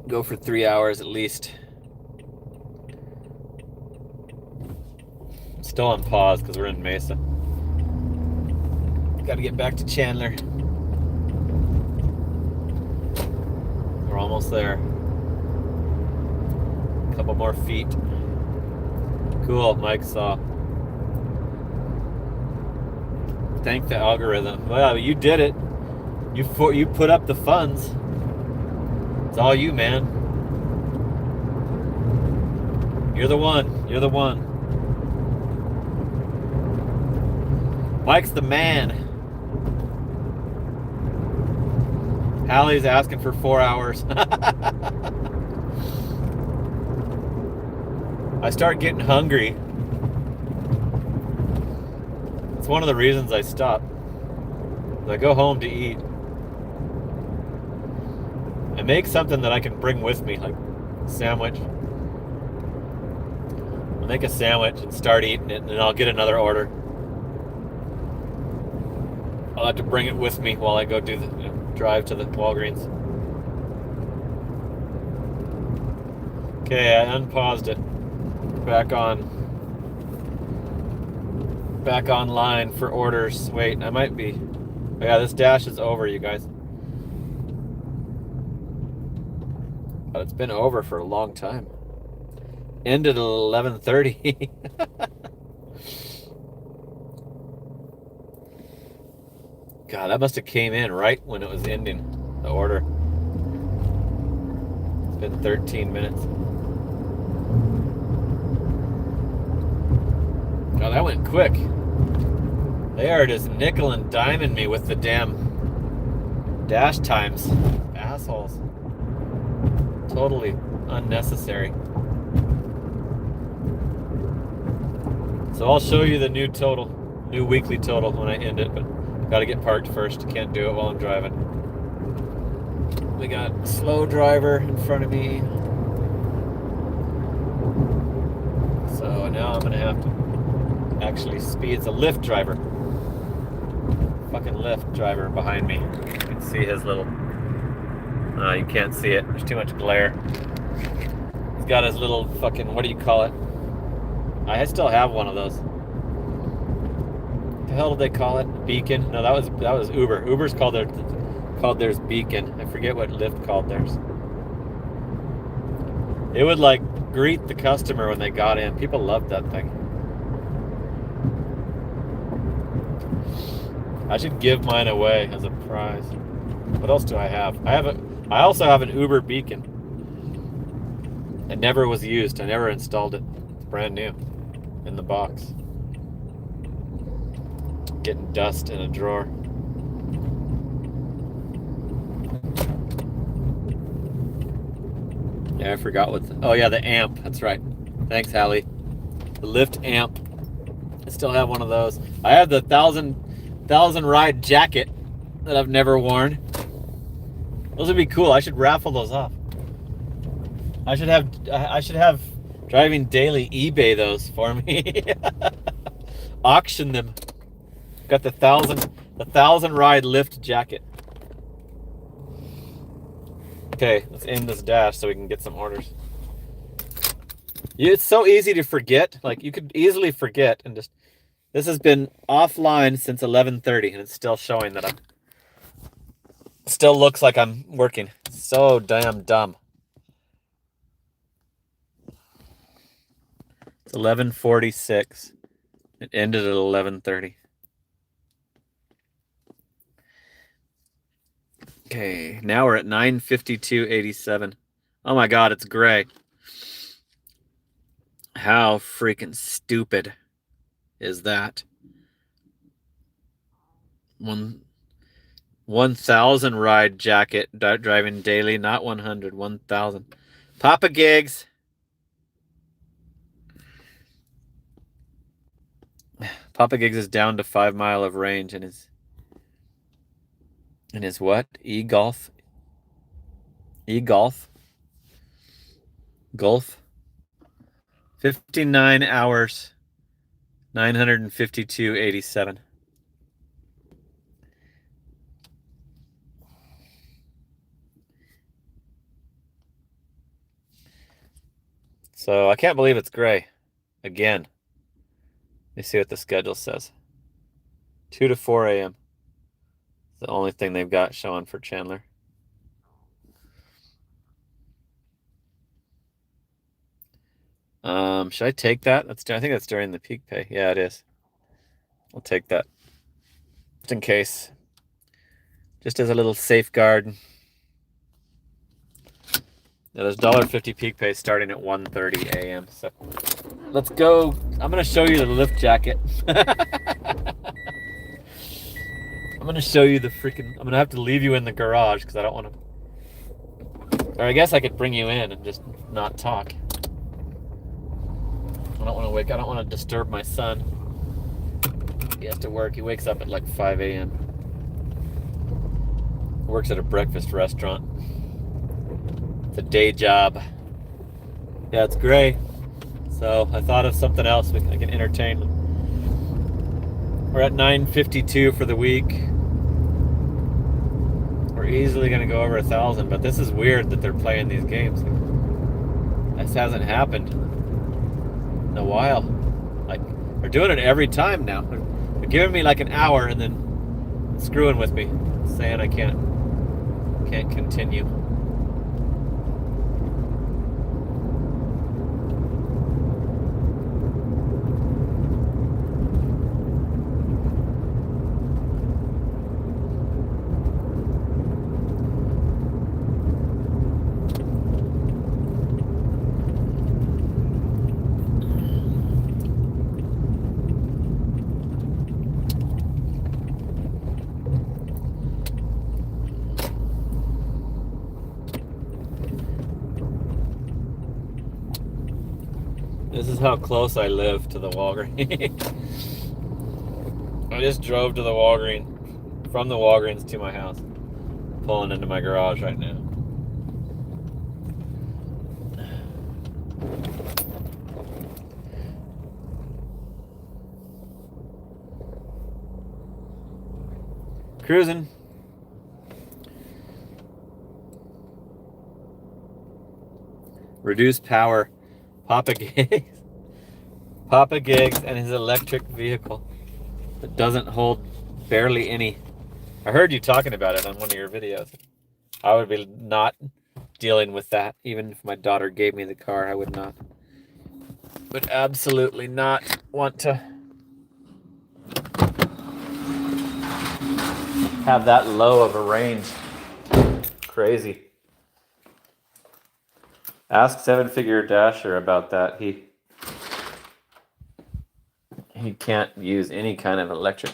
Go for 3 hours at least. Still on pause because we're in Mesa. Got to get back to Chandler. We're almost there. A couple more feet. Cool, Mike saw. Thank the algorithm. Well, you did it. You put up the funds. It's all you, man. You're the one. You're the one. Mike's the man. Hallie's asking for 4 hours. I start getting hungry. It's one of the reasons I stop. I go home to eat. I make something that I can bring with me, like a sandwich. I'll make a sandwich and start eating it, and then I'll get another order. I'll have to bring it with me while I go do the drive to the Walgreens. Okay, I unpaused it. Back online for orders. Wait, I might be. Oh yeah, this dash is over, you guys. But it's been over for a long time. Ended at 11:30. God, that must have came in right when it was ending the order. It's been 13 minutes. Oh, that went quick. They are just nickel and diming me with the damn dash times. Assholes. Totally unnecessary. So I'll show you the new weekly total when I end it, but gotta get parked first. Can't do it while I'm driving. We got slow driver in front of me. So now I'm gonna have to actually speed. It's a Lyft driver. Fucking Lyft driver behind me. You can see his little... you can't see it. There's too much glare. He's got his little fucking... What do you call it? I still have one of those. What the hell did they call it? Beacon? No, that was Uber. Uber's called theirs Beacon. I forget what Lyft called theirs. It would like greet the customer when they got in. People loved that thing. I should give mine away as a prize. What else do I have? I also have an Uber Beacon. It never was used. I never installed it. It's brand new in the box. Getting dust in a drawer. Yeah, I forgot oh yeah, the amp. That's right. Thanks, Hallie. The Lyft amp. I still have one of those. I have the 1,000 ride jacket that I've never worn. Those would be cool. I should raffle those off. I should have Driving Daily eBay those for me. Auction them. Got the 1,000 ride Lyft jacket. Okay, let's end this dash so we can get some orders. It's so easy to forget. Like, you could easily forget and just... This has been offline since 11:30, and it's still showing that still looks like I'm working. So damn dumb. It's 11:46. It ended at 11:30. Okay, now we're at 9:52:87. Oh my God, it's gray. How freaking stupid is that? 1,000 ride jacket, Driving Daily, not 100, 1,000. Papa Gigs. Papa Gigs is down to 5 mile of range in his what? E-Golf? E-Golf? Golf? 59 hours, 952.87. So I can't believe it's gray again. Let me see what the schedule says. 2 to 4 a.m. The only thing they've got showing for Chandler. Should I take that? I think that's during the peak pay. Yeah, it is. I'll take that. Just in case. Just as a little safeguard. Yeah, there's $1.50 peak pay starting at 1:30 a.m. So let's go. I'm gonna show you the lift jacket. I'm gonna show you the freaking. I'm gonna have to leave you in the garage because I don't want to. Or I guess I could bring you in and just not talk. I don't want to wake. I don't want to disturb my son. He has to work. He wakes up at like 5 a.m. Works at a breakfast restaurant. It's a day job. Yeah, it's gray. So I thought of something else I can entertain. We're at 952 for the week. We're easily going to go over 1,000, but this is weird that they're playing these games. This hasn't happened in a while. Like, they're doing it every time now. They're giving me like an hour and then screwing with me, saying I can't continue. This is how close I live to the Walgreens. I just drove to the Walgreens, from the Walgreens to my house. Pulling into my garage right now. Cruising. Reduced power. Papa Gigs and his electric vehicle that doesn't hold barely any. I heard you talking about it on one of your videos. I would be not dealing with that. Even if my daughter gave me the car, I would not. Would absolutely not want to have that low of a range. Crazy. Ask Seven Figure Dasher about that. He can't use any kind of electric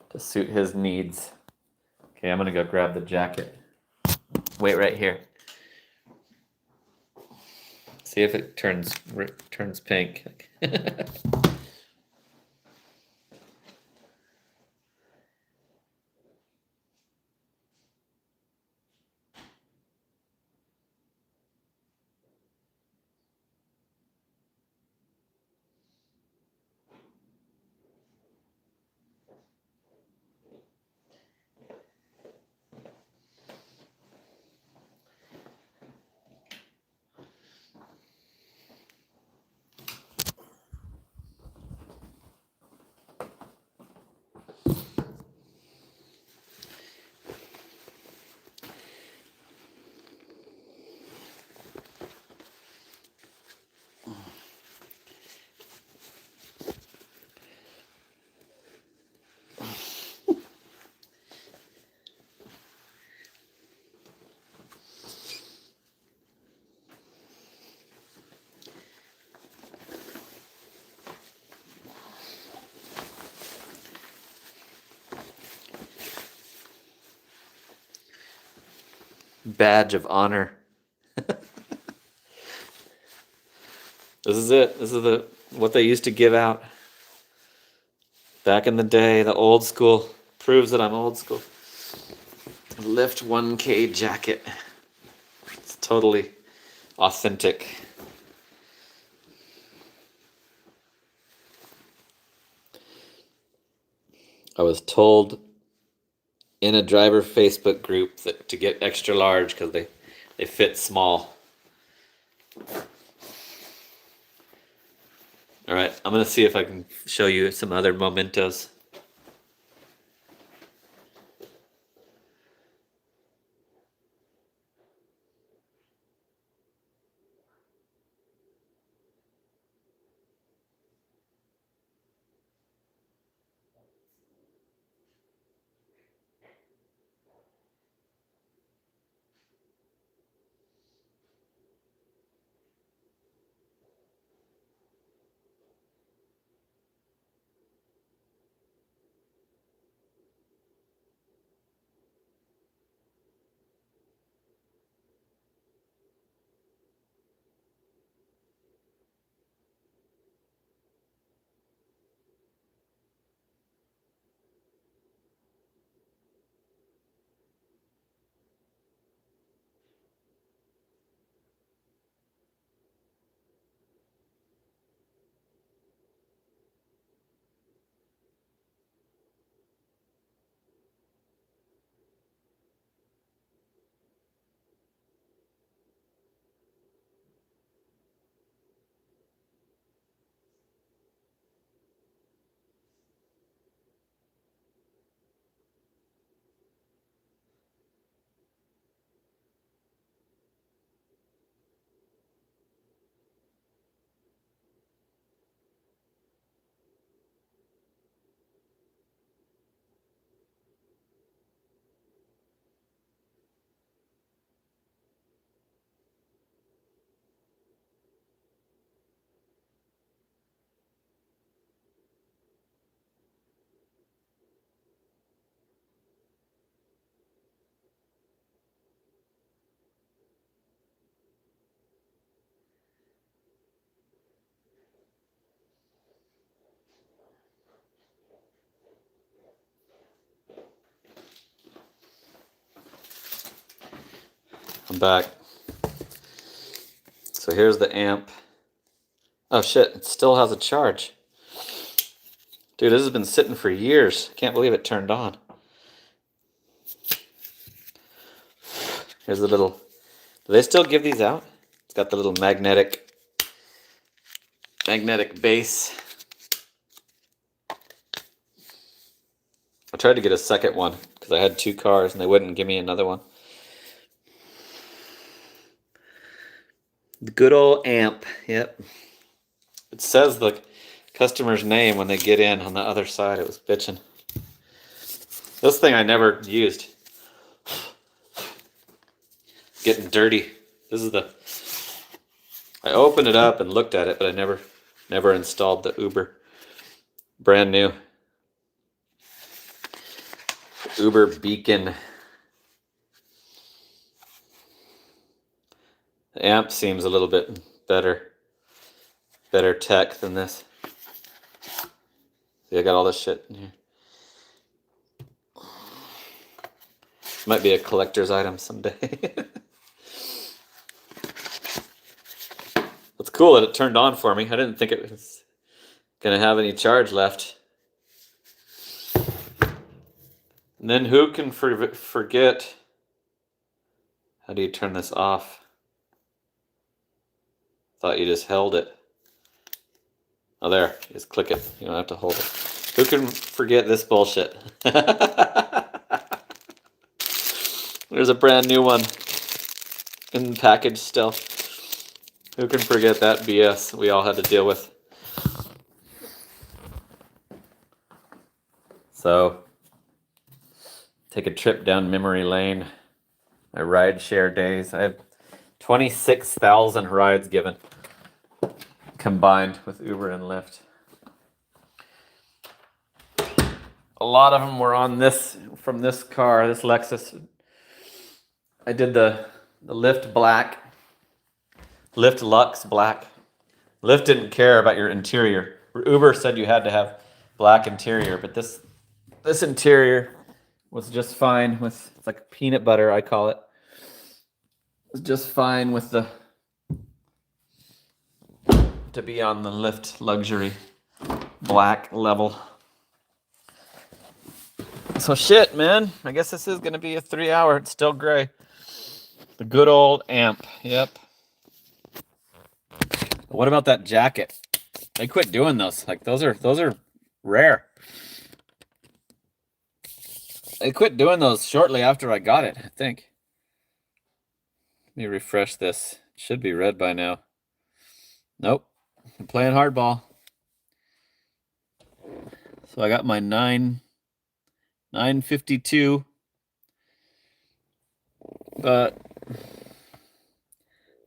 to suit his needs. Okay, I'm gonna go grab the jacket. Wait right here. See if it turns pink. Badge of honor. This is it. This is what they used to give out back in the day. The old school proves that I'm old school. Lift 1K jacket. It's totally authentic. I was told in a driver Facebook group that to get extra large because they fit small. All right, I'm gonna see if I can show you some other mementos. I'm back. So here's the amp. Oh shit, it still has a charge. Dude, this has been sitting for years. Can't believe it turned on. Here's the little... Do they still give these out? It's got the little magnetic base. I tried to get a second one because I had 2 cars and they wouldn't give me another one. The good old amp. Yep. It says the customer's name when they get in on the other side. It was bitching. This thing I never used. Getting dirty. This is the... I opened it up and looked at it, but I never installed the Uber. Brand new. Uber Beacon. The amp seems a little bit better tech than this. See, I got all this shit in here. Might be a collector's item someday. It's cool that it turned on for me. I didn't think it was gonna have any charge left. And then who can forget? How do you turn this off? Thought you just held it. Oh, there. Just click it. You don't have to hold it. Who can forget this bullshit? There's a brand new one in the package still. Who can forget that BS we all had to deal with? So, take a trip down memory lane. My ride share days. I have 26,000 rides given, combined with Uber and Lyft. A lot of them were on this, from this car, this Lexus. I did the Lyft Black, Lyft Lux Black. Lyft didn't care about your interior. Uber said you had to have black interior, but this interior was just fine with, it's like peanut butter, I call it. It was just fine with the, to be on the Lyft luxury black level. So shit, man. I guess this is gonna be a 3-hour. It's still gray. The good old amp. Yep. What about that jacket? They quit doing those. Like those are rare. They quit doing those shortly after I got it, I think. Let me refresh this. It should be red by now. Nope. I'm playing hardball. So I got my 952. But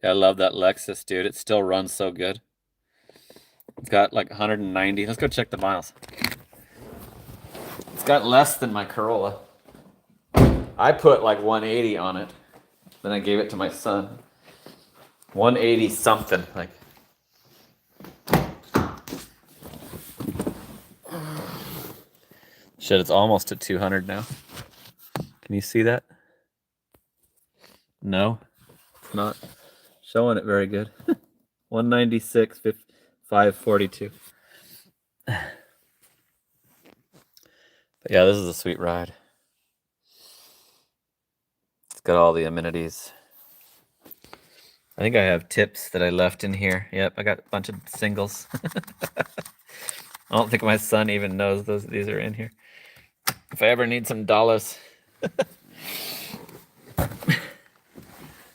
yeah, I love that Lexus, dude. It still runs so good. It's got like 190. Let's go check the miles. It's got less than my Corolla. I put like 180 on it. Then I gave it to my son. 180 something. Like. Shit, it's almost at 200 now. Can you see that? No, it's not showing it very good. 196, 542. But yeah, this is a sweet ride. It's got all the amenities. I think I have tips that I left in here. Yep, I got a bunch of singles. I don't think my son even knows these are in here. If I ever need some dollars.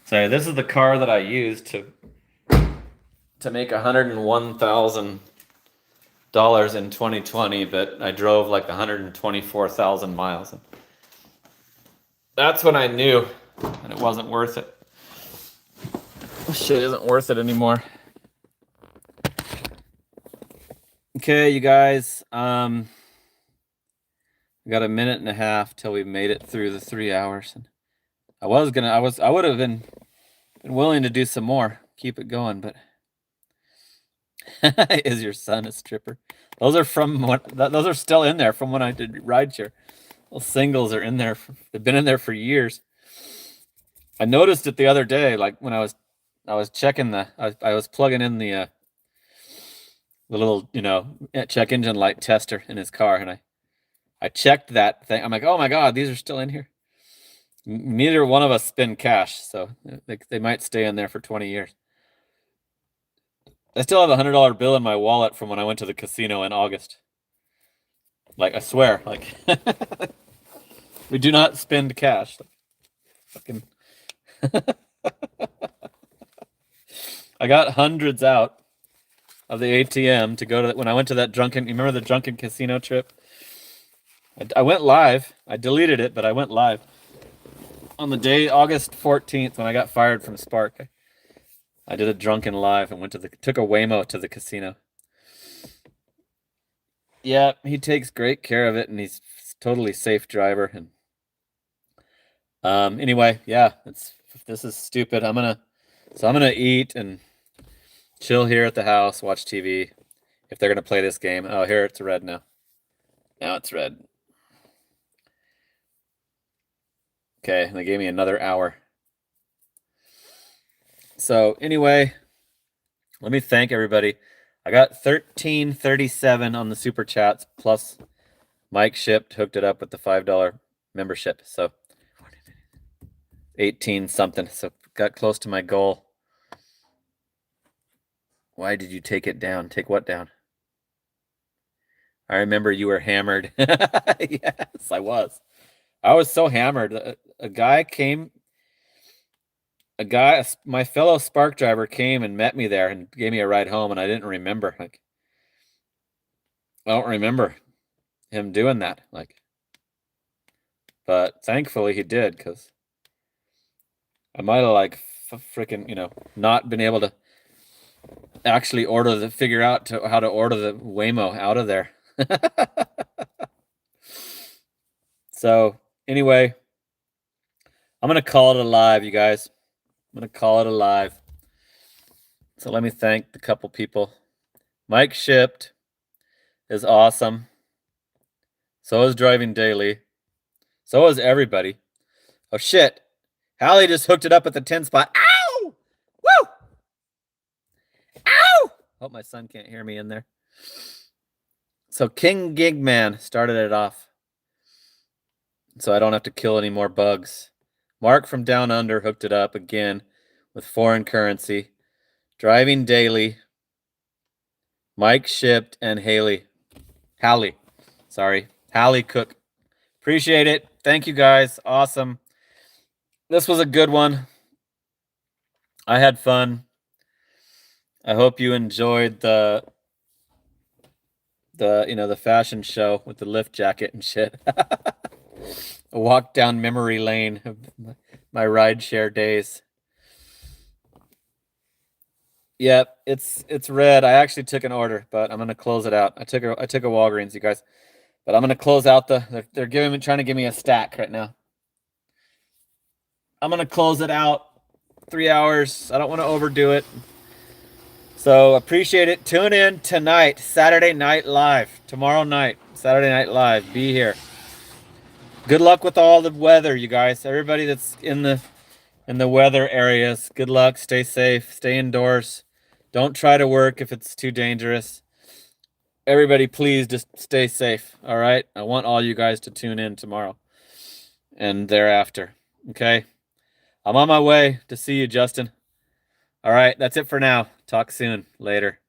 So this is the car that I used to make $101,000 in 2020, but I drove like 124,000 miles. That's when I knew that it wasn't worth it. Shit isn't worth it anymore. Okay, you guys. We got a minute and a half till we made it through the 3 hours. And I would have been willing to do some more, keep it going, but is your son a stripper? Those are those are still in there from when I did rideshare. Those singles are in there. They've been in there for years. I noticed it the other day, like when I was checking I was plugging in the little, check engine light tester in his car, and I checked that thing. I'm like, oh my God, these are still in here. Neither one of us spend cash, so they might stay in there for 20 years. I still have a $100 bill in my wallet from when I went to the casino in August. Like, I swear, like, we do not spend cash. Like, fucking, I got hundreds out of the ATM to go to when I went to that drunken. You remember the drunken casino trip? I went live. I deleted it, but I went live on the day, August 14th, when I got fired from Spark. I did a drunken live and took a Waymo to the casino. Yeah, he takes great care of it, and he's totally safe driver. And anyway, yeah, this is stupid. I'm gonna eat and chill here at the house, watch TV. If they're gonna play this game, oh, here it's red now. Now it's red. Okay, they gave me another hour. So anyway, let me thank everybody. I got 1337 on the super chats, plus Mike shipped, hooked it up with the $5 membership. So 18 something. So got close to my goal. Why did you take it down? Take what down? I remember you were hammered. Yes, I was. I was so hammered. My fellow Spark driver came and met me there and gave me a ride home, and I didn't remember. Like, I don't remember him doing that. Like, but thankfully he did, because I might have freaking not been able to actually figure out how to order the Waymo out of there. So anyway, I'm gonna call it a live, you guys. I'm gonna call it a live. So let me thank the couple people. Mike shipped is awesome. So is Driving Daily. So is everybody. Oh shit. Hallie just hooked it up at the 10 spot. Ow! Woo! Ow! Hope my son can't hear me in there. So King Gigman started it off, so I don't have to kill any more bugs. Mark from Down Under hooked it up again with foreign currency. Driving Daily. Mike shipped and Hallie. Sorry. Hallie Cook. Appreciate it. Thank you guys. Awesome. This was a good one. I had fun. I hope you enjoyed the fashion show with the lift jacket and shit. A walk down memory lane of my rideshare days. Yep, it's red. I actually took an order, but I'm gonna close it out. I took a Walgreens, you guys, but I'm gonna close out they're trying to give me a stack right now. I'm gonna close it out. 3 hours. I don't want to overdo it. So appreciate it. Tune in tonight, Saturday Night Live. Tomorrow night, Saturday Night Live. Be here. Good luck with all the weather, you guys. Everybody that's in the weather areas, good luck. Stay safe. Stay indoors. Don't try to work if it's too dangerous. Everybody, please just stay safe. All right. I want all you guys to tune in tomorrow and thereafter. Okay. I'm on my way to see you, Justin. All right. That's it for now. Talk soon. Later.